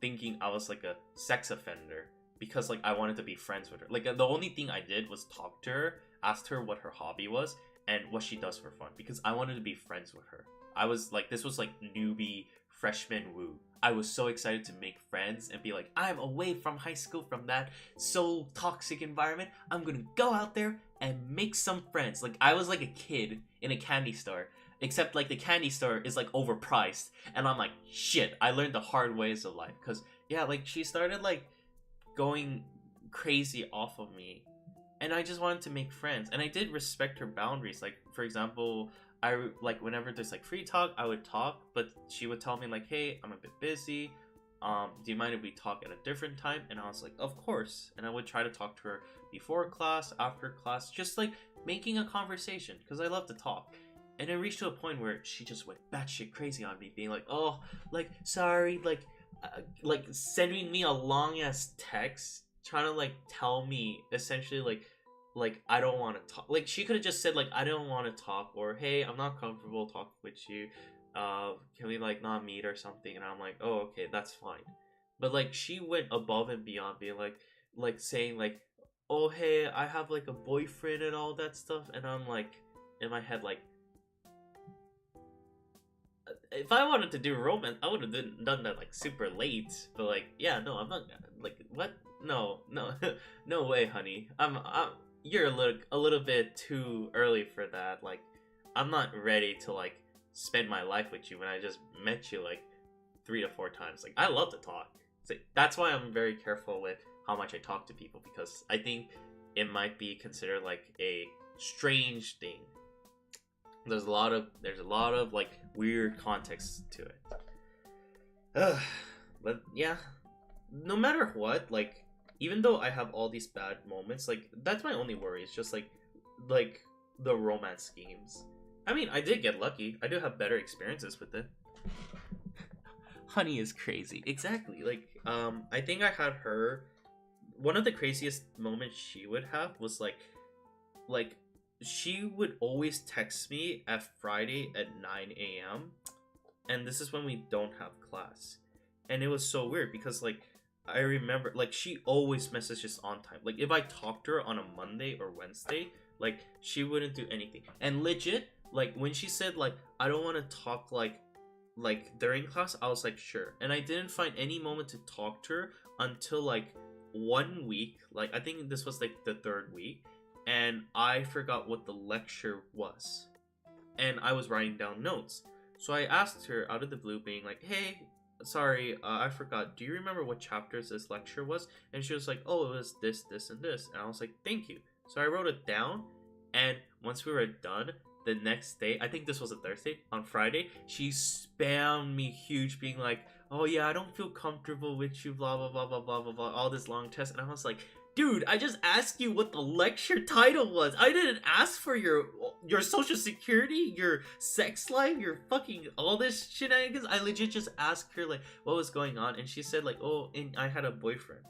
A: thinking I was, like, a sex offender because, like, I wanted to be friends with her. Like, the only thing I did was talk to her, asked her what her hobby was, and what she does for fun, because I wanted to be friends with her. I was, like, this was, like, newbie, freshman woo. I was so excited to make friends and be like, I'm away from high school, from that so toxic environment. I'm gonna go out there and make some friends. Like, I was like a kid in a candy store, except, like, the candy store is, like, overpriced. And I'm like, shit, I learned the hard ways of life. Because, yeah, like, she started, like, going crazy off of me. And I just wanted to make friends. And I did respect her boundaries. Like, for example, I, like, whenever there's, like, free talk, I would talk. But she would tell me, like, hey, I'm a bit busy. Do you mind if we talk at a different time? And I was like, of course. And I would try to talk to her before class, after class, just, like, making a conversation, because I love to talk. And it reached to a point where she just went batshit crazy on me, being like, oh, like, sorry, like sending me a long ass text, trying to, like, tell me essentially, like I don't want to talk. Like, she could have just said, like, I don't want to talk, or hey, I'm not comfortable talking with you. Can we, like, not meet or something? And I'm like, oh, okay, that's fine. But, like, she went above and beyond, being like saying, like, oh, hey, I have, like, a boyfriend and all that stuff. And I'm like, in my head, like, if I wanted to do romance, I would have done that, like, super late. But, like, yeah, no, I'm not, like, what? No, no way, honey. You're a little bit too early for that. Like, I'm not ready to, like, spend my life with you when I just met you, like, 3 to 4 times. Like, I love to talk. So that's why I'm very careful with how much I talk to people, because I think it might be considered, like, a strange thing. There's a lot of like, weird context to it. But yeah, no matter what, like, even though I have all these bad moments, like, that's my only worry. It's just like the romance schemes. I mean, I did get lucky. I do have better experiences with it. Honey is crazy. Exactly. Like, I think I had her. One of the craziest moments she would have was like she would always text me at Friday at 9 a.m. And this is when we don't have class. And it was so weird because, like, I remember, like, she always messages on time. Like, if I talked to her on a Monday or Wednesday, like, she wouldn't do anything. And legit, like, when she said, like, I don't want to talk, like during class, I was like, sure. And I didn't find any moment to talk to her until, like, 1 week. Like, I think this was, like, the 3rd week. And I forgot what the lecture was. And I was writing down notes. So I asked her out of the blue, being like, hey, sorry, I forgot. Do you remember what chapters this lecture was? And she was like, oh, it was this, this, and this. And I was like, thank you. So I wrote it down. And once we were done, the next day, I think this was a Thursday, on Friday, she spammed me huge, being like, oh yeah, I don't feel comfortable with you, blah, blah, blah, blah, blah, blah, blah, all this long text. And I was like,
B: dude, I just asked you what the lecture title was. I didn't ask for your social security, your sex life, your fucking all this shenanigans. I legit just asked her like what was going on, and she said like, oh, and I had a boyfriend.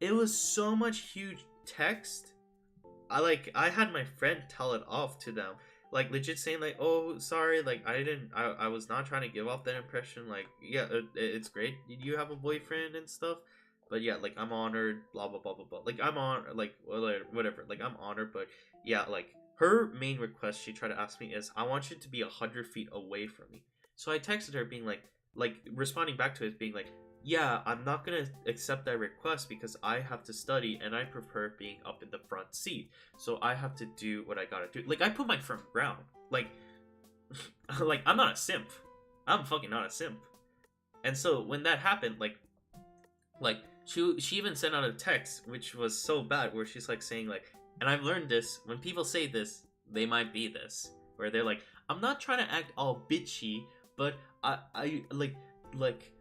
B: It was so much huge text. I had my friend tell it off to them, like legit saying like, oh, sorry, like I was not trying to give off that impression. Like, yeah, it's great. You have a boyfriend and stuff. But yeah, like I'm honored, blah blah blah blah blah. Like I'm on, like whatever. Like I'm honored, but yeah, like her main request she tried to ask me is, I want you to be 100 feet away from me. So I texted her being like responding back to it being like, yeah, I'm not gonna accept that request because I have to study and I prefer being up in the front seat. So I have to do what I gotta do. Like I put my front ground. Like, like I'm not a simp. I'm fucking not a simp. And so when that happened, like she even sent out a text which was so bad where she's like saying like, and I've learned this, when people say this, they might be this, where they're like, I'm not trying to act all bitchy, but I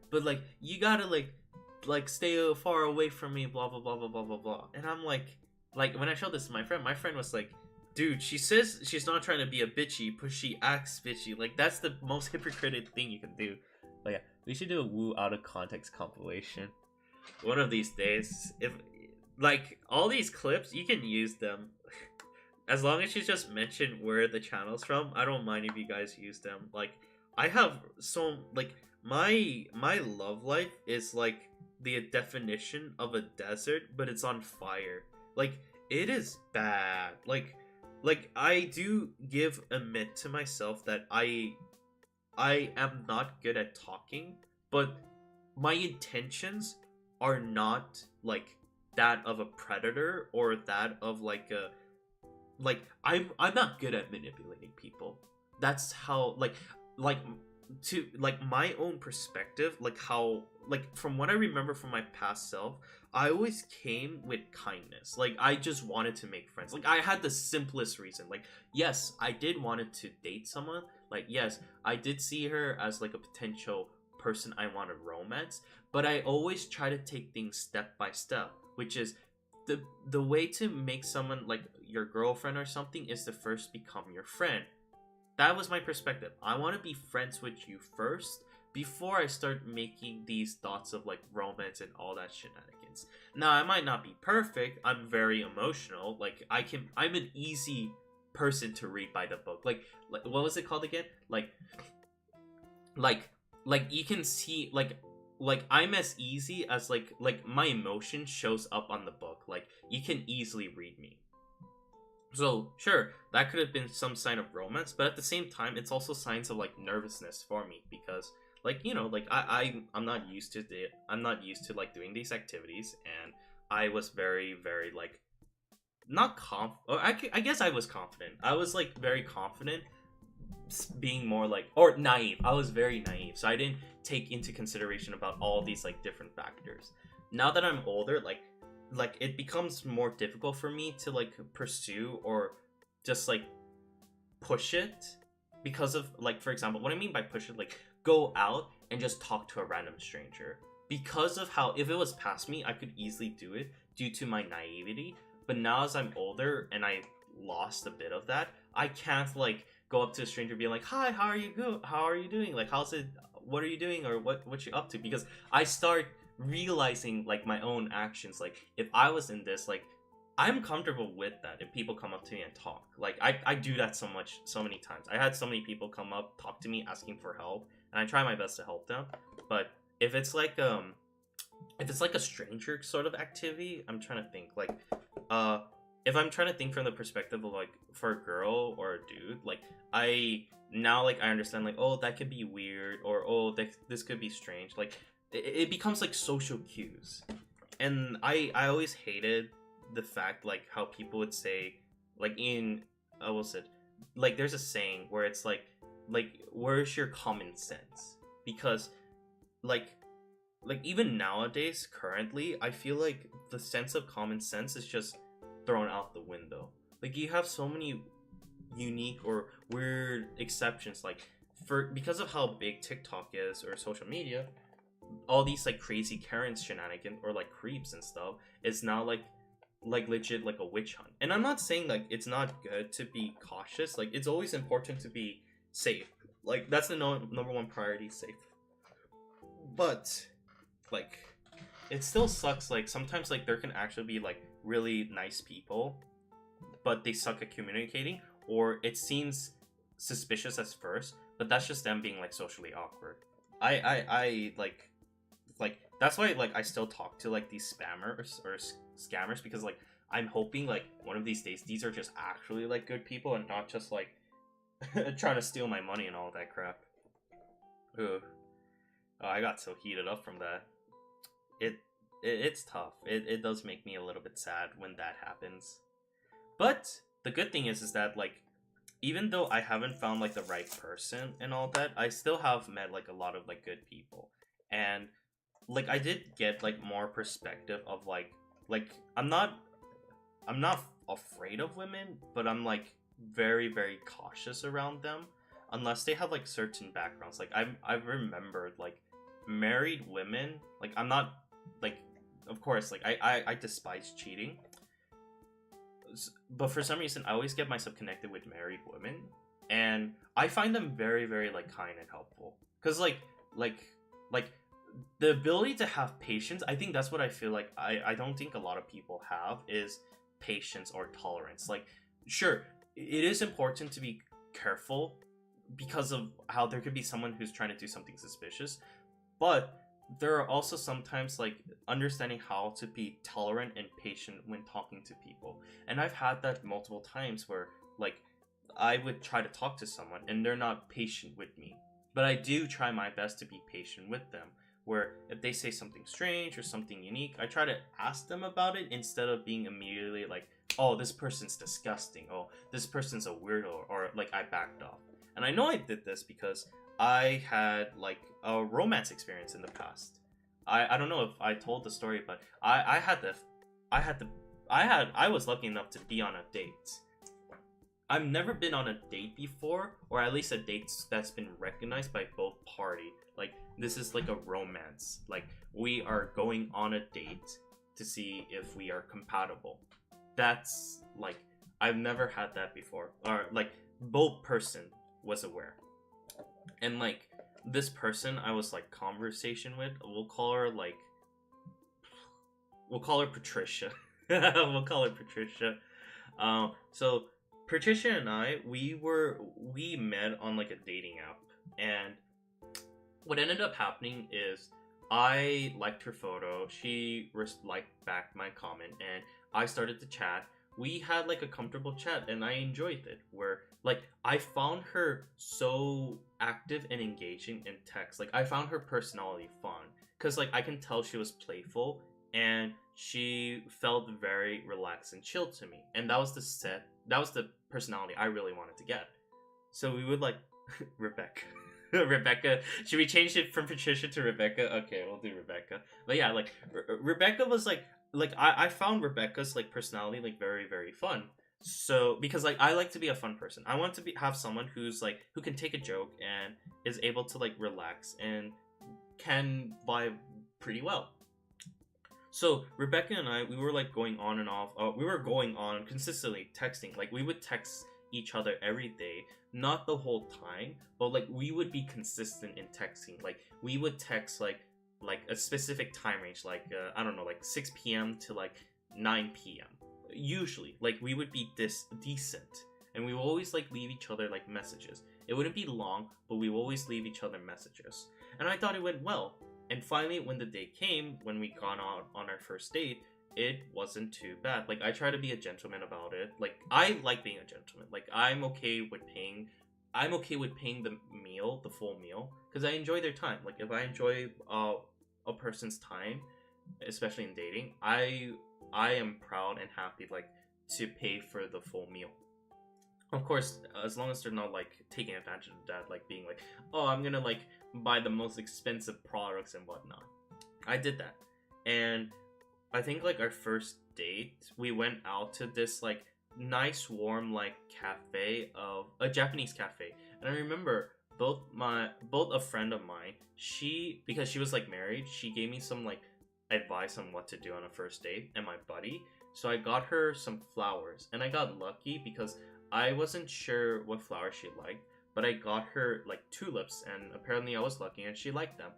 B: but like you gotta like stay far away from me, blah blah blah blah blah blah blah. And I'm like when I showed this to my friend was like, dude, she says she's not trying to be a bitchy, but she acts bitchy. Like that's the most hypocritical thing you can do. But yeah, we should do a Woo out of context compilation one of these days. If like all these clips, you can use them as long as you just mention where the channel's from. I don't mind if you guys use them. Like I have so like my love life is like the definition of a desert, but it's on fire. Like it is bad. Like I do admit to myself that I am not good at talking, but my intentions are not like that of a predator or that of like a I'm not good at manipulating people. That's how like to like my own perspective, like how like from what I remember from my past self, I always came with kindness. Like I just wanted to make friends. Like I had the simplest reason. Like yes, I did wanted to date someone. Like yes, I did see her as like a potential person I want to romance, but I always try to take things step by step, which is the way to make someone like your girlfriend or something is to first become your friend. That was my perspective. I want to be friends with you first before I start making these thoughts of like romance and all that shenanigans. Now I might not be perfect. I'm very emotional. Like I'm an easy person to read by the book. Like what was it called again? Like you can see like I'm as easy as like my emotion shows up on the book. Like you can easily read me. So sure, that could have been some sign of romance, but at the same time it's also signs of like nervousness for me because like, you know, like I'm not used to like doing these activities, and I was very like not I guess I was confident. I was like very confident, being more like, or naive. I was very naive, so I didn't take into consideration about all these like different factors. Now that I'm older, like it becomes more difficult for me to like pursue or just like push it because of like, for example, what I mean by push it, like go out and just talk to a random stranger, because of how if it was past me I could easily do it due to my naivety. But now as I'm older and I lost a bit of that, I can't like go up to a stranger being like, hi, how are you doing, like how's it, what are you doing, or what you up to, because I start realizing like my own actions. Like if I was in this, like I'm comfortable with that if people come up to me and talk. Like I do that so many times. I had so many people come up, talk to me asking for help, and I try my best to help them. But if it's like a stranger sort of activity, I'm trying to think like if I'm trying to think from the perspective of like for a girl or a dude, like I understand like, oh, that could be weird, or oh, this could be strange. Like it becomes like social cues. And I always hated the fact like how people would say like in like there's a saying where it's like where's your common sense? Because like even nowadays currently I feel like the sense of common sense is just thrown out the window. Like you have so many unique or weird exceptions, like because of how big TikTok is or social media, all these like crazy Karens shenanigans or like creeps and stuff is now like
A: like legit like a witch hunt. And I'm not saying like it's not good to be cautious. Like it's always important to be safe. Like that's the number one priority, safe. But like it still sucks. Like sometimes like there can actually be like really nice people, but they suck at communicating, or it seems suspicious at first, but that's just them being like socially awkward. I like that's why like I still talk to like these spammers or scammers, because like I'm hoping like one of these days these are just actually like good people and not just like trying to steal my money and all that crap. Ugh. Oh, I got so heated up from that. It's tough. It does make me a little bit sad when that happens. But the good thing is that like even though I haven't found like the right person and all that, I still have met like a lot of like good people. And like I did get like more perspective of like I'm not afraid of women, but I'm like very very cautious around them unless they have like certain backgrounds. Like I've remembered like married women, like I'm not like, of course like I despise cheating, but for some reason I always get myself connected with married women, and I find them very very like kind and helpful, because like the ability to have patience, I think that's what I feel like I don't think a lot of people have, is patience or tolerance. Like sure, it is important to be careful because of how there could be someone who's trying to do something suspicious, but there are also sometimes like understanding how to be tolerant and patient when talking to people. And I've had that multiple times where like I would try to talk to someone and they're not patient with me, but I do try my best to be patient with them, where if they say something strange or something unique, I try to ask them about it instead of being immediately like, oh, this person's disgusting, oh, this person's a weirdo, or like I backed off. And I know I did this because I had like a romance experience in the past. I don't know if I told the story, but I was lucky enough to be on a date. I've never been on a date before, or at least a date that's been recognized by both parties. Like this is like a romance. Like we are going on a date to see if we are compatible. That's like I've never had that before, or like both person was aware. And like this person I was like conversation with, we'll call her Patricia. We'll call her Patricia. So Patricia and I, we met on like a dating app, and what ended up happening is I liked her photo, she liked back my comment, and I started to chat. We had like a comfortable chat and I enjoyed it, where like I found her so active and engaging in text. Like I found her personality fun, because like I can tell she was playful and she felt very relaxed and chill to me, and that was the personality I really wanted to get. So we would like Rebecca. Rebecca, should we change it from Patricia to Rebecca? Okay, we'll do Rebecca. But yeah, like Rebecca was like I found Rebecca's like personality like very very fun. So because like I like to be a fun person, I want to have someone who's like who can take a joke and is able to like relax and can vibe pretty well. So Rebecca and I, we were like going on and off. We were going on consistently texting. Like we would text each other every day, not the whole time, but like we would be consistent in texting. Like we would text like a specific time range, like I don't know, like 6 p.m. to like 9 p.m. Usually, like we would be this decent, and we would always like leave each other like messages. It wouldn't be long, but we would always leave each other messages. And I thought it went well. And finally, when the day came, when we got on our first date, it wasn't too bad. Like I try to be a gentleman about it. Like I like being a gentleman. Like I'm okay with paying the meal, the full meal, because I enjoy their time. Like if I enjoy a person's time, especially in dating, I am proud and happy like to pay for the full meal. Of course, as long as they're not like taking advantage of that, like being like, oh, I'm gonna like buy the most expensive products and whatnot. I did that, and I think like our first date, we went out to this like nice warm like cafe, of a Japanese cafe, and I remember both a friend of mine, because she was like married, she gave me some like advice on what to do on a first date, and my buddy, So I got her some flowers, and I got lucky because I wasn't sure what flowers she liked, but I got her like tulips, and apparently I was lucky and she liked them.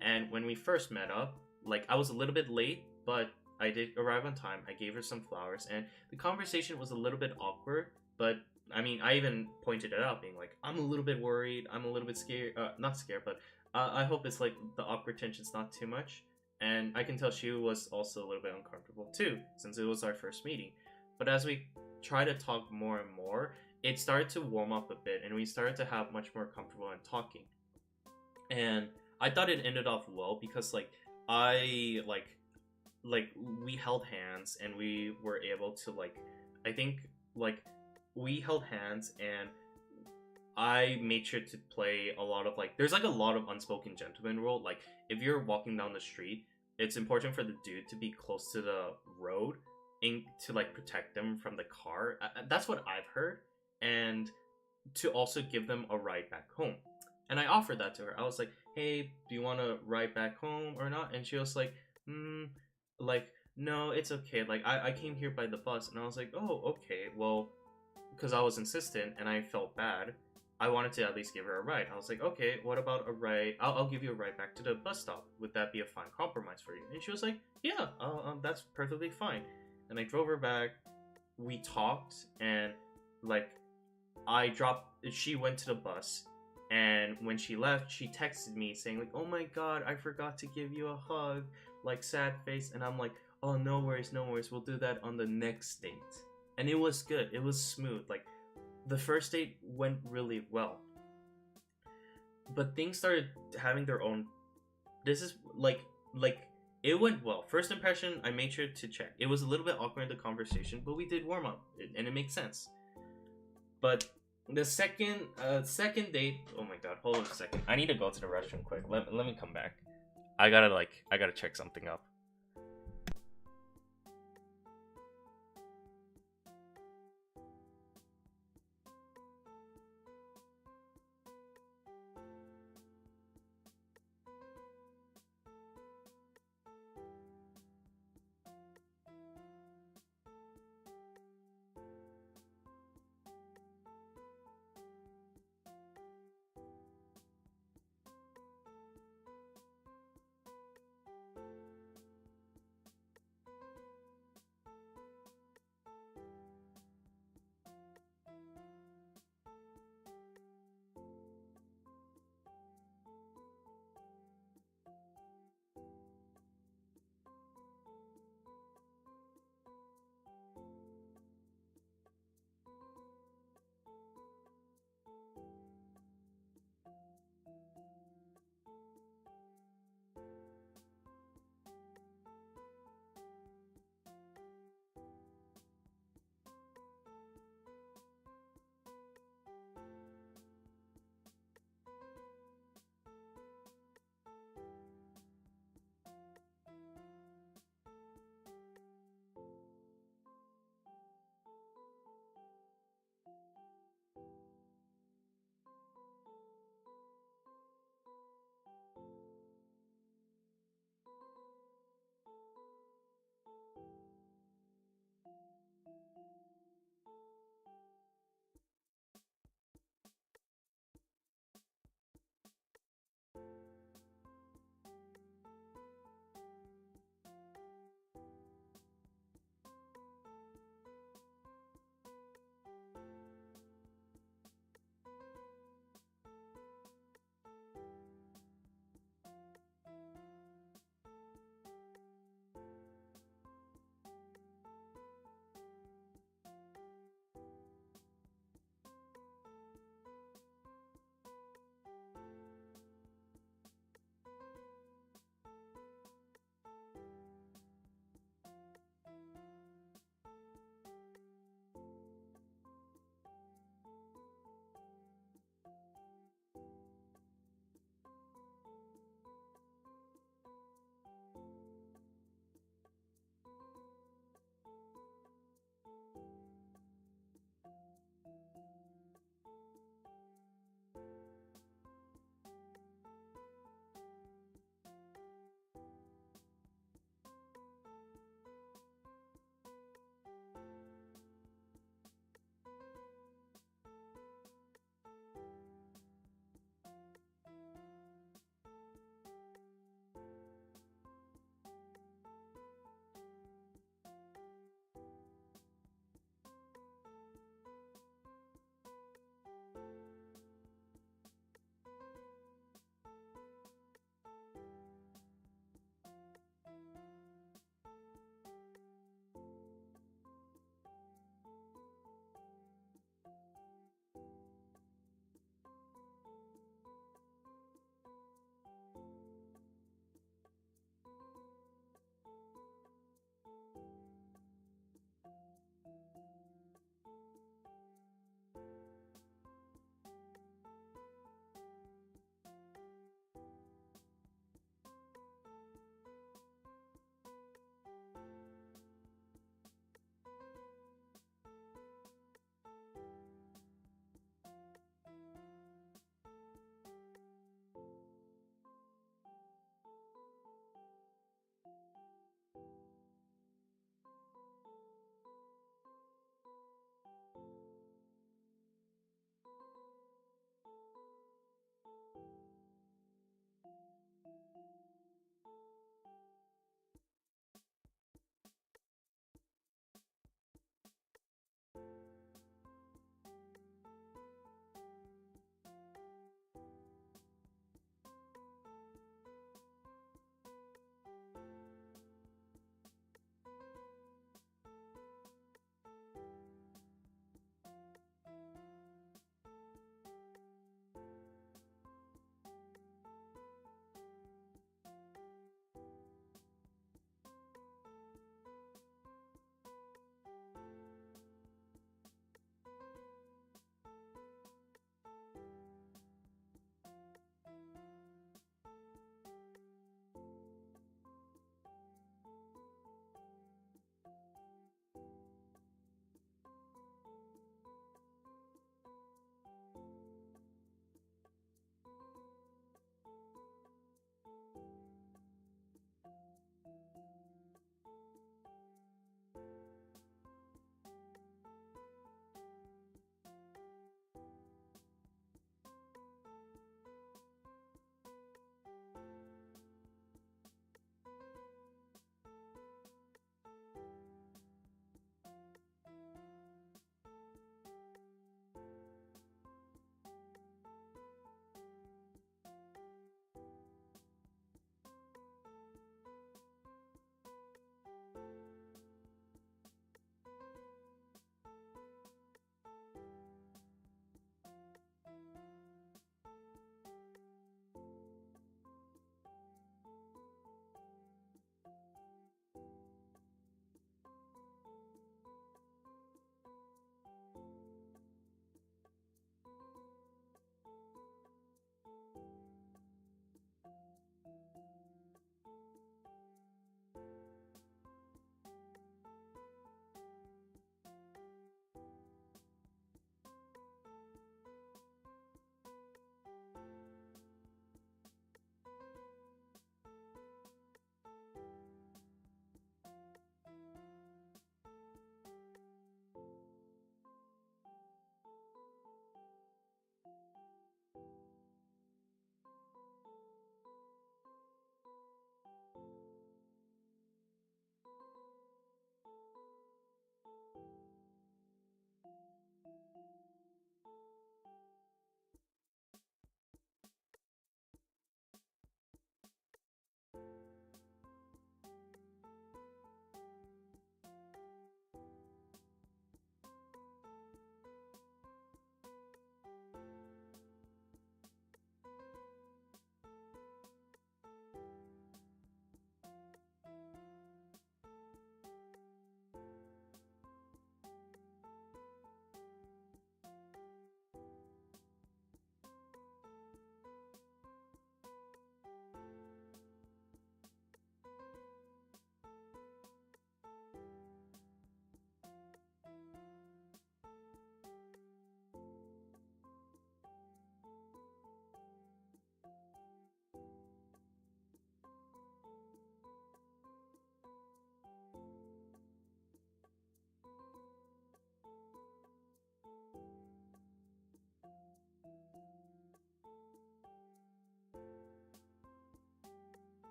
A: And when we first met up, like I was a little bit late, but I did arrive on time. I gave her some flowers, and the conversation was a little bit awkward, but I mean, I even pointed it out, being like, I'm a little bit worried, I'm a little bit scared, not scared, but I hope it's like the awkward tension's not too much. And I can tell she was also a little bit uncomfortable too, since it was our first meeting. But as we try to talk more and more, it started to warm up a bit, and we started to have much more comfortable in talking. And I thought it ended off well because I like we held hands and we were able to I think like we held hands, and I made sure to play a lot of there's like a lot of unspoken gentleman rule. Like if you're walking down the street, it's important for the dude to be close to the road to like protect them from the car. That's what I've heard, and to also give them a ride back home. And I offered that to her. I was like, "Hey, do you want to ride back home or not?" And she was like, like no, it's okay. Like I came here by the bus, and I was like, "Oh, okay, well." Because I was insistent and I felt bad, I wanted to at least give her a ride. I was like, okay, what about a ride? I'll give you a ride back to the bus stop. Would that be a fine compromise for you? And she was like, yeah, that's perfectly fine. And I drove her back. We talked, and she went to the bus. And when she left, she texted me saying like, oh my god, I forgot to give you a hug, like sad face. And I'm like, oh, no worries, no worries. We'll do that on the next date. And it was good. It was smooth. Like, the first date went really well. But things started having their own... This is, it went well. First impression, I made sure to check. It was a little bit awkward in the conversation, but we did warm up. And it makes sense. But the second date... Oh my god, hold on a second. I need to go to the restroom quick. Let me come back. I gotta check something up.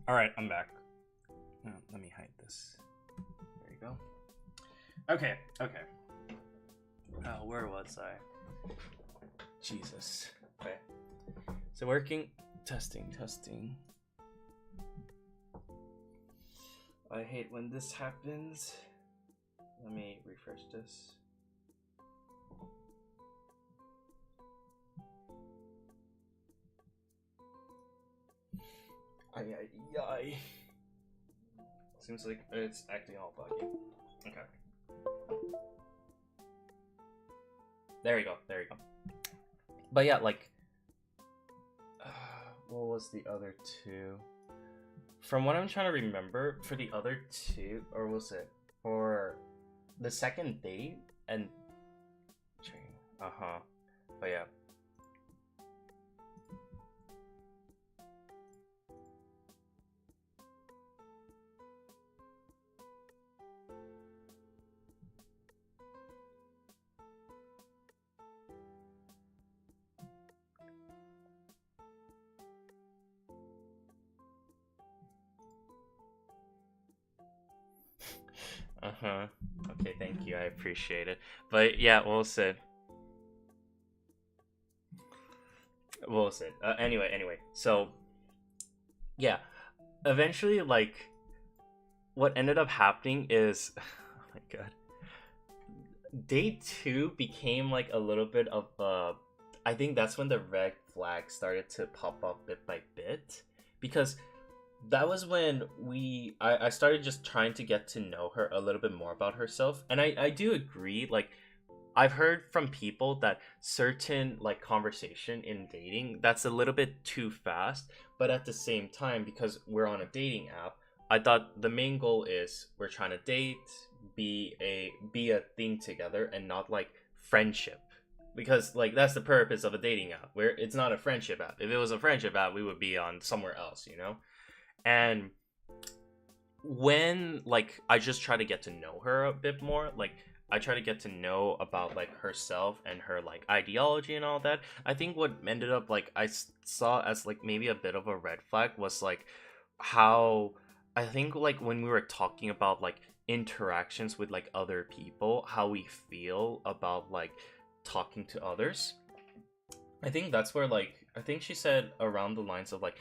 A: All right, I'm back. Let me hide this. There you go. Okay. Where was I? Jesus. Okay. So working, testing. I hate when this happens. Let me refresh this. Ay. Seems like it's acting all buggy. Okay. There you go. But yeah, like, what was the other two? From what I'm trying to remember, for the other two, or was it for the second date and but yeah. Okay, thank you. I appreciate it. But yeah, well said. Anyway. So yeah, eventually, like, what ended up happening is, oh my god, day 2 became like a little bit of I think that's when the red flag started to pop up bit by bit, because that was when I started just trying to get to know her a little bit more about herself. And I do agree, like, I've heard from people that certain, like, conversation in dating, that's a little bit too fast. But at the same time, because we're on a dating app, I thought the main goal is we're trying to date, be a thing together, and not like friendship. Because, like, that's the purpose of a dating app, where it's not a friendship app. If it was a friendship app, we would be on somewhere else, you know? And when, like, I just try to get to know her a bit more, like, I try to get to know about, like, herself and her, like, ideology and all that. I think what ended up, like, saw as, like, maybe a bit of a red flag was, like, how I think, like, when we were talking about, like, interactions with, like, other people, how we feel about, like, talking to others. I think that's where, like, I think she said around the lines of, like,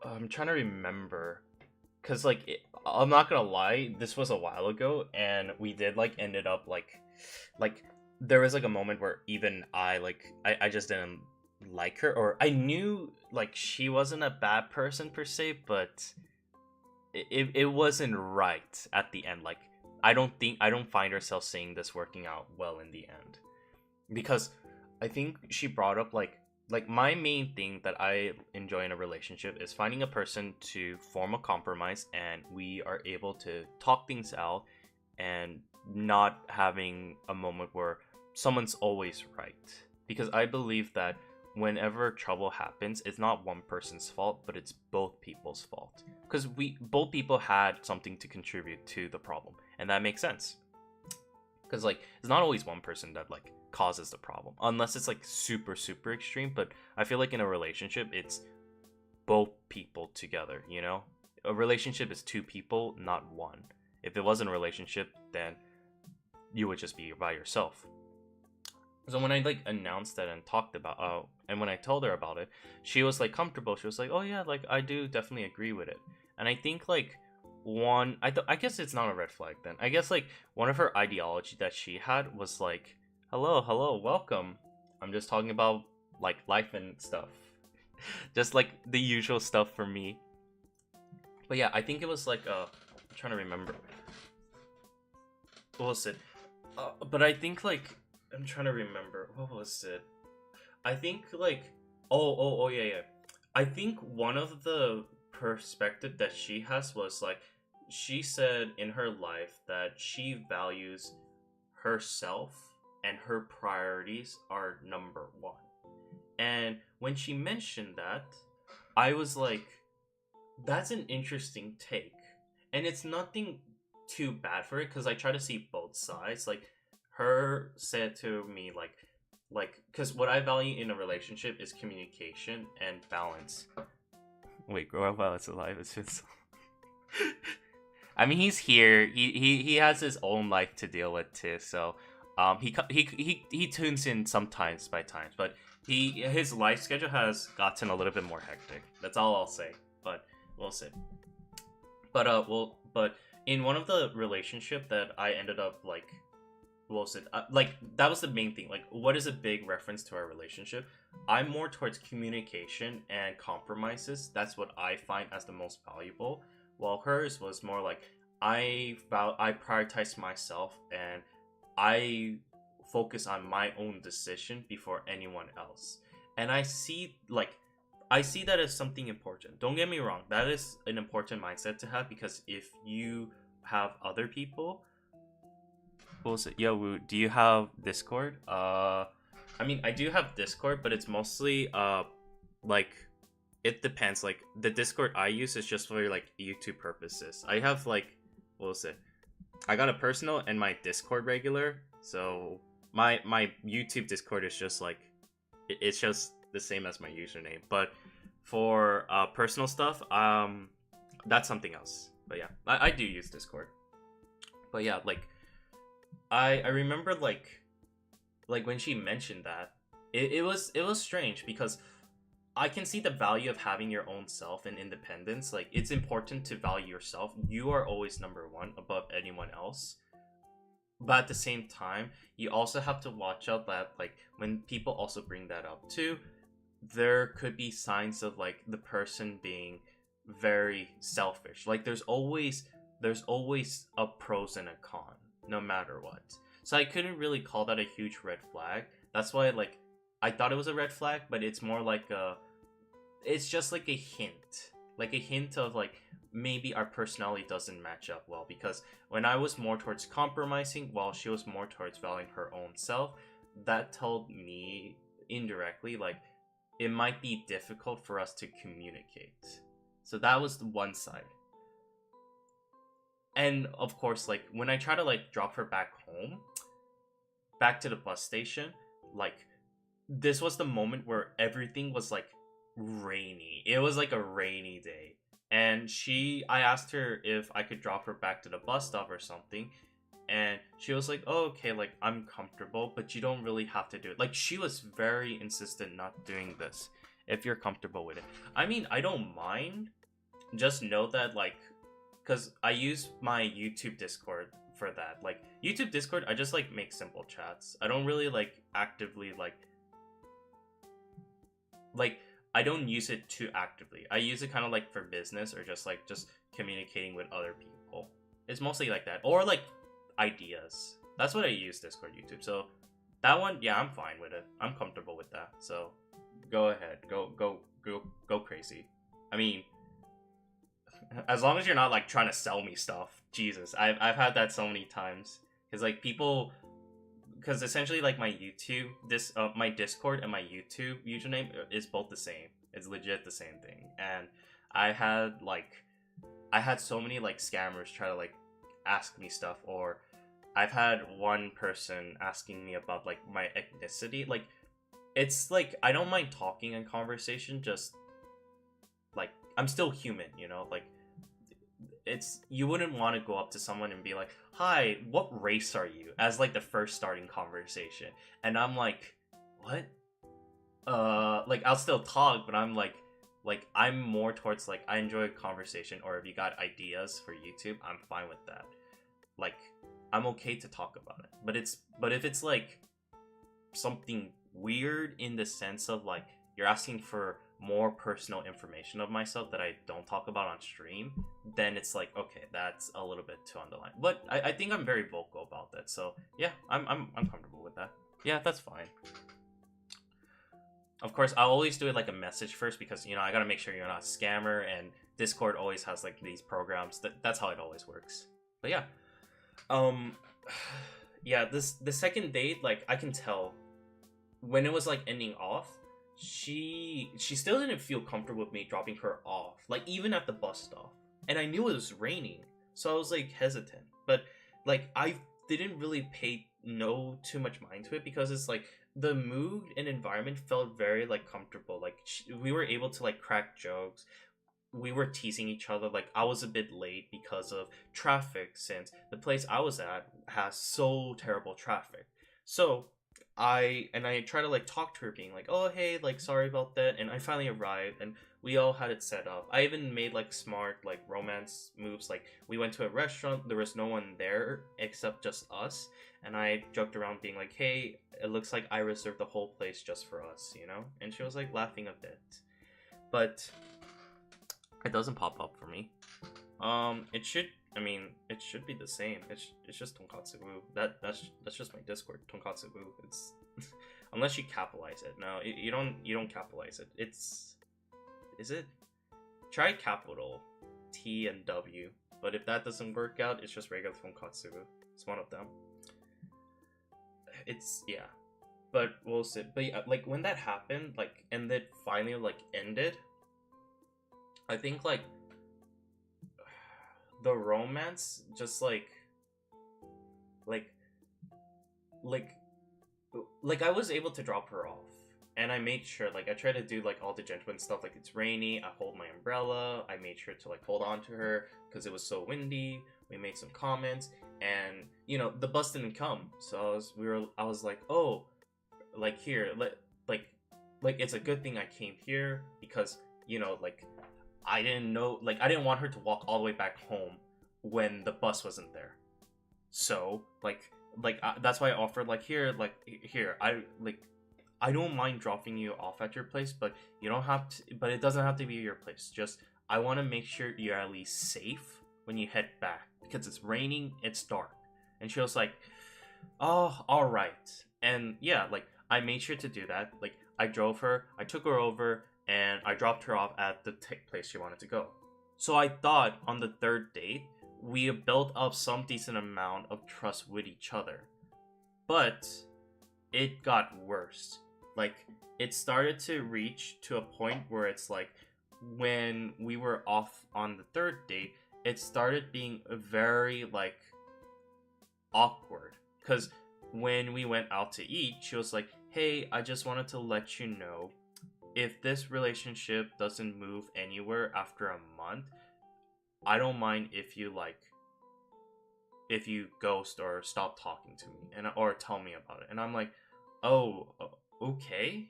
A: I'm trying to remember, because, like, I'm not gonna lie, this was a while ago, and we did, like, ended up, like there was, like, a moment where even I just didn't like her, or I knew, like, she wasn't a bad person per se, but it wasn't right at the end. Like, I don't find herself saying this working out well in the end, because I think she brought up, like, my main thing that I enjoy in a relationship is finding a person to form a compromise, and we are able to talk things out, and not having a moment where someone's always right. Because I believe that whenever trouble happens, it's not one person's fault, but it's both people's fault. Because both people had something to contribute to the problem, and that makes sense. Because, like, it's not always one person that, like, causes the problem, unless it's, like, super extreme. But I feel like in a relationship, it's both people together, you know? A relationship is two people, not one. If it wasn't a relationship, then you would just be by yourself. So when I, like, announced that and talked about and when I told her about it, she was, like, comfortable. She was like, oh yeah, like, I do definitely agree with it. And I think, like, I guess it's not a red flag then. I guess, like, one of her ideology that she had was like, hello, welcome. I'm just talking about, like, life and stuff. Just, like, the usual stuff for me. But yeah, I think it was like I'm trying to remember. What was it? But I think, like, I'm trying to remember. What was it? I think, like, oh yeah. I think one of the perspective that she has was, like, she said in her life that she values herself and her priorities are number one. And when she mentioned that, I was like, that's an interesting take. And it's nothing too bad for it, because I try to see both sides. Like, her said to me, like, because what I value in a relationship is communication and balance. Wait, grow up while it's alive. It's just. I mean, he's here. He has his own life to deal with too. So, he tunes in sometimes by times, but his life schedule has gotten a little bit more hectic. That's all I'll say. But we'll see. But in one of the relationship that I ended up like, what was it? Like that was the main thing. Like, what is a big reference to our relationship? I'm more towards communication and compromises. That's what I find as the most valuable. While hers was more like I prioritize myself and I focus on my own decision before anyone else. And I see that as something important. Don't get me wrong, that is an important mindset to have, because if you have other people, what was it? Yo, do you have Discord? I mean, I do have Discord, but it's mostly like it depends. Like the Discord I use is just for like YouTube purposes. I have like, what was it? I got a personal and my Discord regular. So my YouTube Discord is just like it's just the same as my username. But for personal stuff, that's something else. But yeah, I do use Discord. But yeah, like I remember like when she mentioned that, it was strange because I can see the value of having your own self and independence. Like, it's important to value yourself. You are always number one above anyone else. But at the same time, you also have to watch out that, like, when people also bring that up too, there could be signs of, like, the person being very selfish. Like, there's always a pros and a con, no matter what. So I couldn't really call that a huge red flag. That's why, like, I thought it was a red flag, but it's more like it's just like a hint of like maybe our personality doesn't match up well, because when I was more towards compromising while she was more towards valuing her own self, that told me indirectly like it might be difficult for us to communicate. So that was the one side. And of course, like when I try to like drop her back home, back to the bus station, like this was the moment where everything was like rainy. It was like a rainy day. And I asked her if I could drop her back to the bus stop or something. And she was like, oh, okay, like I'm comfortable, but you don't really have to do it. Like she was very insistent not doing this if you're comfortable with it. I mean, I don't mind. Just know that like, because I use my YouTube Discord for that. Like YouTube Discord, I just like make simple chats. I don't really like actively like I don't use it too actively. I use it kind of like for business or just communicating with other people. It's mostly like that, or like ideas. That's what I use Discord, YouTube. So that one, yeah, I'm fine with it. I'm comfortable with that. So go ahead, go crazy. I mean, as long as you're not like trying to sell me stuff. Jesus, I've had that so many times because like people. Because essentially, like my YouTube, my Discord and my YouTube username is both the same. It's legit the same thing. And I had so many like scammers try to like ask me stuff, or I've had one person asking me about like my ethnicity. Like, it's like I don't mind talking in conversation. Just like I'm still human, you know. Like you wouldn't want to go up to someone and be like, hi, what race are you, as like the first starting conversation. And I'm like, what? Like I'll still talk, but I'm like I'm more towards like I enjoy a conversation, or if you got ideas for YouTube, I'm fine with that. Like I'm okay to talk about it. But if it's like something weird in the sense of like you're asking for more personal information of myself that I don't talk about on stream, then it's like, okay, that's a little bit too on the line. But I think I'm very vocal about that, so yeah, I'm comfortable with that. Yeah, that's fine. Of course, I'll always do it like a message first, because you know I gotta make sure you're not a scammer, and Discord always has like these programs that's how it always works. But yeah, yeah, the second date, like I can tell when it was like ending off, she still didn't feel comfortable with me dropping her off, like even at the bus stop. And I knew it was raining, so I was like hesitant. But like I didn't really pay too much mind to it, because it's like the mood and environment felt very like comfortable. Like we were able to like crack jokes. we were teasing each other. Like, I was a bit late because of traffic, since the place I was at has so terrible traffic. So I try to like talk to her, being like, oh hey, like sorry about that. And I finally arrived, and we all had it set up. I even made like smart like romance moves. Like, we went to a restaurant, there was no one there except just us, and I joked around being like, hey, it looks like I reserved the whole place just for us, you know? And she was like laughing a bit. But it doesn't pop up for me. It should. I mean, it should be the same. It's just Tonkatsu Woo. That's just my Discord, Tonkatsu Woo. It's unless you capitalize it. No, you don't capitalize it. Is it? Try capital T and W. But if that doesn't work out, it's just regular Tonkatsu Woo. It's one of them. It's yeah. But we'll see. But yeah, like when that happened, like, and it finally like ended, I think like the romance just like like I was able to drop her off, and I made sure, like, I tried to do like all the gentleman stuff, like it's rainy, I hold my umbrella, I made sure to like hold on to her because it was so windy. We made some comments, and you know the bus didn't come, so I was like, oh, like here, like it's a good thing I came here, because you know, like I didn't know, like I didn't want her to walk all the way back home when the bus wasn't there. So that's why I offered, like, here, I don't mind dropping you off at your place, but you don't have to, but it doesn't have to be your place. Just I want to make sure you're at least safe when you head back, because it's raining, it's dark. And she was like, oh, all right. And yeah, like I made sure to do that. Like I took her over, and I dropped her off at the place she wanted to go. So I thought on the third date, we built up some decent amount of trust with each other. But it got worse. Like, it started to reach to a point where it's like, when we were off on the third date, it started being very, like, awkward. Because when we went out to eat, she was like, hey, I just wanted to let you know, if this relationship doesn't move anywhere after a month, I don't mind if you ghost or stop talking to me, or tell me about it. And I'm like, oh, okay.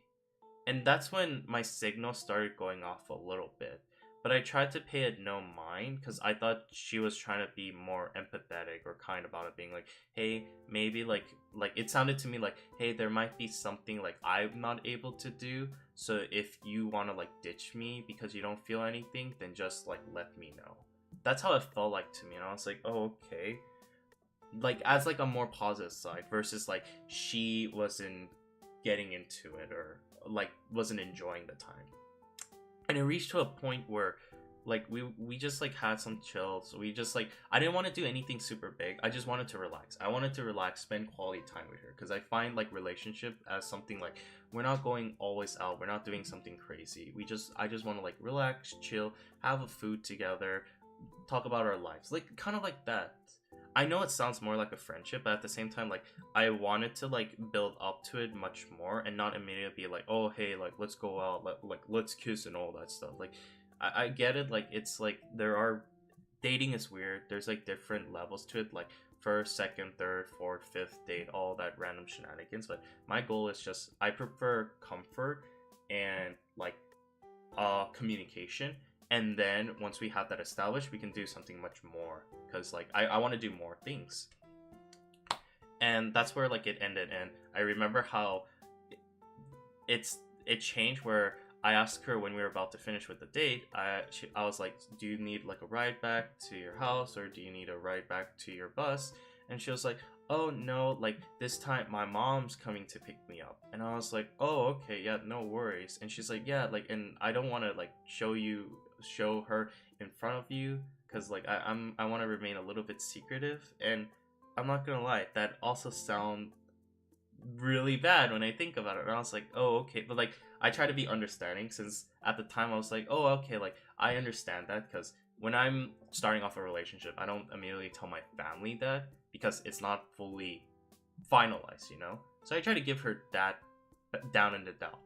A: And that's when my signal started going off a little bit. But I tried to pay it no mind, because I thought she was trying to be more empathetic or kind about it, being like, hey, maybe like it sounded to me like, hey, there might be something like I'm not able to do, so if you want to like ditch me because you don't feel anything, then just like let me know. That's how it felt like to me, and I was like, oh, okay. Like, as like a more positive side, versus like she wasn't getting into it, or like wasn't enjoying the time. And it reached to a point where like we just like had some chills. We just like, I didn't want to do anything super big. I just wanted to relax. I wanted to relax, spend quality time with her, because I find like relationship as something like, we're not going always out, we're not doing something crazy. I just want to like relax, chill, have a food together, talk about our lives, like kind of like that. I know it sounds more like a friendship, but at the same time, like, I wanted to like build up to it much more, and not immediately be like, oh hey, like let's go out, let's kiss and all that stuff. Like, I get it, like it's like dating is weird. There's like different levels to it, like first, second, third, fourth, fifth date, all that random shenanigans. But my goal is just, I prefer comfort and like communication. And then once we have that established, we can do something much more, because like I want to do more things. And that's where like it ended. And I remember how it changed, where I asked her when we were about to finish with the date, I was like, do you need like a ride back to your house, or do you need a ride back to your bus? And she was like, oh no, like this time my mom's coming to pick me up. And I was like, oh okay, yeah, no worries. And she's like, yeah, like, and I don't want to like show her in front of you, because like I want to remain a little bit secretive. And I'm not gonna lie, that also sound really bad when I think about it. And I was like, oh okay. But like, I try to be understanding, since at the time I was like, oh okay, like I understand that, because when I'm starting off a relationship, I don't immediately tell my family that, because it's not fully finalized, you know? So I try to give her that down in the doubt.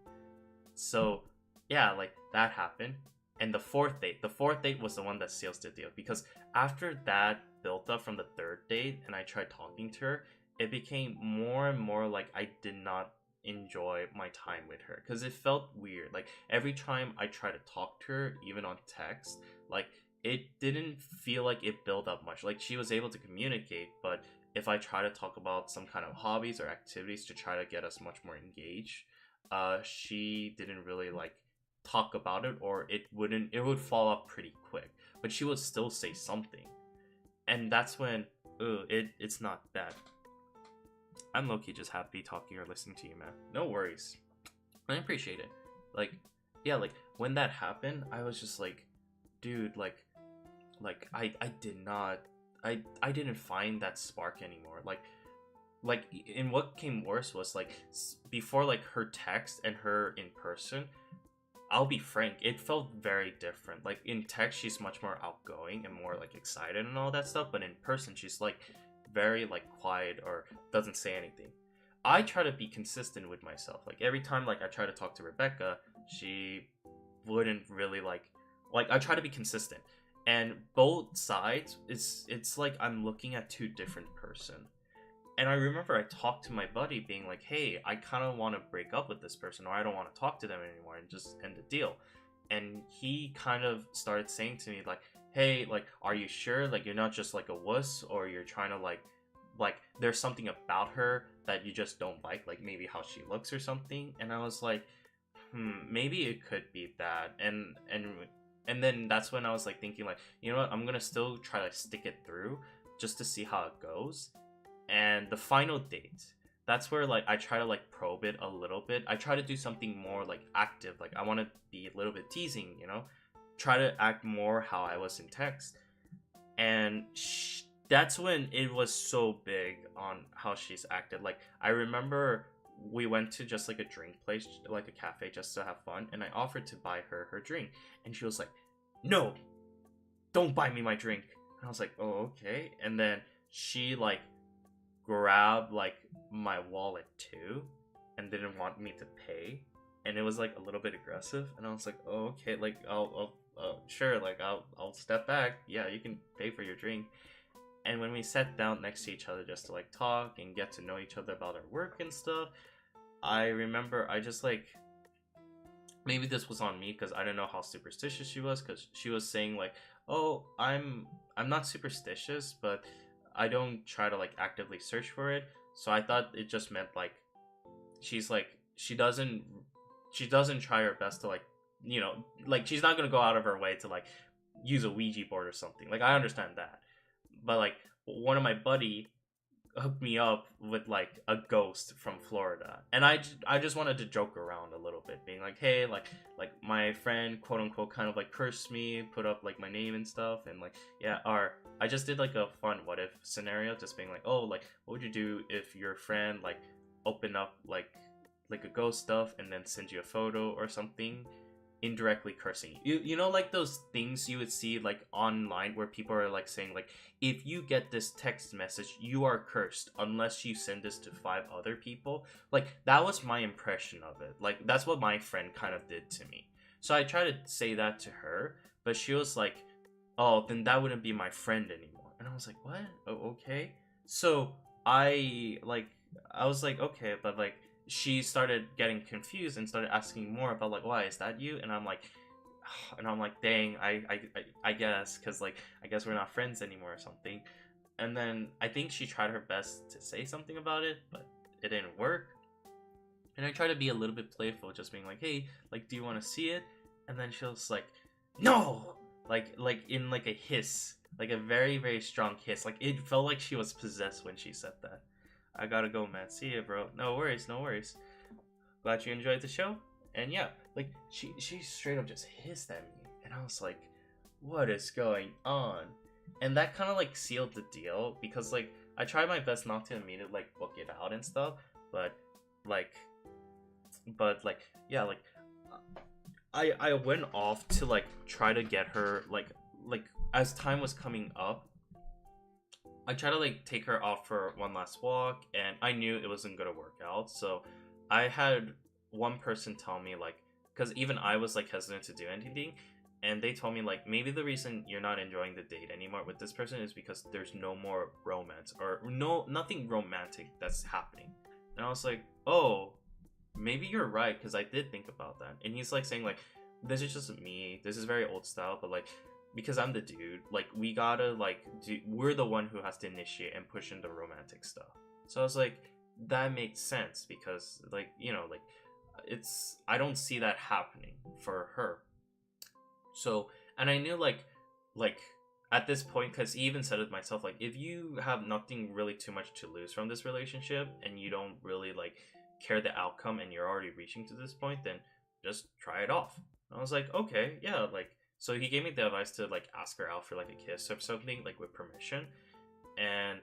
A: So yeah, like that happened. And the fourth date was the one that seals the deal, because after that built up from the third date and I tried talking to her, it became more and more like I did not enjoy my time with her, because it felt weird. Like every time I try to talk to her, even on text, like it didn't feel like it built up much. Like she was able to communicate, but if I try to talk about some kind of hobbies or activities to try to get us much more engaged, she didn't really like talk about it, or it would fall off pretty quick, but she would still say something. And that's when it's not bad. I'm low-key just happy talking or listening to you, man. No worries. I appreciate it. Like, yeah, like when that happened, I was just like, dude, like I did not, I didn't find that spark anymore. Like and what came worse was like before, like her text and her in person, I'll be frank, it felt very different. Like in text, she's much more outgoing and more like excited and all that stuff, but in person, she's like very like quiet or doesn't say anything. I try to be consistent with myself. Like every time like I try to talk to Rebecca, she wouldn't really like I try to be consistent. And both sides, it's like I'm looking at two different person. And I remember I talked to my buddy being like, hey, I kind of want to break up with this person, or I don't want to talk to them anymore and just end the deal. And he kind of started saying to me like, hey, like, are you sure? Like, you're not just like a wuss, or you're trying to like there's something about her that you just don't like maybe how she looks or something. And I was like, maybe it could be that. And then that's when I was like thinking like, you know what, I'm gonna still try to stick it through just to see how it goes. And the final date, that's where like I try to like probe it a little bit. I try to do something more like active. Like I want to be a little bit teasing, you know, try to act more how I was in text. And that's when it was so big on how she's acted. Like I remember we went to just like a drink place, like a cafe, just to have fun, and I offered to buy her drink, and she was like, no, don't buy me my drink. And I was like, oh, okay. And then she like grabbed like my wallet too and didn't want me to pay, and it was like a little bit aggressive. And I was like, oh, okay, like I'll sure, like I'll step back, yeah, you can pay for your drink. And when we sat down next to each other just to like talk and get to know each other about our work and stuff, I remember I just like, maybe this was on me because I didn't know how superstitious she was, because she was saying like, oh, I'm not superstitious, but I don't try to like actively search for it. So I thought it just meant like she's like she doesn't try her best to like, you know, like she's not gonna go out of her way to like use a Ouija board or something. Like I understand that, but like one of my buddy hooked me up with like a ghost from Florida, and I just wanted to joke around a little bit, being like, hey, like my friend quote unquote kind of like cursed me, put up like my name and stuff, and like, yeah, or I just did like a fun what if scenario, just being like, oh, like what would you do if your friend like opened up like a ghost stuff and then send you a photo or something, indirectly cursing you know, like those things you would see like online where people are like saying like, if you get this text message, you are cursed unless you send this to 5 other people. Like that was my impression of it. Like that's what my friend kind of did to me. So I tried to say that to her, but she was like, oh, then that wouldn't be my friend anymore. And I was like, what? Oh, okay. So I was like, okay, but like she started getting confused and started asking more about like, why is that you? And I'm like, dang, I guess, because like I guess we're not friends anymore or something. And then I think she tried her best to say something about it, but it didn't work. And I tried to be a little bit playful, just being like, hey, like, do you want to see it? And then she was like, no, like in like a hiss, like a very, very strong hiss. Like it felt like she was possessed when she said that. I gotta go, man. See ya, bro. No worries, no worries. Glad you enjoyed the show. And yeah, like she straight up just hissed at me, and I was like, what is going on? And that kind of like sealed the deal, because like I tried my best not to immediately like book it out and stuff, but yeah, like I went off to like try to get her like as time was coming up, I tried to like take her off for one last walk, and I knew it wasn't gonna work out. So I had one person tell me like, because even I was like hesitant to do anything, and they told me like maybe the reason you're not enjoying the date anymore with this person is because there's no more romance or nothing romantic that's happening. And I was like, oh, maybe you're right, because I did think about that. And he's like saying like, this is just me, this is very old style, but like because I'm the dude, like we gotta like we're the one who has to initiate and push into romantic stuff. So I was like, that makes sense, because like, you know, like it's, I don't see that happening for her. So, and I knew like at this point, because he even said it myself, like if you have nothing really too much to lose from this relationship and you don't really like care the outcome and you're already reaching to this point, then just try it off. And I was like, okay, yeah, like, so he gave me the advice to like ask her out for like a kiss or something, like with permission. And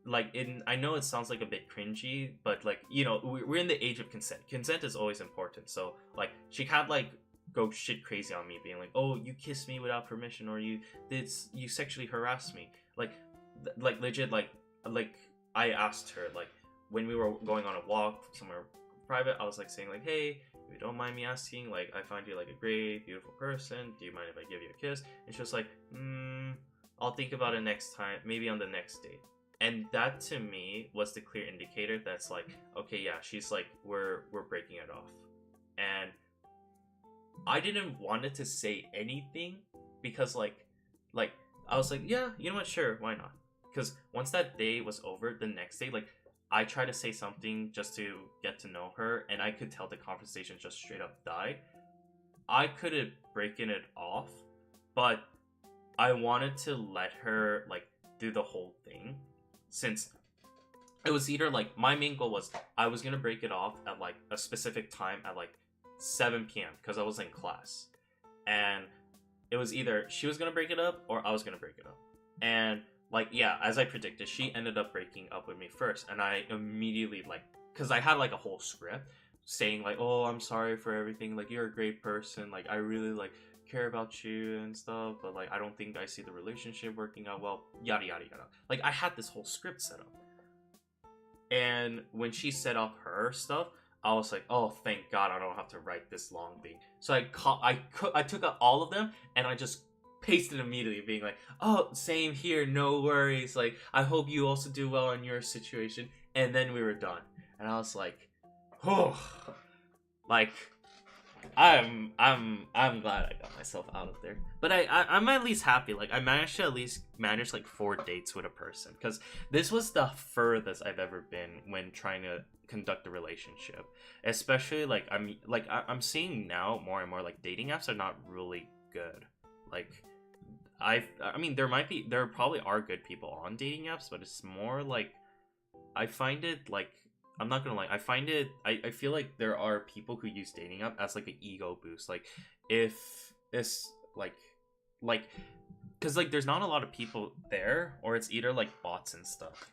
A: like, I know it sounds like a bit cringy, but like, you know, we're in the age of consent. Consent is always important. So like, she can't like go shit crazy on me being like, oh, you kissed me without permission, or you sexually harassed me. Like legit, like I asked her, like when we were going on a walk somewhere private, I was like saying like, hey, if you don't mind me asking, like I find you like a great, beautiful person, do you mind if I give you a kiss? And she was like, I'll think about it next time, maybe on the next date. And that to me was the clear indicator that's like, okay, yeah, she's like, we're breaking it off. And I didn't want it to say anything, because like I was like, yeah, you know what, sure, why not? Because once that day was over, the next day, like I tried to say something just to get to know her, and I could tell the conversation just straight up died. I could have broken it off, but I wanted to let her like do the whole thing, since it was either like, my main goal was I was gonna break it off at like a specific time at like 7 p.m. because I was in class, and it was either she was gonna break it up or I was gonna break it up. And like, yeah, as I predicted, she ended up breaking up with me first, and I immediately like, because I had like a whole script saying like, oh, I'm sorry for everything, like you're a great person, like I really like care about you and stuff, but like I don't think I see the relationship working out well, yada yada yada. Like I had this whole script set up, and when she set up her stuff, I was like, oh, thank God I don't have to write this long thing. So I took out all of them and I just pasted immediately, being like, oh, same here, no worries, like I hope you also do well in your situation. And then we were done, and I was like, oh, like I'm glad I got myself out of there. But I'm at least happy. Like I managed to at least manage like 4 dates with a person, because this was the furthest I've ever been when trying to conduct a relationship. Especially like I'm seeing now more and more like dating apps are not really good. Like I mean there probably are good people on dating apps, but it's more like, I find it like, I'm not gonna lie, I find it, I feel like there are people who use dating app as like an ego boost. Like if it's like because like there's not a lot of people there, or it's either like bots and stuff,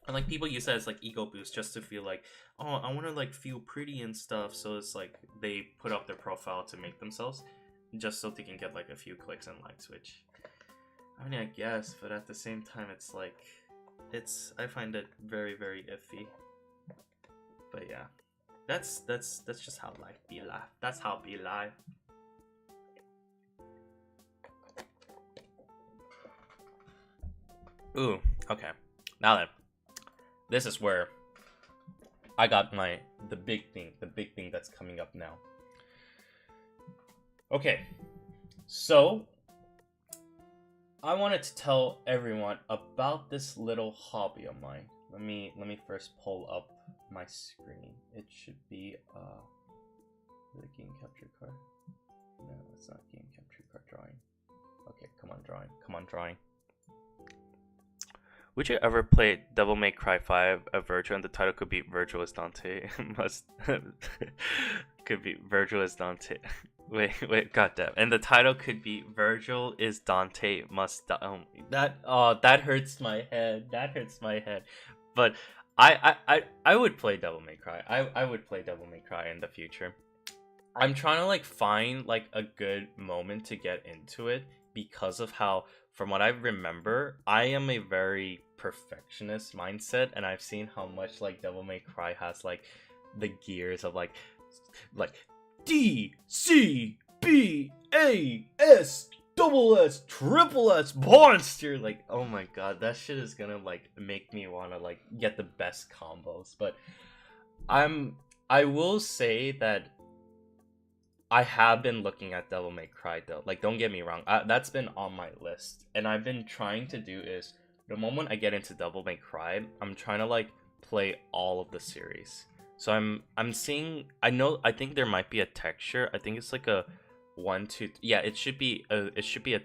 A: and like people use that as like ego boost just to feel like, oh, I want to like feel pretty and stuff. So it's like they put up their profile to make themselves, just so they can get like a few clicks and likes, which I mean, I guess, but at the same time it's like, I find it very, very iffy. But yeah, that's just how life be life. That's how be life. Ooh, okay. Now then, this is where I got the big thing that's coming up now. Okay, so I wanted to tell everyone about this little hobby of mine. Let me first pull up my screen. It should be the game capture card. No, it's not game capture card. Drawing. Okay, come on drawing. Would you ever play Devil May Cry 5 at Virtual, and the title could be Virtual as Dante? Could be Virtual as Dante. Wait, goddamn. And the title could be Virgil is Dante must die. That hurts my head. But I would play Devil May Cry. I would play Devil May Cry in the future. I'm trying to like find like a good moment to get into it, because of how, from what I remember, I am a very perfectionist mindset, and I've seen how much like Devil May Cry has like the gears of like D C BAS double S triple S monster. Like, oh my god, that shit is gonna like make me wanna like get the best combos. But I will say that I have been looking at Devil May Cry though. Like, don't get me wrong, that's been on my list, and I've been trying to do is the moment I get into Devil May Cry, I'm trying to like play all of the series. So I'm seeing, I think there might be a texture. I think it's like a 1, 2, yeah, it should be a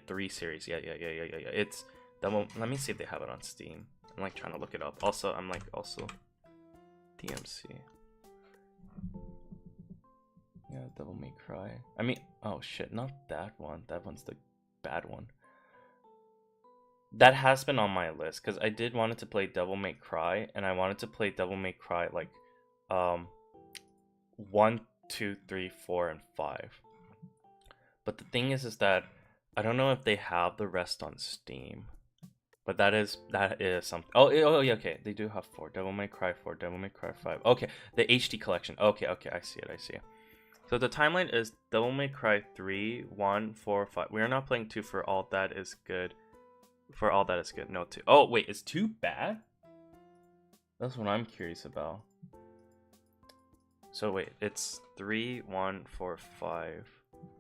A: 3 series. Yeah. It's Devil. Let me see if they have it on Steam. I'm like trying to look it up. Also, I'm like also DMC. Yeah, Devil May Cry. I mean, oh shit, not that one. That one's the bad one. That has been on my list because I did wanted to play Devil May Cry, and I wanted to play Devil May Cry like 1, 2, 3, 4, and 5. But the thing is that I don't know if they have the rest on Steam. But that is something. Oh yeah, okay. They do have 4. Devil May Cry 4, Devil May Cry 5. Okay, the HD collection. Okay, I see it. So the timeline is Devil May Cry 3, 1, 4, 5. We are not playing 2 for all that is good. For all that is good. No, 2. Oh, wait, is 2 bad? That's what I'm curious about. So wait, it's 3, 1, 4, 5.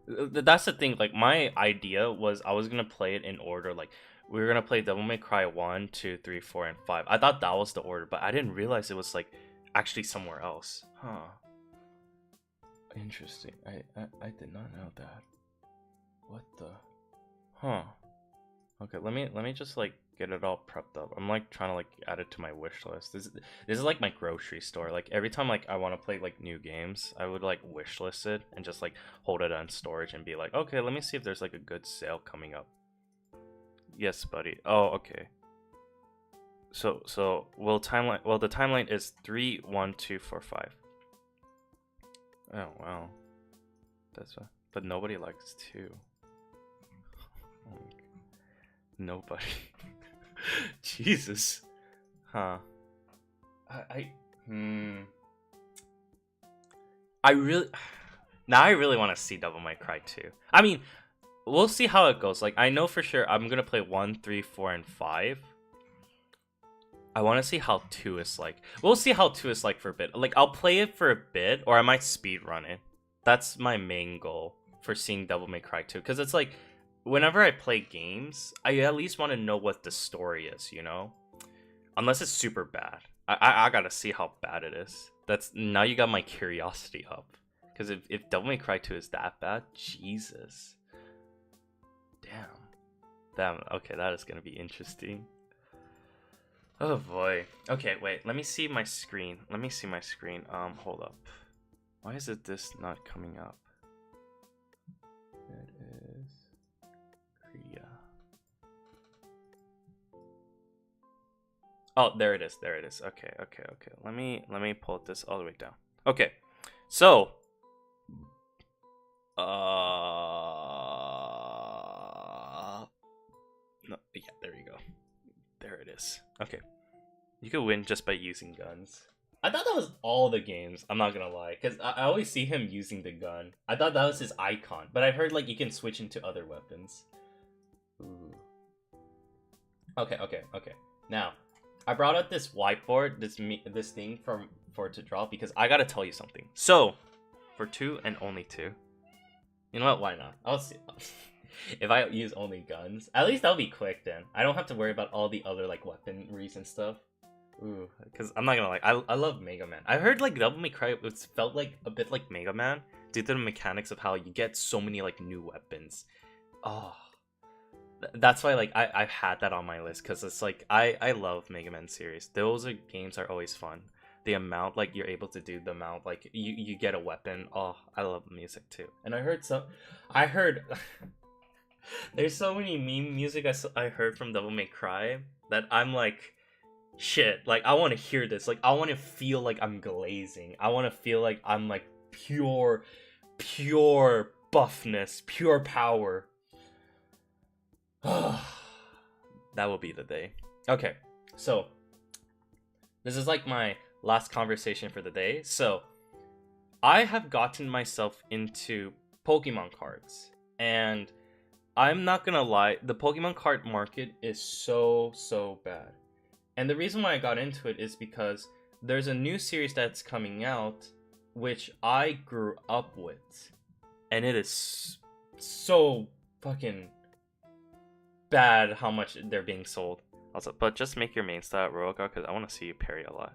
A: That's the thing. Like, my idea was I was gonna play it in order. Like, we were gonna play Devil May Cry 1, 2, 3, 4, and 5. I thought that was the order, but I didn't realize it was like actually somewhere else. Huh. Interesting. I did not know that. What the? Huh. Okay, let me just like get it all prepped up. I'm like trying to like add it to my wish list. This is like my grocery store. Like every time like I want to play like new games, I would like wish list it and just like hold it on storage and be like, okay, let me see if there's like a good sale coming up. Yes, buddy. Oh, okay. So the timeline is 3, 1, 2, 4, 5. Oh wow, but nobody likes 2. Oh, nobody. Jesus. Huh. I really now I really want to see Devil May Cry 2. I mean, we'll see how it goes. Like, I know for sure I'm gonna play 1, 3, 4, and 5. I want to see how 2 is like. We'll see how 2 is like for a bit. Like, I'll play it for a bit, or I might speedrun it. That's my main goal for seeing Devil May Cry 2. Because it's like, whenever I play games, I at least want to know what the story is, you know? Unless it's super bad. I gotta see how bad it is. Now you got my curiosity up. Because if Devil May Cry 2 is that bad, Jesus. Damn. Okay, that is gonna be interesting. Oh boy. Okay, wait. Let me see my screen. Hold up. Why is this not coming up? It is Korea. Oh, there it is. Okay. Let me pull this all the way down. Okay. So, no, yeah, there you go. There it is. Okay. You could win just by using guns. I thought that was all the games. I'm not gonna lie. Because I always see him using the gun. I thought that was his icon. But I heard like you can switch into other weapons. Ooh. Okay. Now, I brought out this whiteboard, this thing for it to draw, because I gotta tell you something. So, for 2 and only 2. You know what? Why not? I'll see. If I use only guns, at least that'll be quick then. I don't have to worry about all the other like weaponries and stuff. Ooh, because I'm not gonna lie, I love Mega Man. I heard like Devil May Cry felt like a bit like Mega Man due to the mechanics of how you get so many like new weapons. Oh, that's why like I've had that on my list, because it's like I love Mega Man series. Those games are always fun. The amount like you're able to do, the amount like you get a weapon. Oh, I love the music too. And I heard there's so many meme music I heard from Devil May Cry that I'm like, shit, like I want to hear this. Like I want to feel like I'm glazing. I want to feel like I'm like pure buffness, pure power. That will be the day. Okay, so this is like my last conversation for the day. So I have gotten myself into Pokemon cards. And I'm not gonna lie, the Pokemon card market is so bad. And the reason why I got into it is because there's a new series that's coming out, which I grew up with. And it is so fucking bad how much they're being sold. Also, but just make your main stat Roga, because I want to see you parry a lot.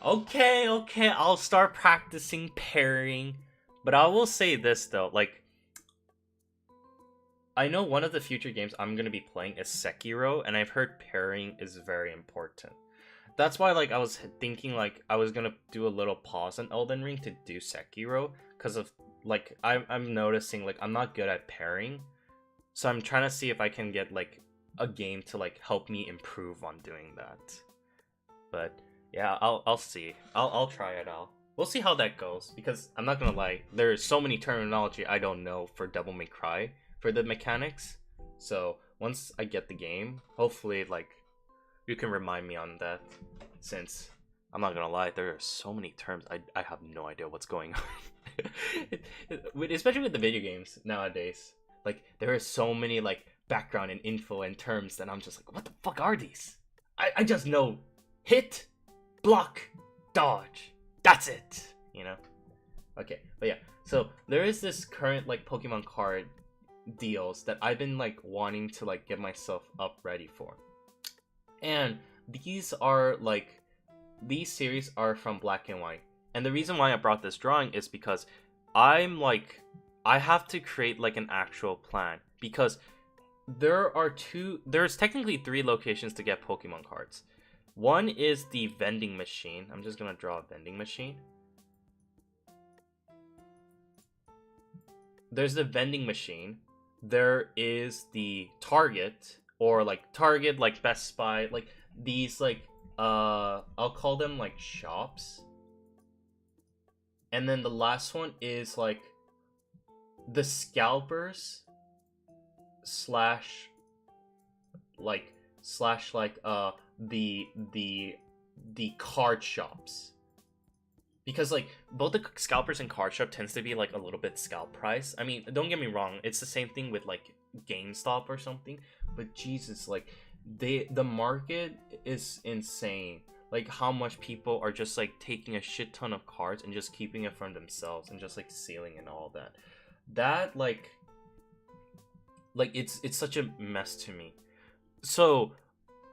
A: Okay, I'll start practicing parrying. But I will say this though, like, I know one of the future games I'm going to be playing is Sekiro, and I've heard parrying is very important. That's why, like, I was thinking, like, I was going to do a little pause on Elden Ring to do Sekiro, because of, like, I'm noticing, like, I'm not good at parrying, so I'm trying to see if I can get, like, a game to, like, help me improve on doing that. But yeah, I'll see. I'll try it out. We'll see how that goes, because I'm not gonna lie, there's so many terminology I don't know for Devil May Cry for the mechanics. So once I get the game, hopefully, like, you can remind me on that, since I'm not gonna lie, there are so many terms I have no idea what's going on. Especially with the video games nowadays, like, there are so many, like, background and info and terms that I'm just like, what the fuck are these? I just know hit, block, dodge. That's it, you know? Okay, but yeah, so there is this current, like, Pokemon card deals that I've been, like, wanting to, like, get myself up ready for. And these are, like, these series are from Black and White. And the reason why I brought this drawing is because I'm, like, I have to create, like, an actual plan. Because there's technically 3 locations to get Pokemon cards. One is the vending machine. I'm just gonna draw a vending machine. There's the vending machine. There is the Target, or like Target, like Best Buy, like these, like, I'll call them, like, shops. And then the last one is, like, the scalpers slash the card shops, because, like, both the scalpers and card shop tends to be, like, a little bit scalp price. I mean, don't get me wrong, it's the same thing with, like, GameStop or something, but Jesus, like, the market is insane. Like, how much people are just, like, taking a shit ton of cards and just keeping it for themselves and just, like, sealing and all that. That, like, it's such a mess to me. So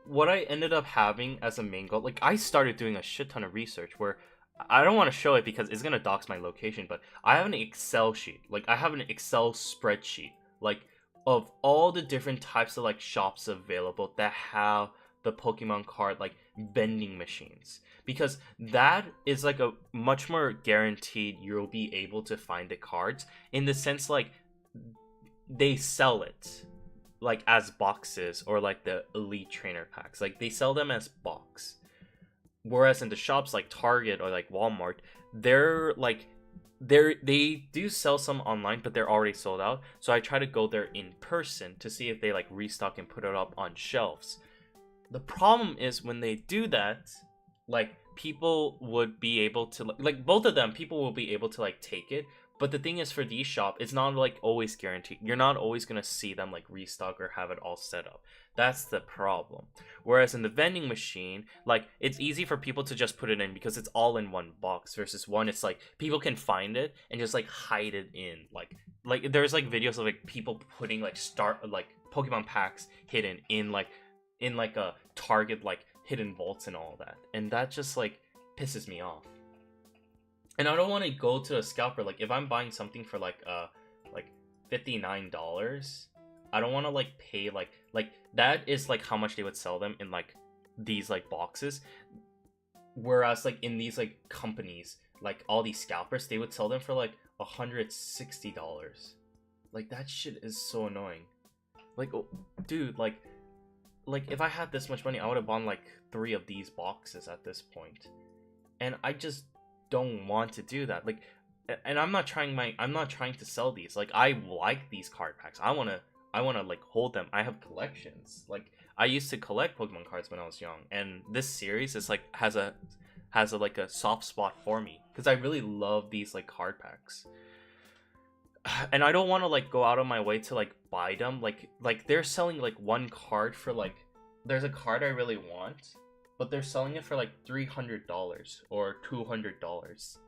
A: what I ended up having as a main goal, like, I started doing a shit ton of research where I don't want to show it because it's gonna dox my location, but I have an Excel sheet. Like, I have an Excel spreadsheet, like, of all the different types of, like, shops available that have the Pokemon card, like, vending machines, because that is, like, a much more guaranteed you'll be able to find the cards, in the sense, like, they sell it, like, as boxes, or like the elite trainer packs, like, they sell them as box. Whereas in the shops like Target or like Walmart, they do sell some online, but they're already sold out. So I try to go there in person to see if they, like, restock and put it up on shelves. The problem is when they do that, like, people would be able to, like, both of them, people will be able to, like, take it. But the thing is, for these shop, it's not, like, always guaranteed. You're not always gonna see them, like, restock or have it all set up. That's the problem. Whereas in the vending machine, like, it's easy for people to just put it in because it's all in one box, versus one, it's like people can find it and just, like, hide it in, like there's, like, videos of, like, people putting, like, Pokemon packs hidden in a Target, like, hidden vaults and all that. And that just, like, pisses me off. And I don't want to go to a scalper. Like, if I'm buying something for, like $59, I don't want to, like, pay, like that is, like, how much they would sell them in, like, these, like, boxes. Whereas, like, in these, like, companies, like, all these scalpers, they would sell them for, like, $160. Like, that shit is so annoying. Like, oh, dude, like, if I had this much money, I would have bought, like, 3 of these boxes at this point. And I just don't want to do that. Like, and I'm not trying to sell these. Like, I like these card packs. I wanna like, hold them. I have collections. Like, I used to collect Pokemon cards when I was young, and this series is, like, has a like, a soft spot for me, because I really love these, like, card packs. and I don't want to like go out of my way to like buy them. Like they're selling like one card for like, there's a card I really want, but they're selling it for like $300 or $200.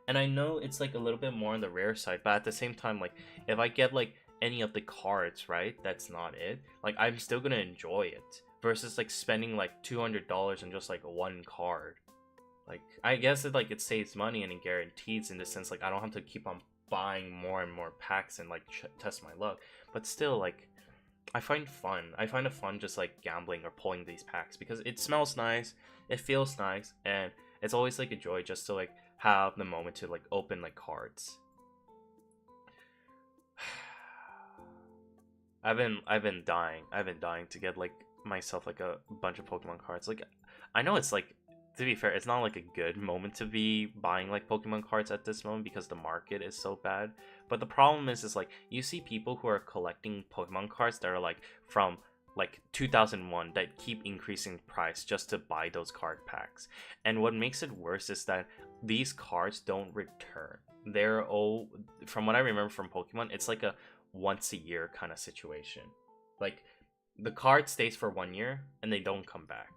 A: And I know it's like a little bit more on the rare side, but at the same time, like if I get like any of the cards, right, that's not it. Like I'm still gonna enjoy it versus like spending like $200 on just like one card. Like I guess it like it saves money and it guarantees in the sense like I don't have to keep on buying more and more packs and like test my luck. But still, like I find it fun just like gambling or pulling these packs because it smells nice, it feels nice, and it's always like a joy just to like have the moment to like open like cards. I've been dying to get like myself like a bunch of Pokemon cards. Like I know it's like, to be fair, it's not like a good moment to be buying like Pokemon cards at this moment because the market is so bad. But the problem is like you see people who are collecting Pokemon cards that are like from like 2001 that keep increasing price just to buy those card packs. And what makes it worse is that these cards don't return. They're all, from what I remember from Pokemon, it's like a once a year kind of situation. Like the card stays for 1 year and they don't come back.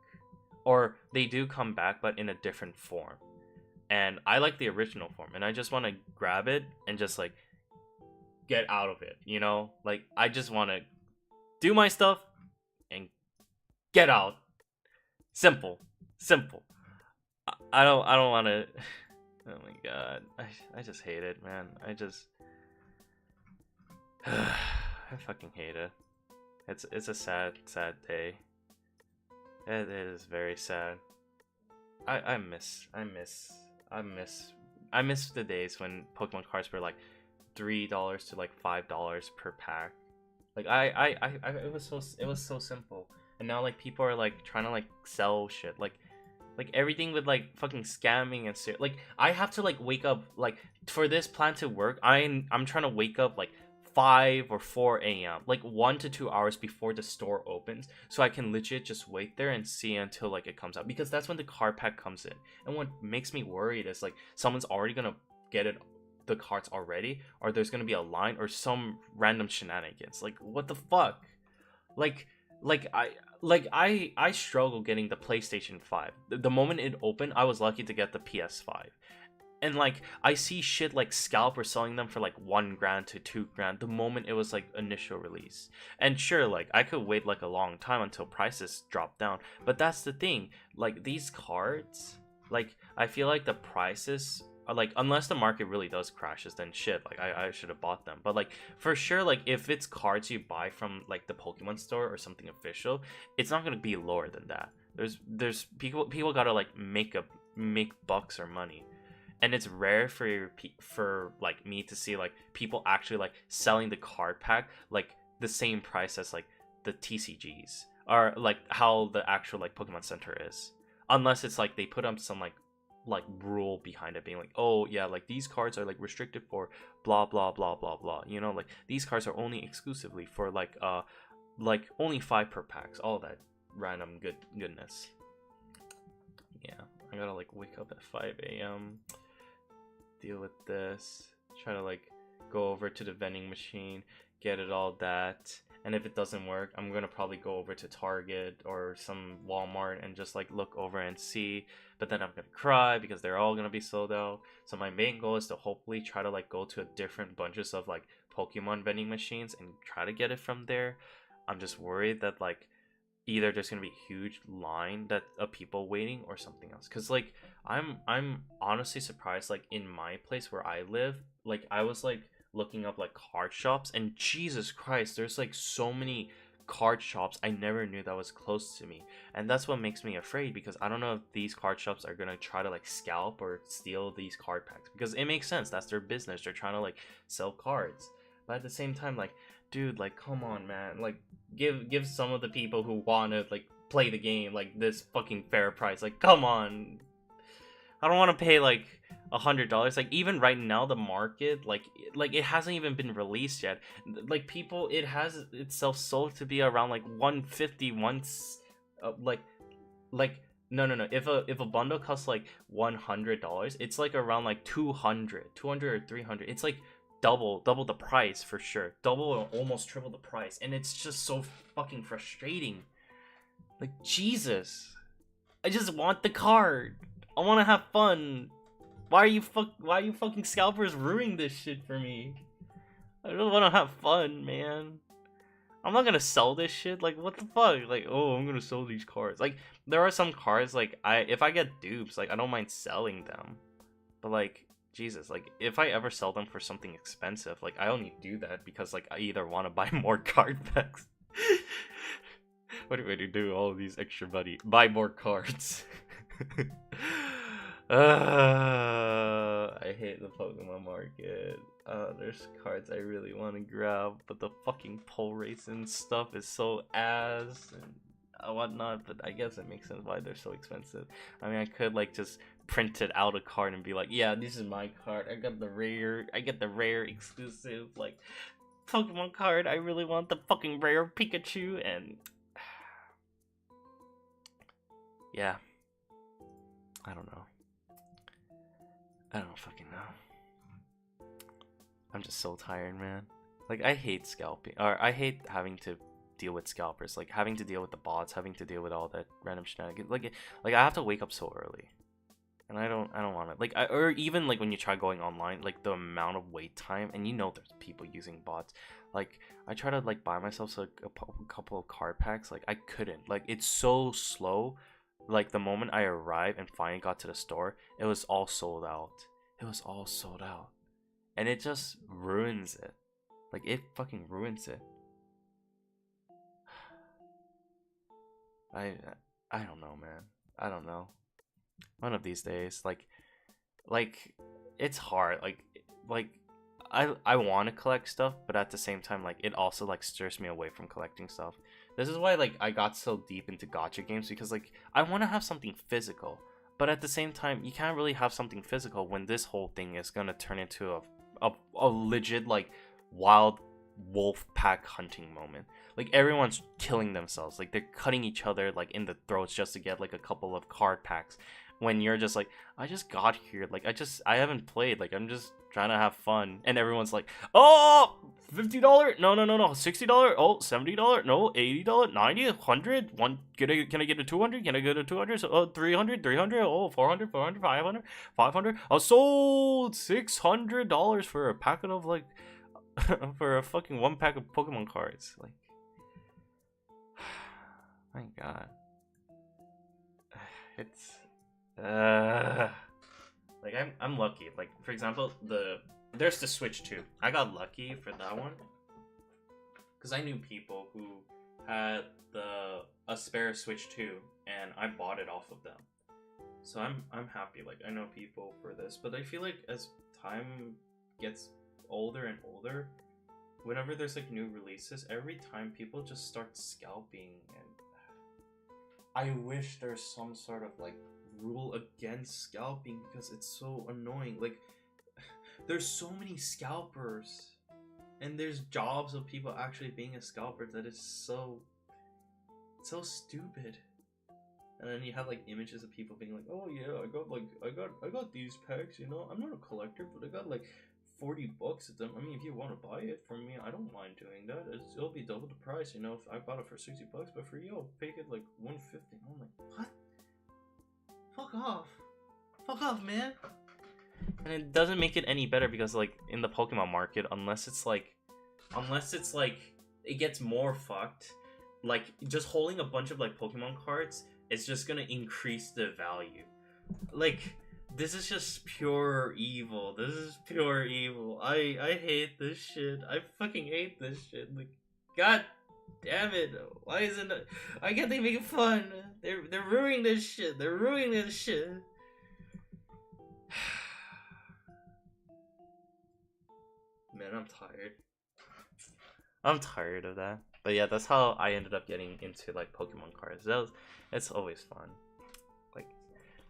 A: Or they do come back, but in a different form. And I like the original form, and I just want to grab it and just like get out of it, you know? Like I just want to do my stuff and get out. Simple. I don't want to. Oh my god, I just hate it, man. I fucking hate it. It's a sad day. It is very sad. I miss the days when Pokemon cards were like $3 to like $5 per pack. Like it was so simple. And now like people are like trying to like sell shit. Like everything with like fucking scamming and shit. Like I have to like wake up like for this plan to work. I'm trying to wake up like 5 or 4 a.m. like 1 to 2 hours before the store opens, so I can legit just wait there and see until like it comes out, because that's when the card pack comes in. And what makes me worried is like someone's already gonna get it, the cards already, or there's gonna be a line or some random shenanigans. Like what the fuck? I struggle getting the PlayStation 5. The moment it opened, I was lucky to get the PS5. And like I see shit like scalpers selling them for like $1,000 to $2,000 the moment it was like initial release. And sure, like I could wait like a long time until prices drop down, but that's the thing. Like these cards, like I feel like the prices are like, unless the market really does crashes, then shit, like I should have bought them. But like for sure, like if it's cards you buy from like the Pokemon store or something official, it's not gonna be lower than that. There's people gotta like make bucks or money. And it's rare for like me to see like people actually like selling the card pack like the same price as like the TCGs, or like how the actual like Pokemon Center is, unless it's like they put up some like rule behind it being like, oh yeah, like these cards are like restricted for blah blah blah blah blah, you know, like these cards are only exclusively for like only 5 per packs, all that random goodness. Yeah, I gotta like wake up at 5 a.m. deal with this, try to like go over to the vending machine, get it all that, and if it doesn't work, I'm gonna probably go over to Target or some Walmart and just like look over and see, but then I'm gonna cry because they're all gonna be sold out. So my main goal is to hopefully try to like go to a different bunches of like Pokemon vending machines and try to get it from there. I'm just worried that like either there's gonna be a huge line that of people waiting or something else, because like I'm honestly surprised, like in my place where I live, like I was like looking up like card shops, and Jesus Christ, there's like so many card shops I never knew that was close to me. And that's what makes me afraid, because I don't know if these card shops are gonna try to like scalp or steal these card packs, because it makes sense, that's their business, they're trying to like sell cards. But at the same time, like dude, like come on man, like give some of the people who want to like play the game like this fucking fair price. Like come on, I don't want to pay like $100. Like even right now the market, like it hasn't even been released yet, like people, it has itself sold to be around like 150 once, like no, if a bundle costs like $100, it's like around like 200 or 300. It's like double the price for sure, double or almost triple the price, and it's just so fucking frustrating. Like, Jesus, I just want the card. I want to have fun. Why are you fucking scalpers ruining this shit for me? I don't want to have fun, man. I'm not gonna sell this shit. Like, what the fuck? Like, oh, I'm gonna sell these cards. Like, there are some cards, like, if I get dupes, like, I don't mind selling them. But, like, Jesus, like, if I ever sell them for something expensive, like, I only do that because, like, I either want to buy more card packs. What do I do? All of these extra money. Buy more cards. I hate the Pokemon market. There's cards I really want to grab, but the fucking pole racing stuff is so ass and whatnot. But I guess it makes sense why they're so expensive. I mean, I could like just print it out a card and be like, yeah, this is my card. I get the rare exclusive like Pokemon card. I really want the fucking rare Pikachu, and yeah, I don't know. I don't fucking know. I'm just so tired, man. Like, I hate scalping, or I hate having to deal with scalpers, like having to deal with the bots, having to deal with all that random shenanigans. Like I have to wake up so early, and I don't want it. Like, or even like when you try going online, like the amount of wait time, and you know there's people using bots. Like, I try to like buy myself like a couple of card packs. Like, I couldn't. Like, it's so slow. Like, the moment I arrived and finally got to the store, it was all sold out. It was all sold out. And it just ruins it. Like, it fucking ruins it. I don't know, man. I don't know. One of these days, like it's hard. Like I want to collect stuff, but at the same time, like, it also like stirs me away from collecting stuff. This is why like I got so deep into gacha games, because like I want to have something physical, but at the same time, you can't really have something physical when this whole thing is gonna turn into a legit like wild wolf pack hunting moment. Like, everyone's killing themselves. Like, they're cutting each other like in the throats just to get like a couple of card packs. When you're just like, I just got here. Like, I haven't played. Like, I'm just trying to have fun. And everyone's like, oh, $50? No, $60? Oh, $70? No, $80? $90? $100? Can I get a 200? Can I get a 200? So, 300? Oh, 400? 500? 500? I sold $600 for a packet of like for a fucking one pack of Pokemon cards. Like, my god, it's like, I'm lucky. Like, for example, there's the Switch 2. I got lucky for that one because I knew people who had a spare Switch 2, and I bought it off of them. So I'm happy. Like, I know people for this, but I feel like as time gets older and older, whenever there's like new releases, every time people just start scalping, and I wish there's some sort of like rule against scalping, because it's so annoying. Like, there's so many scalpers, and there's jobs of people actually being a scalper that is so stupid. And then you have like images of people being like, oh yeah, I got these packs, you know, I'm not a collector, but I got like $40 of them. I mean, if you want to buy it from me, I don't mind doing that. It'll be double the price, you know, if I bought it for $60, but for you, I'll pay it like $150. I'm like, what? Fuck off, man. And it doesn't make it any better, because like in the Pokemon market, unless it's like it gets more fucked, like just holding a bunch of like Pokemon cards is just gonna increase the value. Like, this is just pure evil. This is pure evil. I hate this shit. I fucking hate this shit. Like, god damn it. Why isn't it? Why can't they make it fun? They're ruining this shit. They're ruining this shit. Man, I'm tired. I'm tired of that. But yeah, that's how I ended up getting into like Pokemon cards. It's always fun.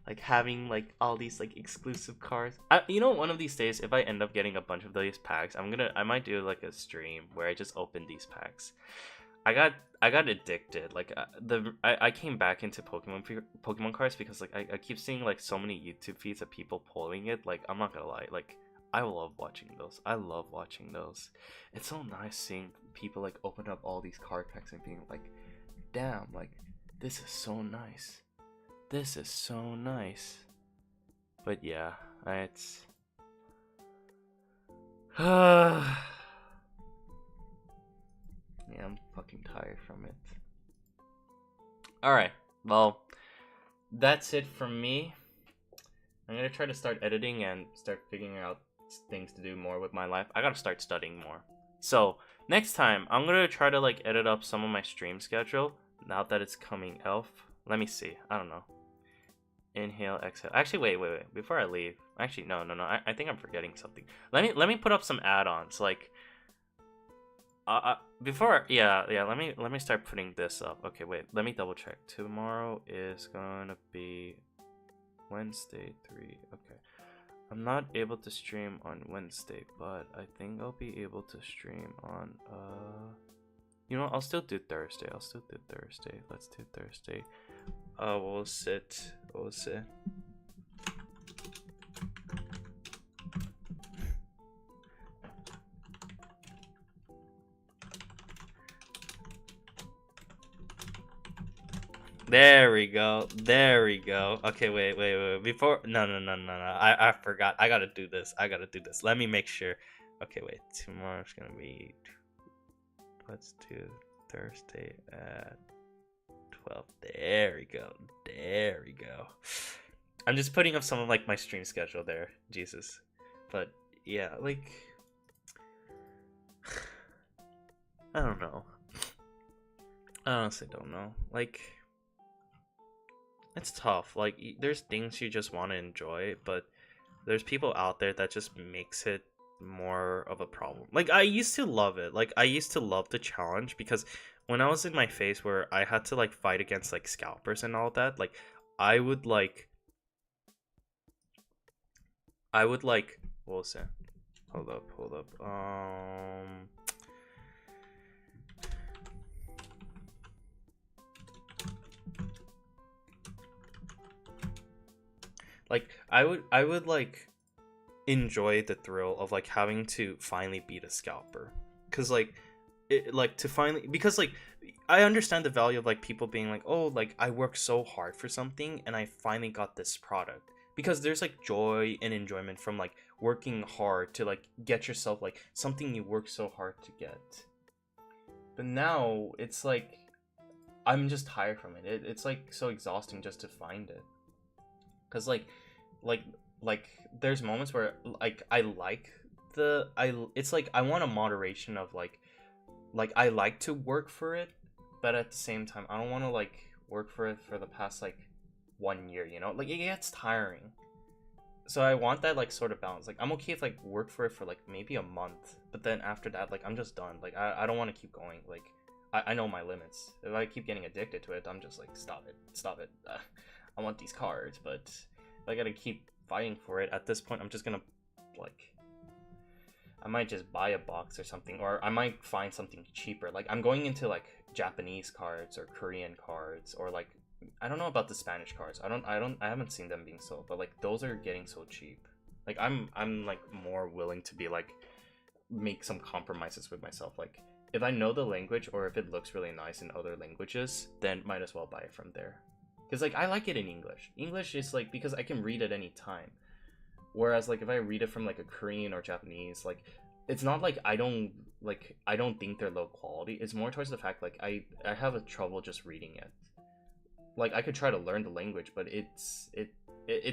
A: Like having like all these like exclusive cards. You know, one of these days, if I end up getting a bunch of these packs, I might do like a stream where I just open these packs. I got addicted. Like, I came back into Pokemon cards because like I keep seeing like so many YouTube feeds of people pulling it. Like, I'm not gonna lie, like I love watching those. I love watching those. It's so nice seeing people like open up all these card packs and being like, damn, like this is so nice. This is so nice. But yeah, it's yeah, I'm fucking tired from it. Alright, well, that's it from me. I'm gonna try to start editing and start figuring out things to do more with my life. I gotta start studying more. So, next time, I'm gonna try to like edit up some of my stream schedule now that it's coming elf. Let me see. I don't know. Inhale, exhale. Actually, wait. Before I leave. Actually, no. I think I'm forgetting something. Let me put up some add-ons. Like, before, yeah. Let me start putting this up. Okay, wait. Let me double check. Tomorrow is gonna be Wednesday 3. Okay. I'm not able to stream on Wednesday, but I think I'll be able to stream on you know, I'll still do Thursday. Let's do Thursday. We'll sit. There we go. Okay, wait. Before, no. I forgot. I gotta do this. Let me make sure. Okay, wait. Tomorrow's gonna be. Let's do Thursday at 12. There we go. I'm just putting up some of like my stream schedule there. Jesus. But yeah, like I don't know. I honestly don't know. Like it's tough. Like there's things you just want to enjoy, but there's people out there that just makes it more of a problem. Like I used to love it. Like I used to love the challenge because when I was in my phase where I had to like fight against like scalpers and all that, like I would like what was it? Hold up. Like I would like enjoy the thrill of like having to finally beat a scalper, because like it, like to finally, because like I understand the value of like people being like, oh, like I worked so hard for something and I finally got this product, because there's like joy and enjoyment from like working hard to like get yourself like something you worked so hard to get. But now it's like I'm just tired from it. It's like so exhausting just to find it, because like there's moments where like it's like I want a moderation of like I like to work for it, but at the same time I don't want to like work for it for the past like 1 year, you know, like it gets tiring. So I want that like sort of balance. Like I'm okay if like work for it for like maybe a month, but then after that like I'm just done. Like I don't want to keep going. Like I know my limits. If I keep getting addicted to it, I'm just like stop it. I want these cards, but if I gotta keep fighting for it, at this point I'm just gonna like I might just buy a box or something, or I might find something cheaper. Like I'm going into like Japanese cards or Korean cards, or like I don't know about the Spanish cards. I haven't seen them being sold, but like those are getting so cheap. Like I'm like more willing to be like make some compromises with myself. Like if I know the language or if it looks really nice in other languages, then might as well buy it from there. Because like I like it in English. English is like because I can read at any time. Whereas like if I read it from like a Korean or Japanese, like it's not like I don't think they're low quality. It's more towards the fact like I have a trouble just reading it. Like I could try to learn the language, but it's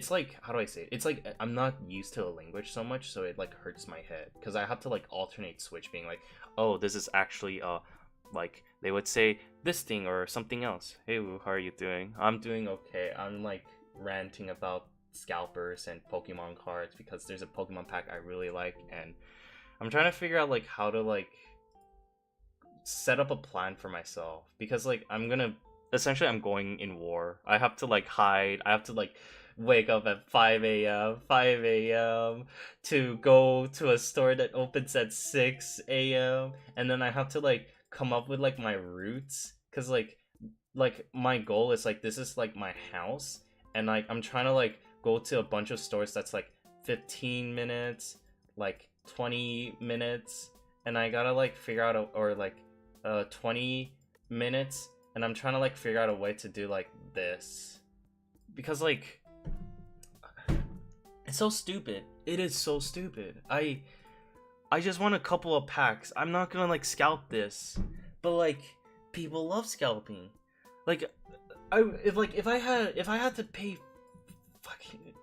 A: like, how do I say it? It's like I'm not used to the language so much, so it like hurts my head because I have to like alternate switch, being like, oh, this is actually like they would say this thing or something else. Hey Wu, how are you doing? I'm doing okay. I'm like ranting about scalpers and Pokemon cards because there's a Pokemon pack I really like, and I'm trying to figure out like how to like set up a plan for myself, because like I'm going in war. I have to like hide. I have to like wake up at 5 a.m. to go to a store that opens at 6 a.m. and then I have to like come up with like my routes, because like my goal is like this is like my house, and like I'm trying to like go to a bunch of stores that's like 15 minutes, like 20 minutes, and I gotta like figure out or like 20 minutes, and I'm trying to like figure out a way to do like this, because like it's so stupid. It is so stupid. I just want a couple of packs. I'm not gonna like scalp this, but like people love scalping. Like if I had to pay fucking,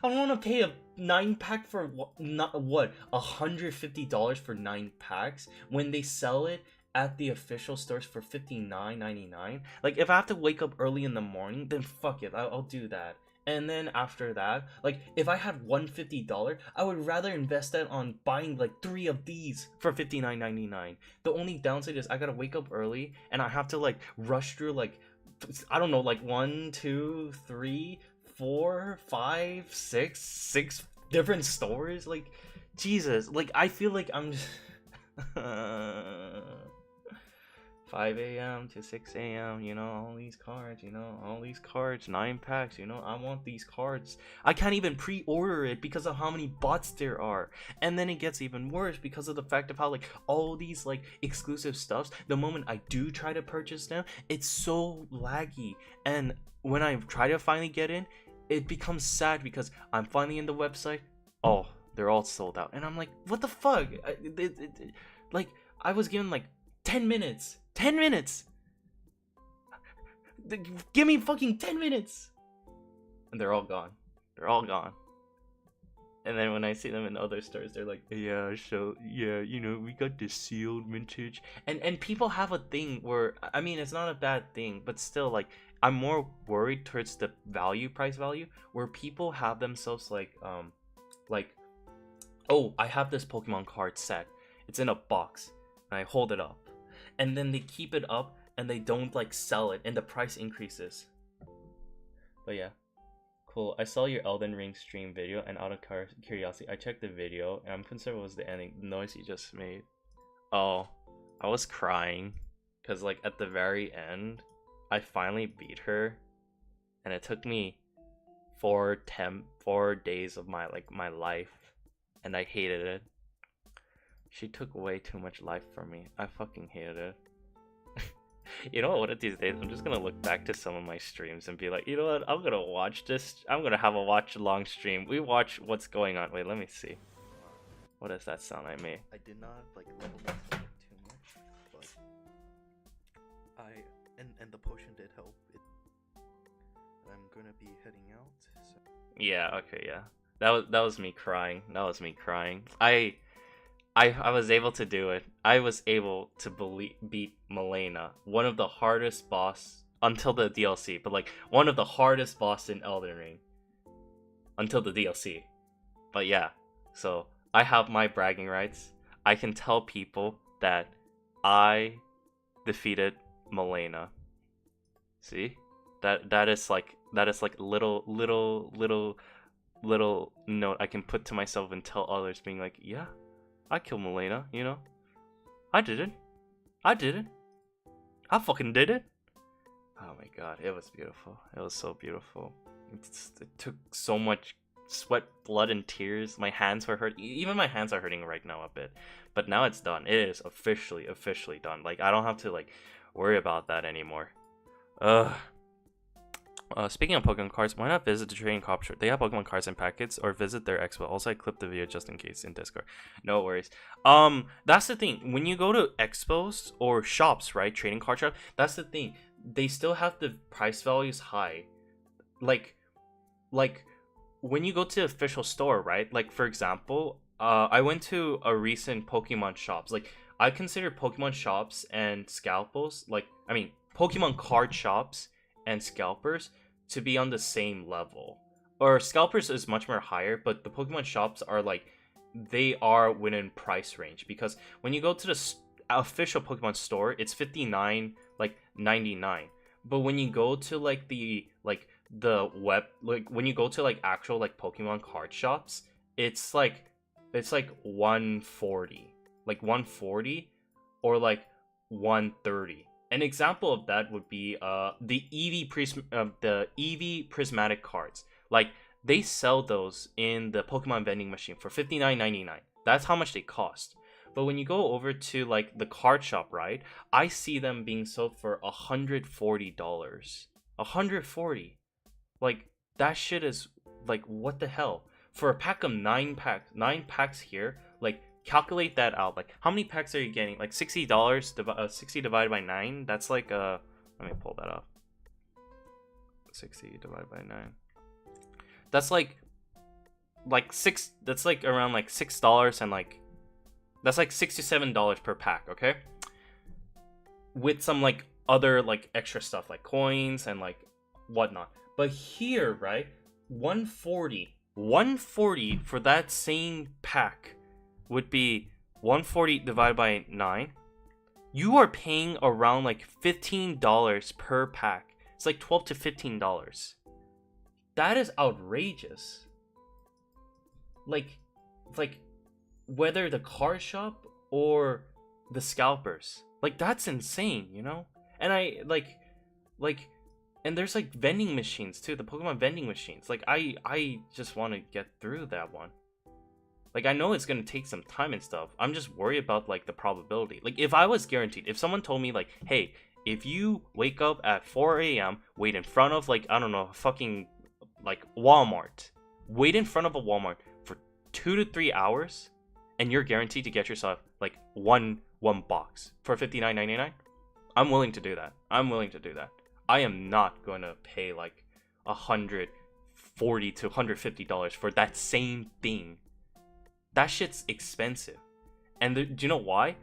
A: I don't want to pay a 9-pack for what $150 for 9 packs when they sell it at the official stores for $59.99. Like if I have to wake up early in the morning, then fuck it, I'll do that. And then after that, like if I had $150, I would rather invest that on buying like 3 of these for $59.99. The only downside is I gotta wake up early and I have to like rush through like, I don't know, like 1, 2, 3, 4, 5, 6 different stores. Like Jesus, like I feel like I'm just 5 a.m. to 6 a.m. You know, all these cards, 9 packs, I want these cards. I can't even pre-order it because of how many bots there are. And then it gets even worse because of the fact of how like all these like exclusive stuffs, the moment I do try to purchase them, it's so laggy. And when I try to finally get in, it becomes sad because I'm finally in the website. Oh, they're all sold out. And I'm like, what the fuck? Like, I was given like 10 minutes. 10 minutes! Give me fucking 10 minutes! And they're all gone. They're all gone. And then when I see them in other stores, they're like, yeah, so, yeah, we got this sealed vintage. And people have a thing where, I mean, it's not a bad thing, but still, like, I'm more worried towards the price value, where people have themselves like, oh, I have this Pokemon card set. It's in a box. And I hold it up. And then they keep it up and they don't like sell it and the price increases. But yeah, cool. I saw your Elden Ring stream video, and out of curiosity, I checked the video and I'm concerned what was the ending. The noise you just made. Oh, I was crying because like at the very end, I finally beat her, and it took me 4 days of my life, and I hated it. She took way too much life from me. I fucking hated it. You know what, one of these days, I'm just gonna look back to some of my streams and be like, you know what, I'm gonna watch this. I'm gonna have a watch-along stream. We watch what's going on. Wait, let me see. What is that sound I made?
C: I did not like level myself too much, but and the potion did help. I'm gonna be heading out. So.
A: Yeah. Okay. Yeah. That was me crying. That was me crying. I was able to do it. I was able to beat Milena, one of the hardest boss until the DLC, but like one of the hardest boss in Elden Ring until the DLC. But yeah, so I have my bragging rights. I can tell people that I defeated Milena. See? That is like little note I can put to myself and tell others, being like, yeah, I killed Milena, I did it. I fucking did it. Oh my god, it was beautiful. It was so beautiful. It took so much sweat, blood, and tears. My hands were hurt. Even my hands are hurting right now a bit. But now it's done. It is officially done. Like, I don't have to, like, worry about that anymore. Speaking of Pokemon cards, why not visit the trading cop shop? They have Pokemon cards in packets, or visit their expo. Also, I clipped the video just in case in Discord. No worries. That's the thing. When you go to expos or shops, right, trading card shop, that's the thing. They still have the price values high. Like when you go to the official store, right? Like, for example, I went to a recent Pokemon shops. Like, I consider Pokemon shops and scalpels, Pokemon card shops and scalpers to be on the same level. Or scalpers is much more higher, but the Pokemon shops are like, they are within price range, because when you go to the official Pokemon store, it's $59.99. But when you go to the web, like when you go to like actual like Pokemon card shops, it's like 140, like 140 or like 130. An example of that would be the EV prismatic cards. Like, they sell those in the Pokemon vending machine for $59.99. That's how much they cost. But when you go over to like the card shop, right, I see them being sold for $140. $140. Like, that shit is like, what the hell? For a pack of 9 packs here, like, calculate that out. Like, how many packs are you getting? Like, $60 60 divided by 9, that's like let me pull that up. 60 divided by 9, that's like six, that's like around like $6, and like that's like $6 to $7 per pack, okay, with some like other like extra stuff like coins and like whatnot. But here, right, 140 for that same pack would be 140 divided by 9. You are paying around like $15 per pack. It's like $12 to $15. That is outrageous. Like whether the card shop or the scalpers, like, that's insane, you know? And I like and there's like vending machines too, the Pokemon vending machines. Like, I just want to get through that one. Like, I know it's gonna take some time and stuff. I'm just worried about like the probability. Like, if I was guaranteed, if someone told me like, hey, if you wake up at 4 a.m., wait in front of like, I don't know, fucking like Walmart, wait in front of a Walmart for 2 to 3 hours, and you're guaranteed to get yourself like one box for $59.99, I'm willing to do that. I am not going to pay like $140 to $150 for that same thing. That shit's expensive. And do you know why?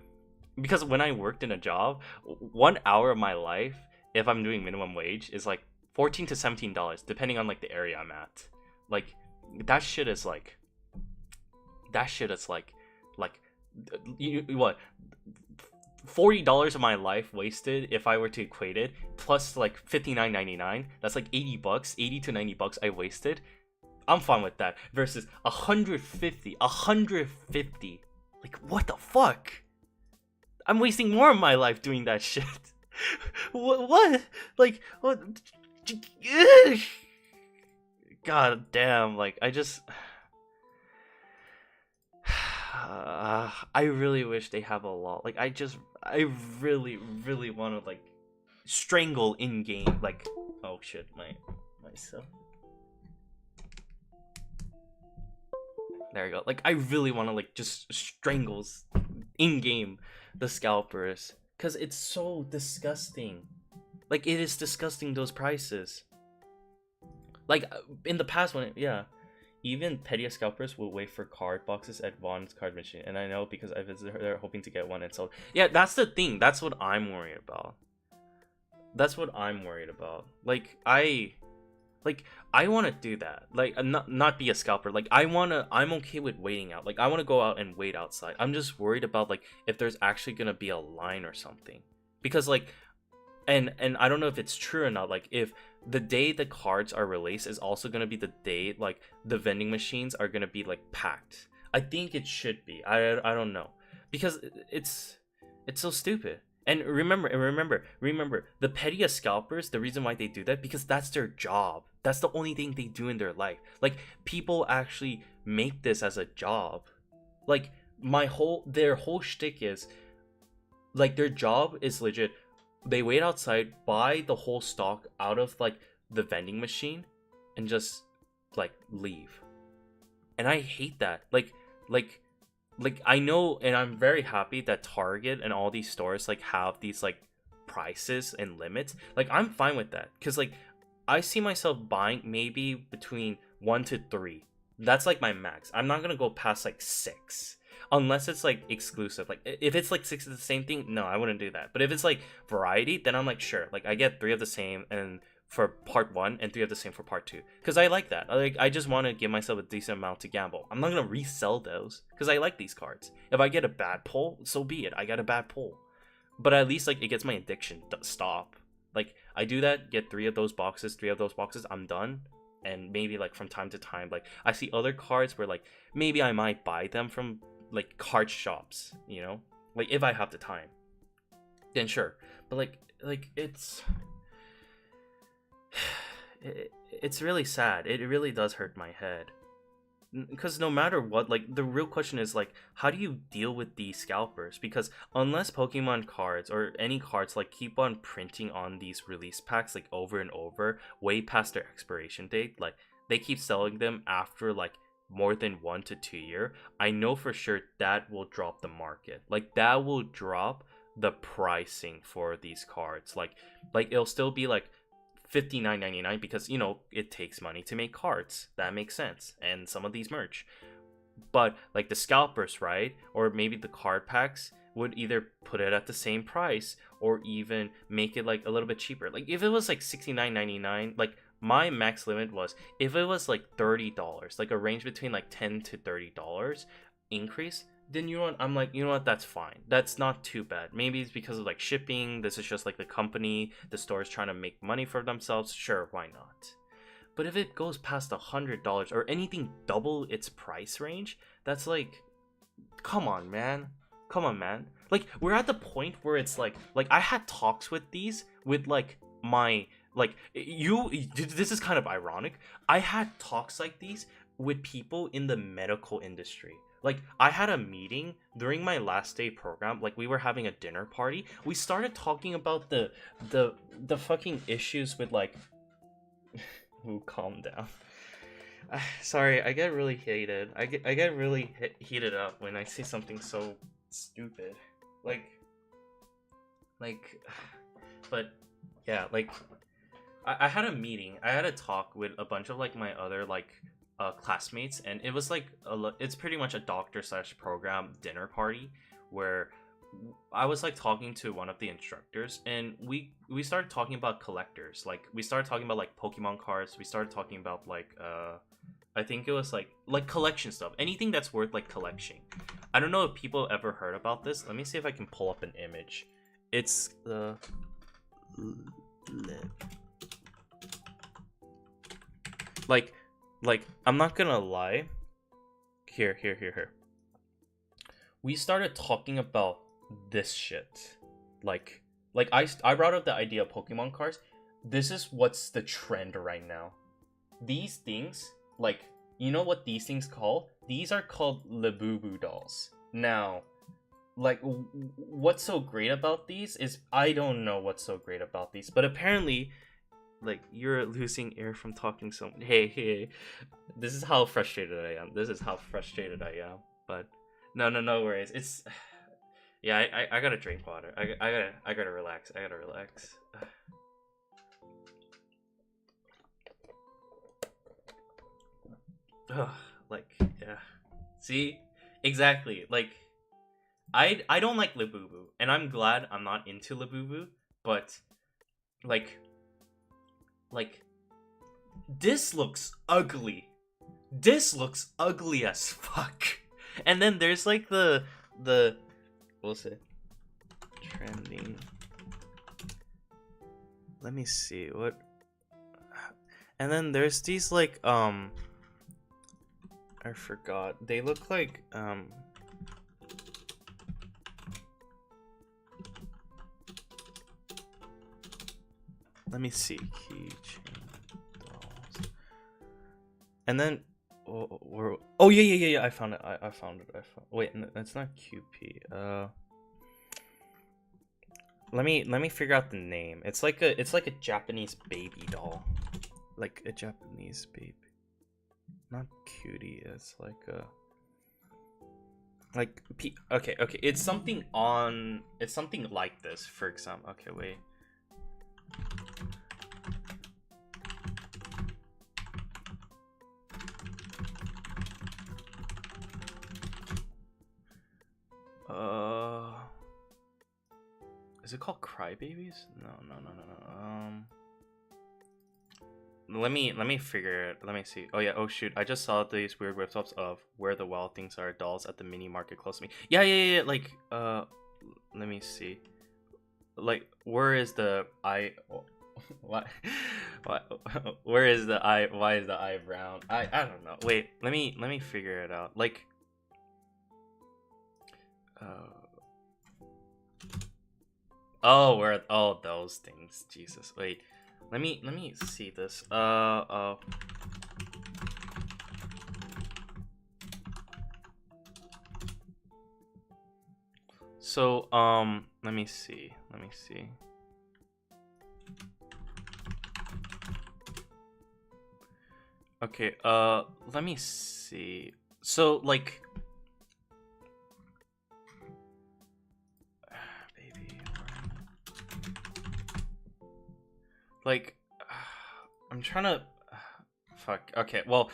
A: Because when I worked in a job, 1 hour of my life, if I'm doing minimum wage, is like $14 to $17, depending on like the area I'm at. Like, that shit is like what, $40 of my life wasted if I were to equate it, plus like $59.99. That's like $80, $80 to $90 I wasted. I'm fine with that. Versus $150. Like, what the fuck? I'm wasting more of my life doing that shit. What? Like, what? God damn, like, I just... I really wish they have a law. Like, I really, really want to, like, strangle in-game. Like, oh shit, myself. There we go. Like, I really want to, like, just strangle in-game the scalpers, because it's so disgusting. Like, it is disgusting, those prices. Like, in the past, when even petty scalpers will wait for card boxes at Vaughn's card machine, and I know because I visited her, they're hoping to get one and sold. Yeah, that's the thing. That's what I'm worried about. Like, I want to do that. Like, not be a scalper. Like, I'm okay with waiting out. Like, I want to go out and wait outside. I'm just worried about, like, if there's actually gonna be a line or something. Because, like, and I don't know if it's true or not. Like, if the day the cards are released is also gonna be the day, like, the vending machines are gonna be, like, packed. I think it should be. I don't know. Because it's so stupid. And remember, the pettiest scalpers, the reason why they do that, because that's their job. That's the only thing they do in their life. Like, people actually make this as a job. Like, their whole shtick is, like, their job is legit. They wait outside, buy the whole stock out of, like, the vending machine, and just, like, leave. And I hate that. Like, I know, and I'm very happy that Target and all these stores, like, have these, like, prices and limits. Like, I'm fine with that, because, like, I see myself buying maybe between 1 to 3. That's, like, my max. I'm not gonna go past, like, 6, unless it's, like, exclusive. Like, if it's, like, 6 of the same thing, no, I wouldn't do that. But if it's, like, variety, then I'm like, sure, like, I get 3 of the same and for part 1 and 3 of the same for part 2, because I like that. I just want to give myself a decent amount to gamble. I'm not gonna resell those because I like these cards. If I get a bad pull, so be it. I got a bad pull, but at least, like, it gets my addiction to stop. Like, I do that, get 3 of those boxes, I'm done. And maybe, like, from time to time, like, I see other cards where, like, maybe I might buy them from, like, card shops, you know, like, if I have the time, then sure. But like it's really sad. It really does hurt my head. because no matter what, like the real question is like, how do you deal with these scalpers? Because unless Pokemon cards or any cards like keep on printing on these release packs like over and over, way past their expiration date, like they keep selling them after like more than 1 to 2 year, I know for sure that will drop the market. Like that will drop the pricing for these cards. Like it'll still be like $59.99 because you know it takes money to make cards. That makes sense. And some of these merch. But like the scalpers, right? Or maybe the card packs would either put it at the same price or even make it like a little bit cheaper. Like if it was like $69.99, like my max limit was if it was like $30, like a range between like $10 to $30 increase, then you know what, I'm like, you know what, that's fine. That's not too bad. Maybe it's because of like shipping. This is just like the company, the store is trying to make money for themselves. Sure, why not? But if it goes past $100 or anything double its price range, that's like, come on, man. Come on, man. Like we're at the point where it's like I had talks with these with like my like you. This is kind of ironic. I had talks like these with people in the medical industry. Like I had a meeting during my last day program, like we were having a dinner party. We started talking about the fucking issues with like ooh, calm down. Sorry, I get really heated. I get really heated up when I see something so stupid. Like but yeah, like I had a meeting. I had a talk with a bunch of like my other like classmates, and it was like it's pretty much a doctor / program dinner party where I was like talking to one of the instructors, and we started talking about collectors. Like we started talking about like Pokemon cards. We started talking about like I think it was like collection stuff, anything that's worth like collecting. I don't know if people ever heard about this. Let me see if I can pull up an image. It's the like I'm not gonna lie. Here. We started talking about this shit. Like I brought up the idea of Pokemon cards. This is what's the trend right now. These things, like, you know what these things called? These are called Labubu dolls. Now, like, what's so great about these is I don't know what's so great about these, but apparently, like, you're losing air from talking so much. Hey, this is how frustrated I am. But no worries. It's yeah, I gotta drink water. I gotta relax. Like, yeah. See? Exactly. Like, I don't like Labubu, and I'm glad I'm not into Labubu, but like this looks ugly. This looks ugly as fuck. And then there's like the what's it? Trending. Let me see what. And then there's these like I forgot. They look like let me see. Keychain dolls. And then oh yeah. I found it. Wait, that's not QP. Let me figure out the name. It's like a Japanese baby doll. Like a Japanese baby. Not cutie, it's like a okay, it's something like this, for example. Okay, wait. Is it called Crybabies? No. Let me figure it. Let me see. Oh yeah. Oh shoot. I just saw these weird websites of where the wild things are dolls at the mini market close to me. Yeah. Like let me see. Like where is the eye? What? Where is the eye? Why is the eye brown? I don't know. Wait. Let me figure it out. Like. Oh, where? Oh, those things. Jesus. Wait. Let me see this. So let me see. Okay, let me see. So like baby, like I'm trying to fuck. Okay, well,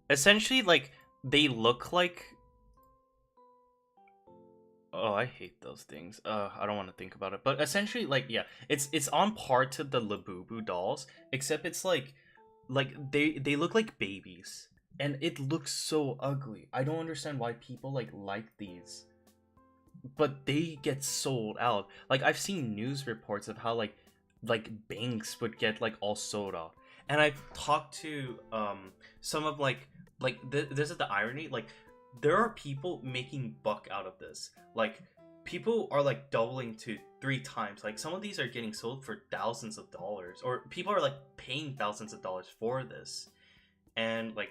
A: essentially like they look like, oh, I hate those things. I don't want to think about it. But essentially, like, yeah, it's on par to the Labubu dolls, except it's like they look like babies, and it looks so ugly. I don't understand why people like these, but they get sold out. Like I've seen news reports of how like banks would get like all sold out, and I've talked to some of this is the irony, like there are people making buck out of this. Like people are like doubling to 3 times. Like some of these are getting sold for thousands of dollars, or people are like paying thousands of dollars for this. And like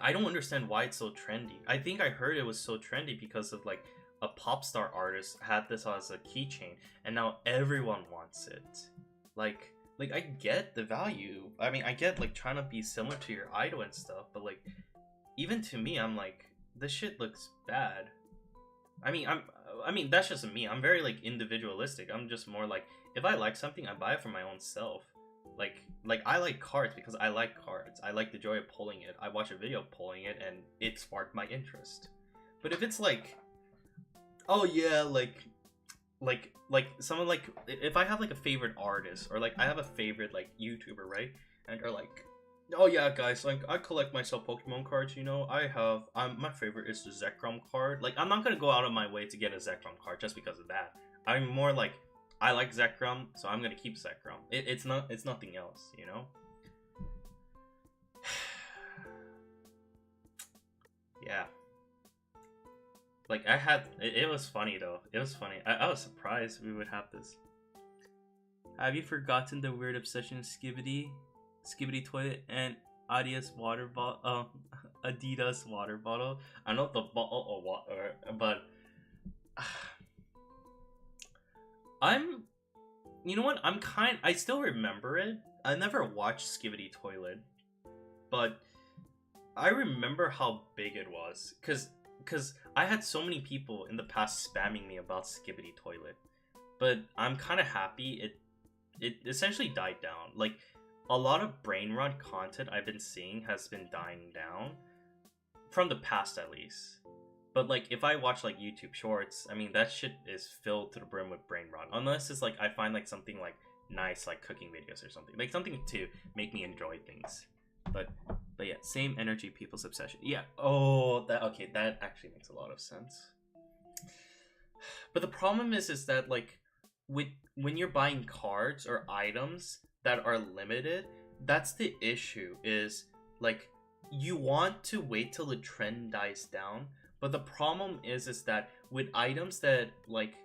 A: I don't understand why it's so trendy. I think I heard it was so trendy because of like a pop star artist had this as a keychain, and now everyone wants it. Like I get the value. I mean, I get like trying to be similar to your idol and stuff, but like even to me, I'm like, this shit looks bad. I mean that's just me. I'm very like individualistic. I'm just more like, if I like something, I buy it for my own self. Like I like cards because I like cards. I like the joy of pulling it. I watched a video pulling it and it sparked my interest. But if it's like, oh yeah, like someone like, if I have like a favorite artist, or like I have a favorite like YouTuber, right? And they're like, oh yeah, guys, like I collect myself Pokemon cards. You know, my favorite is the Zekrom card. Like I'm not gonna go out of my way to get a Zekrom card just because of that. I'm more like, I like Zekrom, so I'm gonna keep Zekrom. It's nothing else, you know. Yeah. Like I had, it was funny though. It was funny. I was surprised we would have this. Have you forgotten the weird obsession of Skibidi toilet and Adidas water bottle? Adidas water bottle. I know the bottle or water, but you know what? I still remember it. I never watched Skibidi Toilet, but I remember how big it was, cause I had so many people in the past spamming me about Skibidi Toilet, but I'm kind of happy it essentially died down. Like a lot of brain rot content I've been seeing has been dying down from the past, at least. But like if I watch like YouTube shorts, I mean that shit is filled to the brim with brain rot. Unless it's like I find like something like nice, like cooking videos or something. Like something to make me enjoy things. But yeah, same energy, people's obsession. Yeah. Oh, that actually makes a lot of sense. But the problem is that like when you're buying cards or items that are limited, that's the issue, is like you want to wait till the trend dies down. But the problem is that with items that like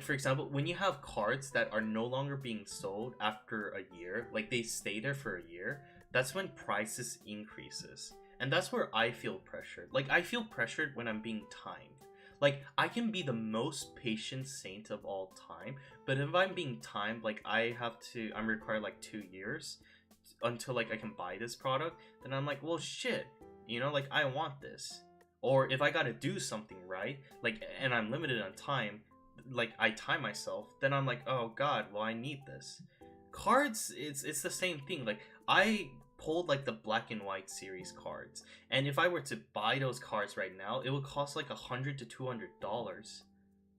A: for example, when you have cards that are no longer being sold after a year, like they stay there for a year, that's when prices increases. And that's where I feel pressured. Like I feel pressured when I'm being timed. Like I can be the most patient saint of all time, but if I'm being timed, like I'm required like 2 years until like I can buy this product, then I'm like, well shit, you know, like I want this. Or if I gotta do something right, like, and I'm limited on time, like I time myself, then I'm like, oh god, well I need this. Cards, it's the same thing. Like I pulled like the black and white series cards, and if I were to buy those cards right now, it would cost like $100 to $200.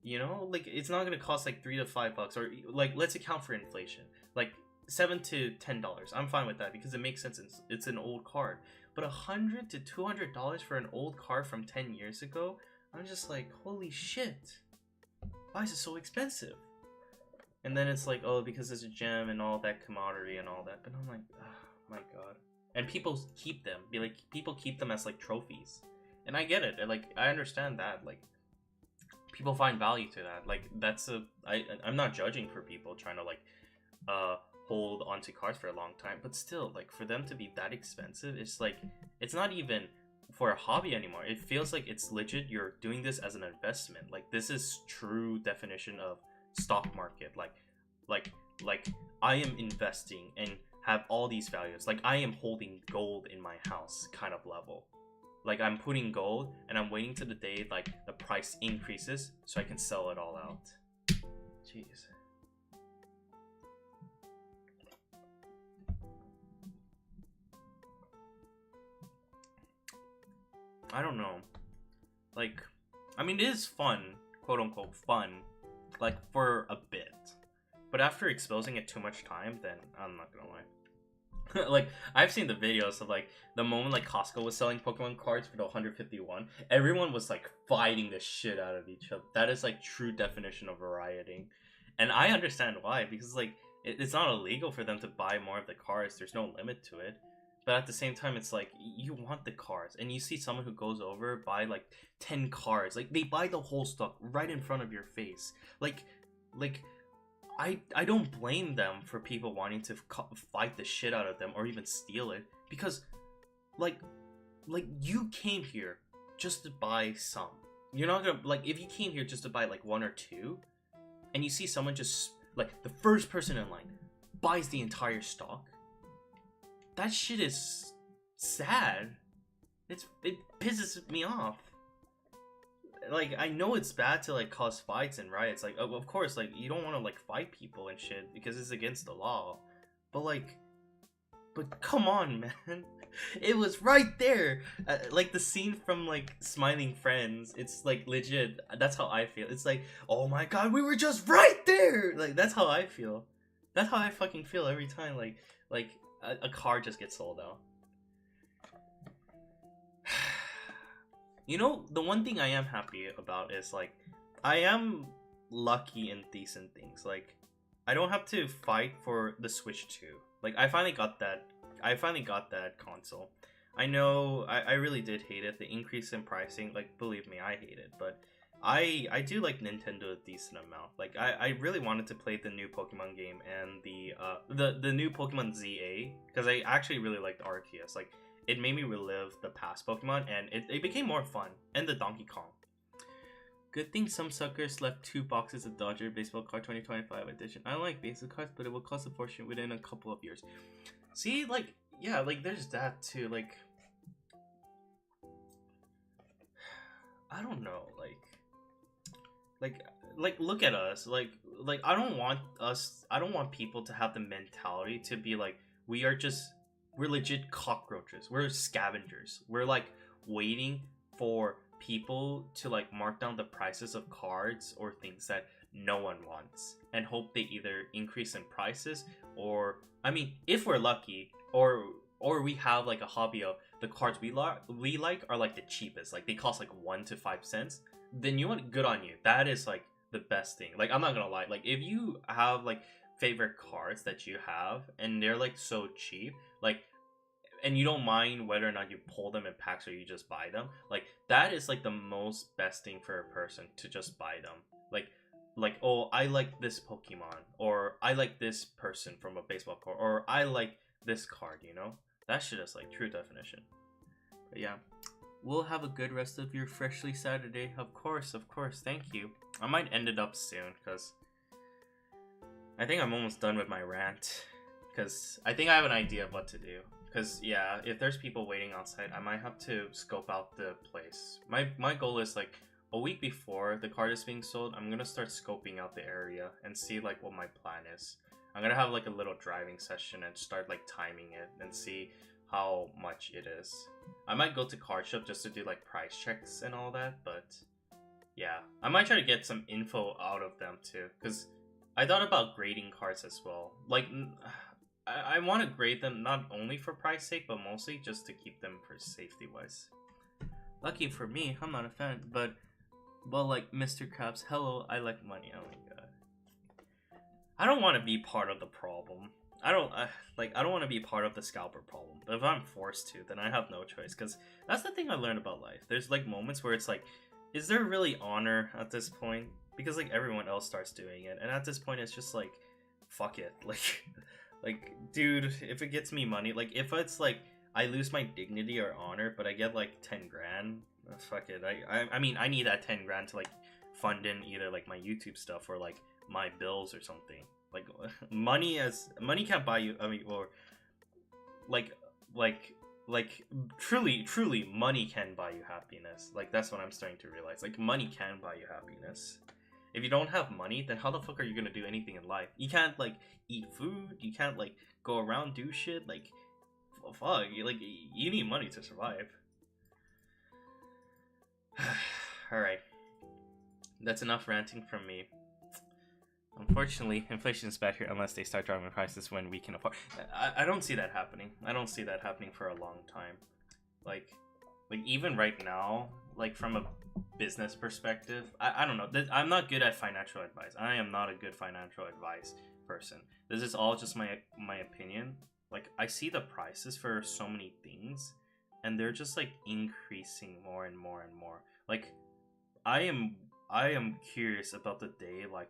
A: You know, like it's not gonna cost like $3 to $5, or like let's account for inflation, like $7 to $10. I'm fine with that because it makes sense. It's an old card. But $100 to $200 for an old card from 10 years ago, I'm just like, holy shit, why is it so expensive? And then it's like, oh, because it's a gem and all that commodity and all that. But I'm like, oh my god. And people keep them. People keep them as like trophies. And I get it. Like I understand that. Like people find value to that. Like I'm not judging for people trying to like hold onto cards for a long time, but still, like for them to be that expensive, it's like it's not even for a hobby anymore. It feels like it's legit. You're doing this as an investment. Like this is true definition of stock market. Like I am investing and have all these values. Like I am holding gold in my house kind of level. Like I'm putting gold and I'm waiting to the day like the price increases so I can sell it all out. Jeez. I don't know. Like, I mean, it is fun, quote unquote fun, like for a bit. But after exposing it too much time, then I'm not gonna lie. Like, I've seen the videos of like the moment like Costco was selling Pokemon cards for the 151, everyone was like fighting the shit out of each other. That is like true definition of rioting. And I understand why, because like it's not illegal for them to buy more of the cards. There's no limit to it. But at the same time, it's like you want the cards, and you see someone who goes over buy like 10 cards, like they buy the whole stock right in front of your face. Like I don't blame them for people wanting to fight the shit out of them or even steal it, because like you came here just to buy some. You're not gonna, like, if you came here just to buy like one or two, and you see someone just like the first person in line buys the entire stock. That shit is sad. It pisses me off. Like, I know it's bad to like cause fights and riots. Like, of course, like you don't want to like fight people and shit because it's against the law. But come on, man. It was right there. Like the scene from like Smiling Friends. It's like legit. That's how I feel. It's like, oh my god, we were just right there. Like that's how I feel. That's how I fucking feel every time. Like a car just gets sold out. You know, the one thing I am happy about is like I am lucky in decent things. Like I don't have to fight for the Switch 2. Like I finally got that console. I know I really did hate it. The increase in pricing, like believe me, I hate it. But I do like Nintendo a decent amount. Like I really wanted to play the new Pokemon game and the new Pokemon ZA, because I actually really liked RTS. Like it made me relive the past Pokemon, and it became more fun. And the Donkey Kong. Good thing some suckers left 2 boxes of Dodger Baseball Card 2025 edition. I like basic cards, but it will cost a fortune within a couple of years. See, like, yeah, like there's that too. Like I don't know, like look at us. Like I don't want people to have the mentality to be like we're legit cockroaches. We're scavengers. We're like waiting for people to like mark down the prices of cards or things that no one wants and hope they either increase in prices, or I mean, if we're lucky, or we have like a hobby of the cards we like are like the cheapest, like they cost like 1 to 5 cents, then you want, good on you. That is like the best thing. Like I'm not gonna lie, like if you have like favorite cards that you have and they're like so cheap, like, and you don't mind whether or not you pull them in packs or you just buy them, like that is like the most best thing for a person, to just buy them. Like oh, I like this Pokemon, or I like this person from a baseball card, or I like this card, you know? That shit is like true definition. But yeah, we'll have a good rest of your freshly Saturday. Of course, thank you. I might end it up soon because I think I'm almost done with my rant, because I think I have an idea of what to do. Because yeah, if there's people waiting outside, I might have to scope out the place. My goal is like a week before the card is being sold, I'm gonna start scoping out the area and see like what my plan is. I'm gonna have like a little driving session and start like timing it and see how much it is. I might go to card shop just to do like price checks and all that, but yeah, I might try to get some info out of them too, because I thought about grading cards as well. Like I want to grade them not only for price sake, but mostly just to keep them for safety wise. Lucky for me, I'm not a fan, but well, like Mr. Krabs, hello, I like money. Oh my god. I don't want to be part of the problem. I don't want to be part of the scalper problem. But if I'm forced to, then I have no choice, because that's the thing I learned about life. There's like moments where it's like, is there really honor at this point? Because like everyone else starts doing it, and at this point it's just like, fuck it. Like dude, if it gets me money, like if it's like I lose my dignity or honor, but I get like 10 grand. Fuck it. I mean, I need that 10 grand to like fund in either like my YouTube stuff or like my bills or something. Like money can't buy you. I mean, or like truly money can buy you happiness. Like that's what I'm starting to realize. Like money can buy you happiness. If you don't have money, then how the fuck are you gonna do anything in life? You can't like eat food. You can't like go around do shit. Like fuck. You need money to survive. All right. That's enough ranting from me. Unfortunately, inflation is bad here unless they start driving prices when we can afford. I don't see that happening. I don't see that happening for a long time. Like even right now, like from a business perspective, I don't know. I'm not good at financial advice. I am not a good financial advice person. This is all just my opinion. Like I see the prices for so many things, and they're just like increasing more and more and more. Like I am curious about the day like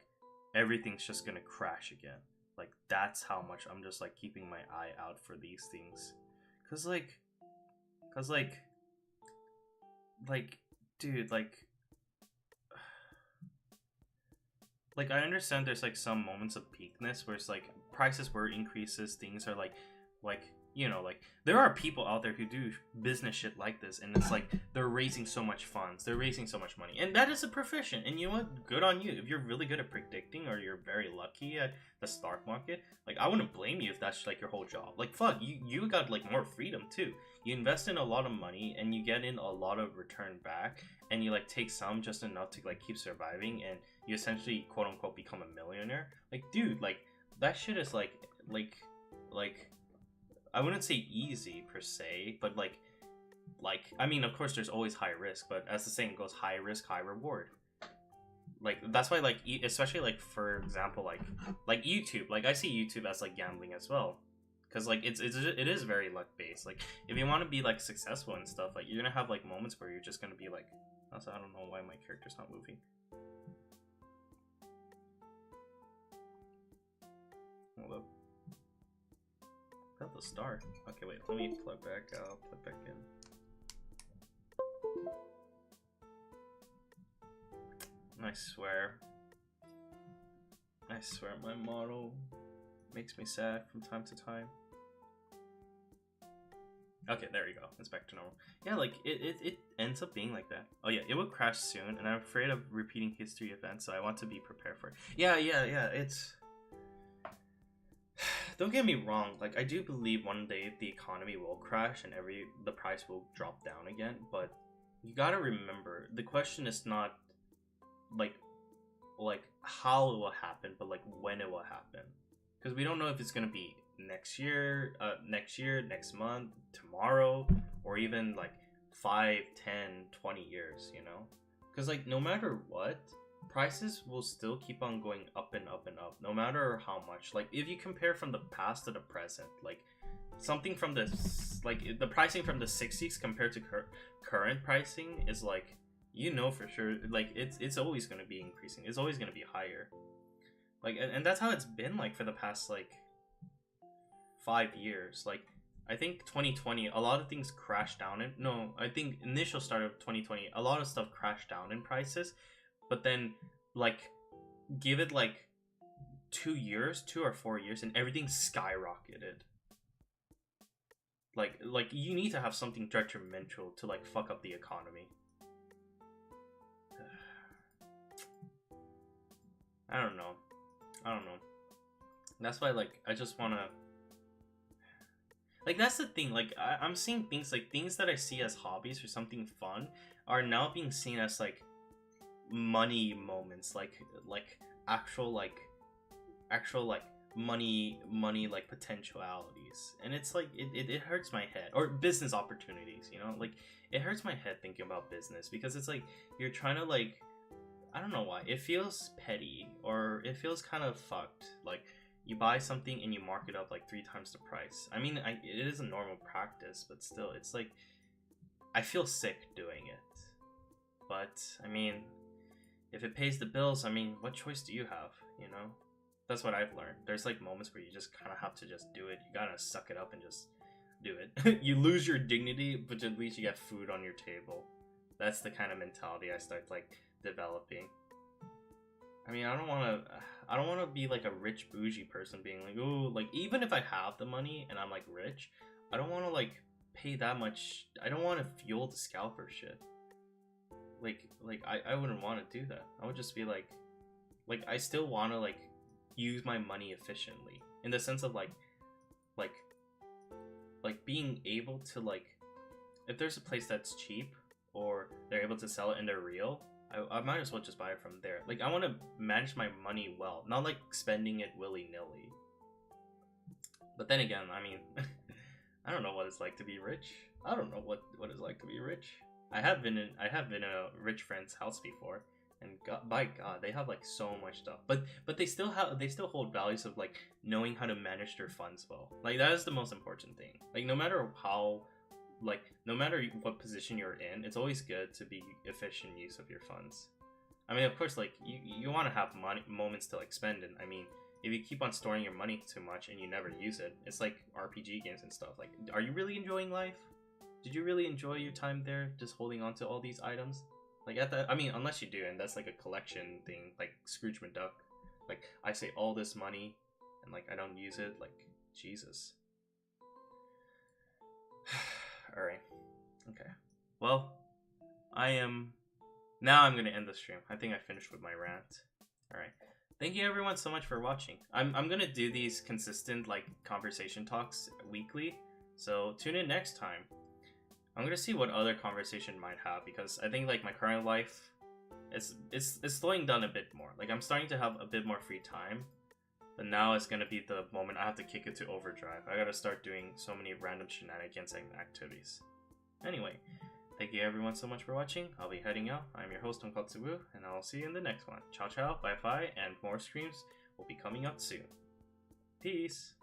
A: everything's just gonna crash again. Like that's how much I'm just like keeping my eye out for these things. Cause dude, like I understand there's like some moments of peakness where it's like prices were increases, things are like you know, like there are people out there who do business shit like this, and it's like they're raising so much funds, they're raising so much money, and that is a profession. And you know what? Good on you if you're really good at predicting, or you're very lucky at the stock market. Like I wouldn't blame you if that's like your whole job. Like fuck, you got like more freedom too. You invest in a lot of money and you get in a lot of return back, and you like take some just enough to like keep surviving, and you essentially quote unquote become a millionaire. Like dude, like that shit is like I wouldn't say easy per se, but like I mean, of course there's always high risk, but as the saying goes, high risk, high reward. Like that's why, like especially like for example, like YouTube, like I see YouTube as like gambling as well, because like it is very luck based. Like if you want to be like successful and stuff, like you're gonna have like moments where you're just gonna be like, also I don't know why my character's not moving. Hold up. Got the start. Okay, wait. Let me plug back out. Plug back in. I swear, my model makes me sad from time to time. Okay, there you go. It's back to normal. Yeah, like it ends up being like that. Oh yeah, it will crash soon, and I'm afraid of repeating history events, so I want to be prepared for it. Yeah. It's. Don't get me wrong, like I do believe one day the economy will crash and the price will drop down again, but you gotta remember, the question is not like how it will happen, but like when it will happen. Because we don't know if it's gonna be next year, next month, tomorrow, or even like 5, 10, 20 years, you know? Because like no matter what, prices will still keep on going up and up and up, no matter how much. Like if you compare from the past to the present, like something from the the pricing from the 60s compared to current pricing is like, you know for sure, like it's always going to be increasing, it's always going to be higher. Like and that's how it's been like for the past like 5 years. Like I think 2020 a lot of things crashed down I think initial start of 2020 a lot of stuff crashed down in prices. But then, like, give it like 2 or 4 years, and everything skyrocketed. Like you need to have something detrimental to like fuck up the economy. I don't know. That's why, like, I just wanna. Like that's the thing. Like I'm seeing things that I see as hobbies or something fun are now being seen as like money moments, like actual money like potentialities, and it's like it hurts my head. Or business opportunities, you know, like it hurts my head thinking about business, because it's like you're trying to like, I don't know why it feels petty, or it feels kind of fucked. Like you buy something and you mark it up like 3 times the price. I mean, it is a normal practice, but still, it's like I feel sick doing it. But I mean, if it pays the bills, I mean, what choice do you have, you know? That's what I've learned. There's like moments where you just kind of have to just do it. You gotta suck it up and just do it. You lose your dignity, but at least you get food on your table. That's the kind of mentality I start like developing. I mean, I don't want to be like a rich bougie person being like, oh, like even if I have the money and I'm like rich, I don't want to like pay that much. I don't want to fuel the scalper shit. Like I wouldn't want to do that. I would just be like I still want to like use my money efficiently in the sense of like being able to like, if there's a place that's cheap or they're able to sell it and they're real, I might as well just buy it from there. Like, I want to manage my money well, not like spending it willy-nilly. But then again, I mean, I don't know what it's like to be rich. I don't know what it's like to be rich. I have been in a rich friend's house before, and by God, they have like so much stuff. But they still hold values of like knowing how to manage their funds well. Like, that is the most important thing. Like, no matter what position you're in, it's always good to be efficient use of your funds. I mean, of course, like you want to have moments to like spend it. I mean, if you keep on storing your money too much and you never use it, it's like RPG games and stuff. Like, are you really enjoying life? Did you really enjoy your time there, just holding on to all these items? Like I mean, unless you do, and that's like a collection thing, like Scrooge McDuck. Like, I say all this money, and like I don't use it. Like, Jesus. Alright. Okay. Well, I'm gonna end the stream. I think I finished with my rant. Alright. Thank you everyone so much for watching. I'm gonna do these consistent like conversation talks weekly. So tune in next time. I'm gonna see what other conversation might have, because I think like my current life is slowing down a bit more. Like, I'm starting to have a bit more free time. But now it's gonna be the moment I have to kick it to overdrive. I gotta start doing so many random shenanigans and activities. Anyway, thank you everyone so much for watching. I'll be heading out. I'm your host, pngtuber, and I'll see you in the next one. Ciao ciao, bye bye, and more streams will be coming out soon. Peace!